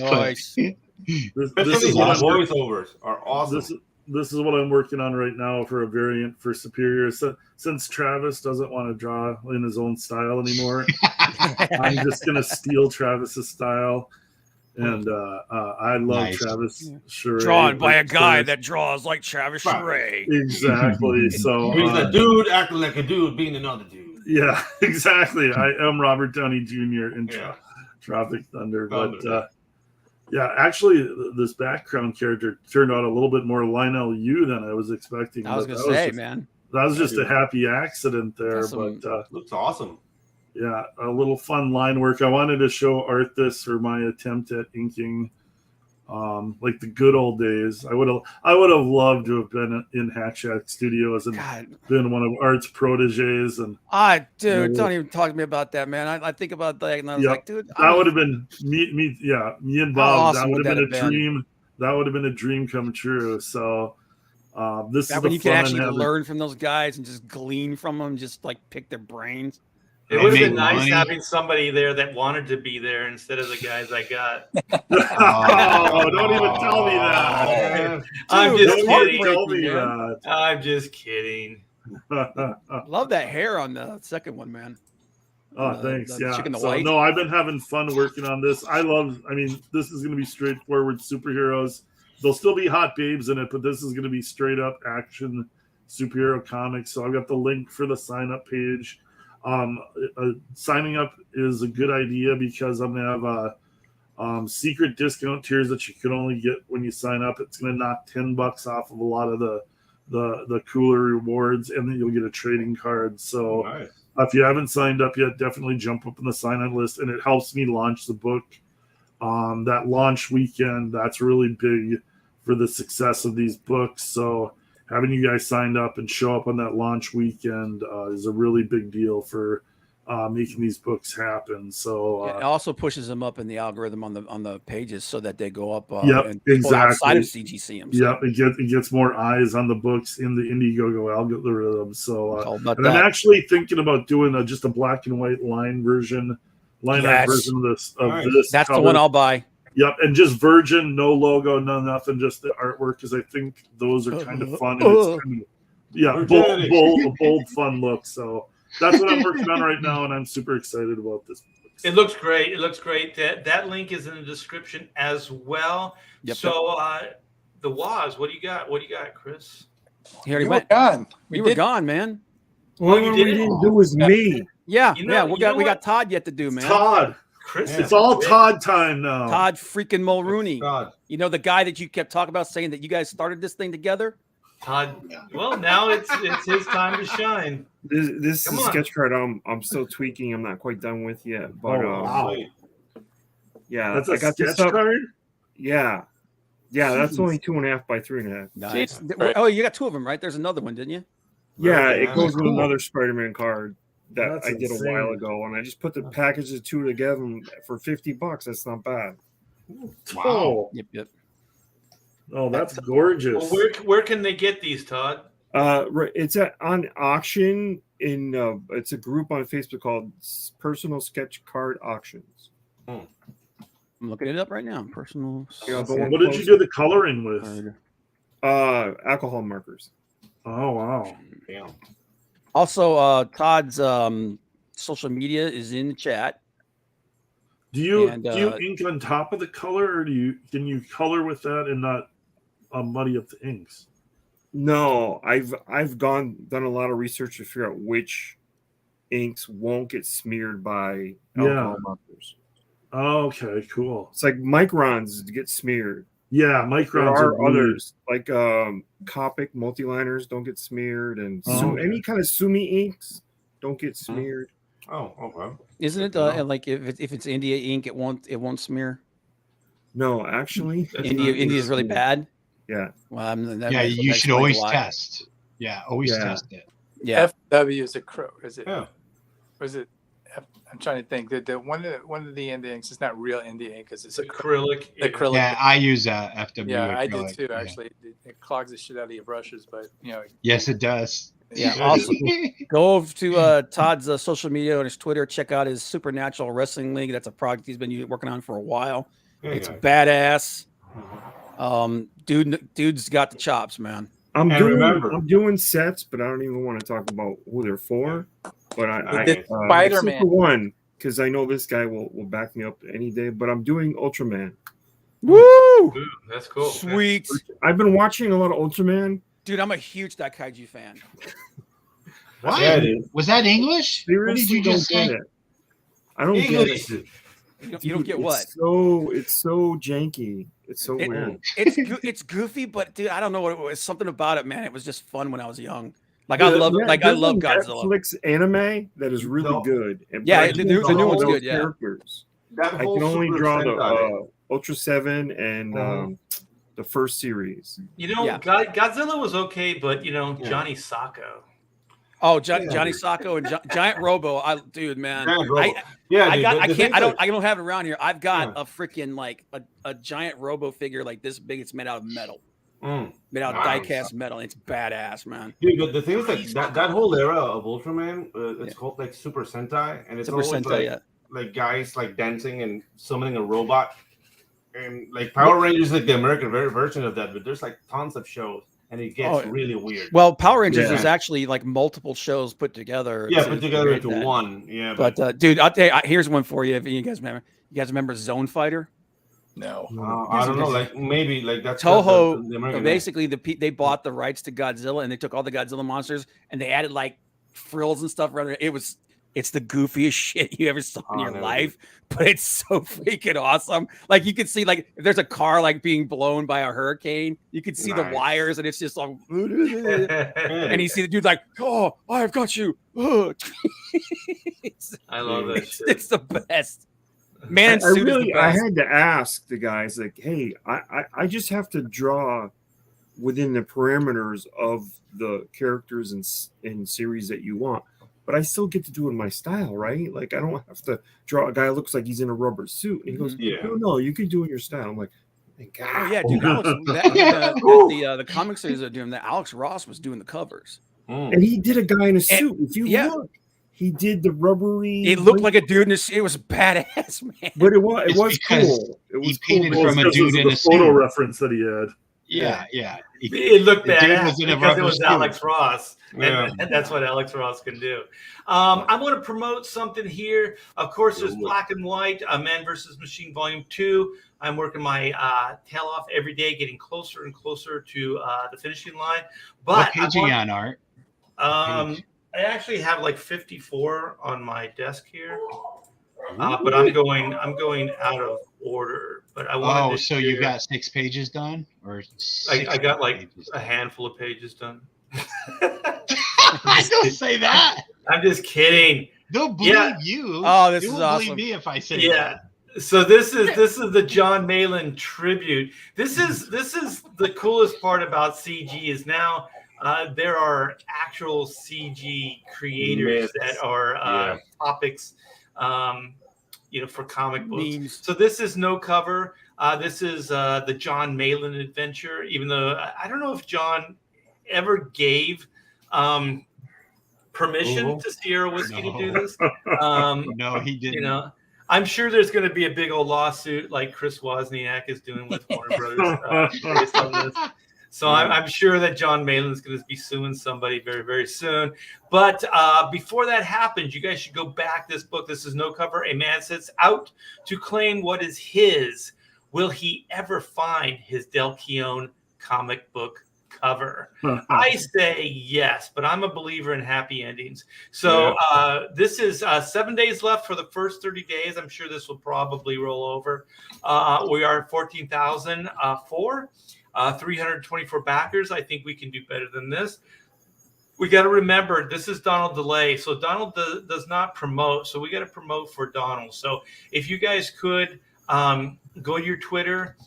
This is voiceovers are awesome. This is what I'm working on right now for a variant for Superior. So, since Travis doesn't want to draw in his own style anymore, I'm just going to steal Travis's style. And I love Travis Charest. Drawn by a guy that draws like Travis Charest. Exactly. So he's a dude acting like a dude being another dude. Yeah, exactly. I am Robert Downey Jr. in Tropic Thunder. But yeah, actually, this background character turned out a little bit more Lionel Yu than I was expecting. I was going to say, man. That was just a happy accident there. But looks awesome. Yeah, a little fun line work. I wanted to show Art this for my attempt at inking, like the good old days. I would have loved to have been in Hack Shack Studios and been one of Art's proteges. And dude, don't even talk to me about that, man. I think about that, and I was like, dude, that would have been me and Bob. That would have been a dream. That would have been a dream come true. So this is when you can actually learn from those guys and just glean from them, just like pick their brains. It would have been nice having somebody there that wanted to be there instead of the guys I got. Oh, don't even tell me that. I'm just kidding. I'm just kidding. Love that hair on the second one, man. Oh, thanks. No, I've been having fun working on this. This is going to be straightforward superheroes. There'll still be hot babes in it, but this is going to be straight up action superhero comics. So I've got the link for the sign up page. Signing up is a good idea because I'm gonna have secret discount tiers that you can only get when you sign up. It's gonna knock $10 off of a lot of the cooler rewards, and then you'll get a trading card. So if you haven't signed up yet, definitely jump up on the sign-up list, and it helps me launch the book. That launch weekend, that's really big for the success of these books. So having you guys signed up and show up on that launch weekend is a really big deal for making these books happen. So it also pushes them up in the algorithm on the pages so that they go up exactly outside of CGCM. So. It gets more eyes on the books in the Indiegogo algorithm. So I'm actually thinking about doing just a black and white line version of this. That's cover. The one I'll buy. Yep, and just virgin, no logo, no nothing, just the artwork, because I think those are kind of fun. And it's bold, fun look. So that's what I'm working on right now, and I'm super excited about this. It looks great. That link is in the description as well. Yep. So the Waz, what do you got? Chris? He already went. Gone. You were gone, man. All we didn't do was me. Yeah, we got Todd yet to do, man. Todd. Chris, it's all Todd time now. Todd freaking Mulrooney. You know, the guy that you kept talking about saying that you guys started this thing together? Todd. Well, now it's his time to shine. This is a sketch card I'm still tweaking. I'm not quite done with yet. But yeah, that's a sketch card? Yeah. Yeah, that's only 2.5 by 3.5. Nice. Oh, you got two of them, right? There's another one, didn't you? Yeah, it goes with another Spider-Man card that I did a while ago, and I just put the package of two together for $50. That's not bad. Wow. Yep. Oh, that's gorgeous. Well, where can they get these, Todd? It's on auction in it's a group on Facebook called Personal Sketch Card Auctions. I'm looking it up right now. Personal. What did you do the coloring with? Alcohol markers. Oh wow. Damn. Also, Todd's social media is in the chat. Do you ink on top of the color, or can you color with that and not muddy up the inks? No, I've done a lot of research to figure out which inks won't get smeared by alcohol markers. Oh, okay, cool. It's like microns get smeared. Yeah, microns. There are others like Copic multiliners don't get smeared, and any kind of Sumi inks don't get smeared. Oh, okay. Isn't it like if it's India ink, it won't smear? No, actually, India is really bad. Yeah. Well, you should always test. Yeah, always test it. Yeah. FW is is it? Yeah. Was it? I'm trying to think. The one of the India inks is not real India ink because it's acrylic. Acrylic. Yeah, I use FW. Yeah, I acrylic, did too. Actually, it clogs the shit out of your brushes, but Yes, it does. Yeah. Also, go over to Todd's social media on his Twitter. Check out his Supernatural Wrestling League. That's a project he's been working on for a while. It's badass. Dude's got the chops, man. I'm doing sets, but I don't even want to talk about who they're for. But I Spider-Man for one, because I know this guy will back me up any day. But I'm doing Ultraman. Woo! Ooh, that's cool. Sweet. I've been watching a lot of Ultraman. Dude, I'm a huge Daikaiju fan. What? Yeah, was that English? What did you just say? I don't get it. You don't get what? It's so janky. It's so weird. It's goofy, but dude, I don't know what it was. Something about it, man. It was just fun when I was young. I love Godzilla. Netflix anime that is really good. Yeah, the new one's good. Yeah. Characters. I can only draw the Ultra 7 and the first series. Godzilla was okay, but Johnny Sacco. Oh, Johnny Sacco and Giant Robo. Dude, man. I don't have it around here. I've got a freaking like a giant Robo figure like this big. It's made out of metal. Made out of die-cast metal. It's badass, man. Dude, but the thing is that whole era of Ultraman, it's called like Super Sentai, and it's Super always Sentai, like guys like dancing and summoning a robot, and like Power Rangers, like the American version of that. But there's like tons of shows, and it gets really weird. Well, Power Rangers is actually like multiple shows put together. Yeah, put together into one. Yeah, but dude, I'll tell you, here's one for you. If you guys remember, Zone Fighter? No, I don't know. Like maybe like that's Toho. the basically, they bought the rights to Godzilla, and they took all the Godzilla monsters, and they added like frills and stuff around it. It's the goofiest shit you ever saw in your life, but it's so freaking awesome. Like you can see, like if there's a car like being blown by a hurricane, you can see the wires, and it's just like, and you see the dude like, "Oh, I've got you." I love that shit. It's the best. Man, I had to ask the guys like, hey, I just have to draw within the parameters of the characters in series that you want, but I still get to do it in my style, right? Like I don't have to draw a guy who looks like he's in a rubber suit. And he goes, no, you can do it in your style. I'm like, thank God. Oh yeah, dude. The comic series are doing that. Alex Ross was doing the covers, and he did a guy in a suit. If you look. He did the rubbery. It looked like a dude in a suit. It was badass, man. But it was cool. It was painted from a dude in a suit. Photo reference that he had. Yeah. It looked badass because it was suit. Alex Ross, and that's what Alex Ross can do. I want to promote something here. Of course, there's Black and White, Man vs. Machine Volume 2. I'm working my tail off every day, getting closer and closer to the finishing line. But what page are you on, Art? I actually have like 54 on my desk here, but I'm going out of order. But I wanted so you got 6 pages done, or I got like a handful of pages done. Don't say that. I'm just kidding. They'll believe you. Oh, this is awesome. Believe me if I say that. So this is the John Malin tribute. This is the coolest part about CG is now. There are actual CG creators that are topics, for comic books. Memes. So this is no cover. This is the John Malin adventure. Even though I don't know if John ever gave permission to Sierra Whiskey to do this. No, he didn't. I'm sure there's going to be a big old lawsuit like Chris Wozniak is doing with Warner Brothers based on this. So I'm sure that John Malin's going to be suing somebody very, very soon. But before that happens, you guys should go back this book. This is No Cover. A man sets out to claim what is his. Will he ever find his Del Keown comic book cover? I say yes, but I'm a believer in happy endings. So this is 7 days left for the first 30 days. I'm sure this will probably roll over. We are at 14,004. 324 backers. I think we can do better than this. We got to remember, this is Donald DeLay. So Donald does not promote. So we got to promote for Donald. So if you guys could go to your Twitter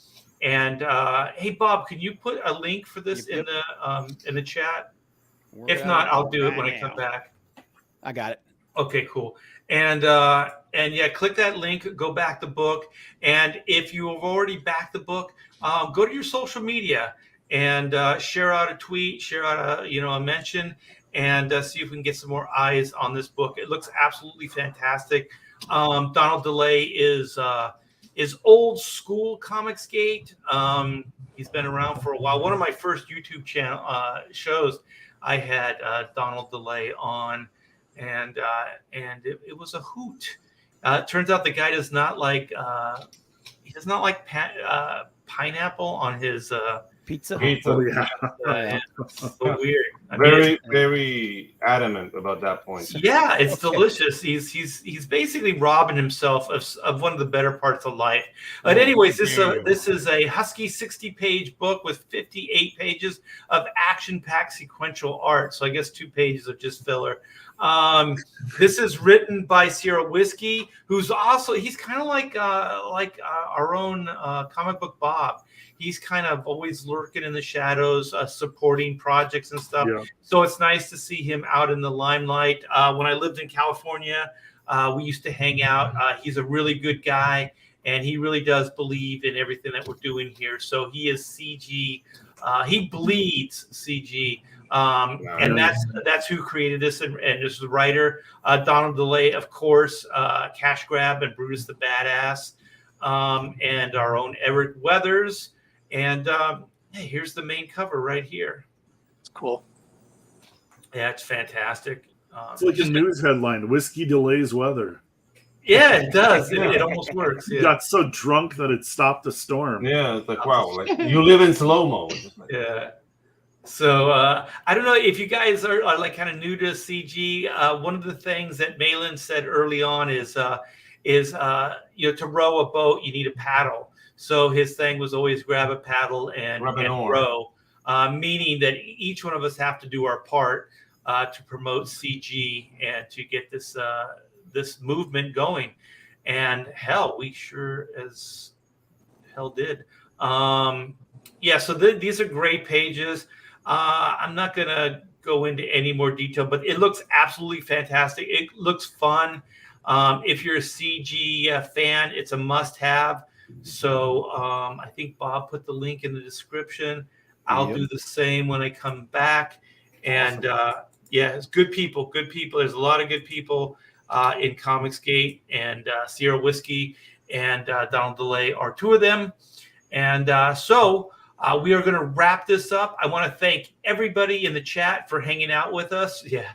and hey, Bob, can you put a link for this in the chat? If not, I'll do it when I come back. I got it. Okay, cool. And yeah, click that link, go back the book. And if you have already backed the book, go to your social media and share out a tweet, share out a mention, and see if we can get some more eyes on this book. It looks absolutely fantastic. Donald DeLay is old school Comicsgate. He's been around for a while. One of my first YouTube channel shows, I had Donald DeLay on. And it was a hoot. It turns out the guy does not like pineapple on his pizza. Pizza. Yeah. So weird. Very adamant about that point. Yeah, it's delicious. He's basically robbing himself of one of the better parts of life. But anyways, this is a husky 60-page book with 58 pages of action-packed sequential art. So I guess 2 pages of just filler. This is written by Sierra Whiskey, who's he's kind of like our own comic book Bob. He's kind of always lurking in the shadows, supporting projects and stuff. Yeah. So it's nice to see him out in the limelight. When I lived in California, we used to hang out. He's a really good guy, and he really does believe in everything that we're doing here. So he is CG. He bleeds CG. And that's who created this, and this is the writer, Donald DeLay, of course, Cash Grab and Brutus the Badass, and our own Eric Weathers. And hey, here's the main cover right here. It's cool. Yeah, it's fantastic. It's like a news headline: "Whiskey delays weather." Yeah, it does. It almost works. Yeah. Got so drunk that it stopped the storm. Yeah, it's like, wow, like you live in slow-mo. Yeah. So I don't know if you guys are like kind of new to CG. One of the things that Malin said early on is to row a boat, you need a paddle. So his thing was always grab a paddle and row, meaning that each one of us have to do our part to promote CG and to get this movement going. And hell, we sure as hell did. Yeah, so these are great pages. I'm not going to go into any more detail, but it looks absolutely fantastic. It looks fun. If you're a CG fan, it's a must-have. So I think Bob put the link in the description. I'll do the same when I come back. And yeah, it's good people. There's a lot of good people in Comicsgate, and Sierra Whiskey and Donald DeLay are 2 of them. And so we are going to wrap this up. I want to thank everybody in the chat for hanging out with us. Yeah.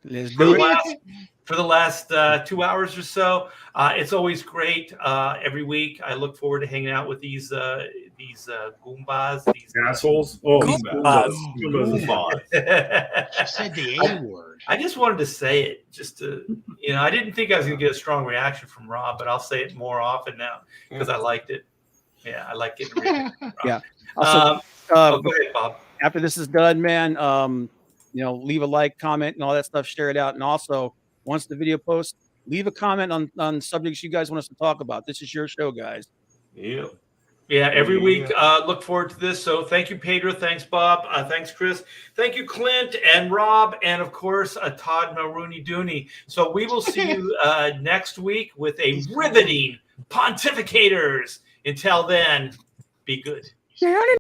Let's do it. For the last 2 hours or so. It's always great every week. I look forward to hanging out with these Goombas. These assholes. Goombas. She said the A word. I just wanted to say it just to, I didn't think I was going to get a strong reaction from Rob, but I'll say it more often now because I liked it. Yeah, I like getting ready. Yeah. Also, go ahead, Bob. After this is done, man, leave a like, comment, and all that stuff. Share it out, and also once the video posts, leave a comment on subjects you guys want us to talk about. This is your show, guys. Yeah. Yeah, every week. Look forward to this. So thank you, Pedro. Thanks, Bob. Thanks, Chris. Thank you, Clint and Rob, and of course, Todd Mulrooney Dooney. So we will see you next week with a riveting Pontificators. Until then, be good.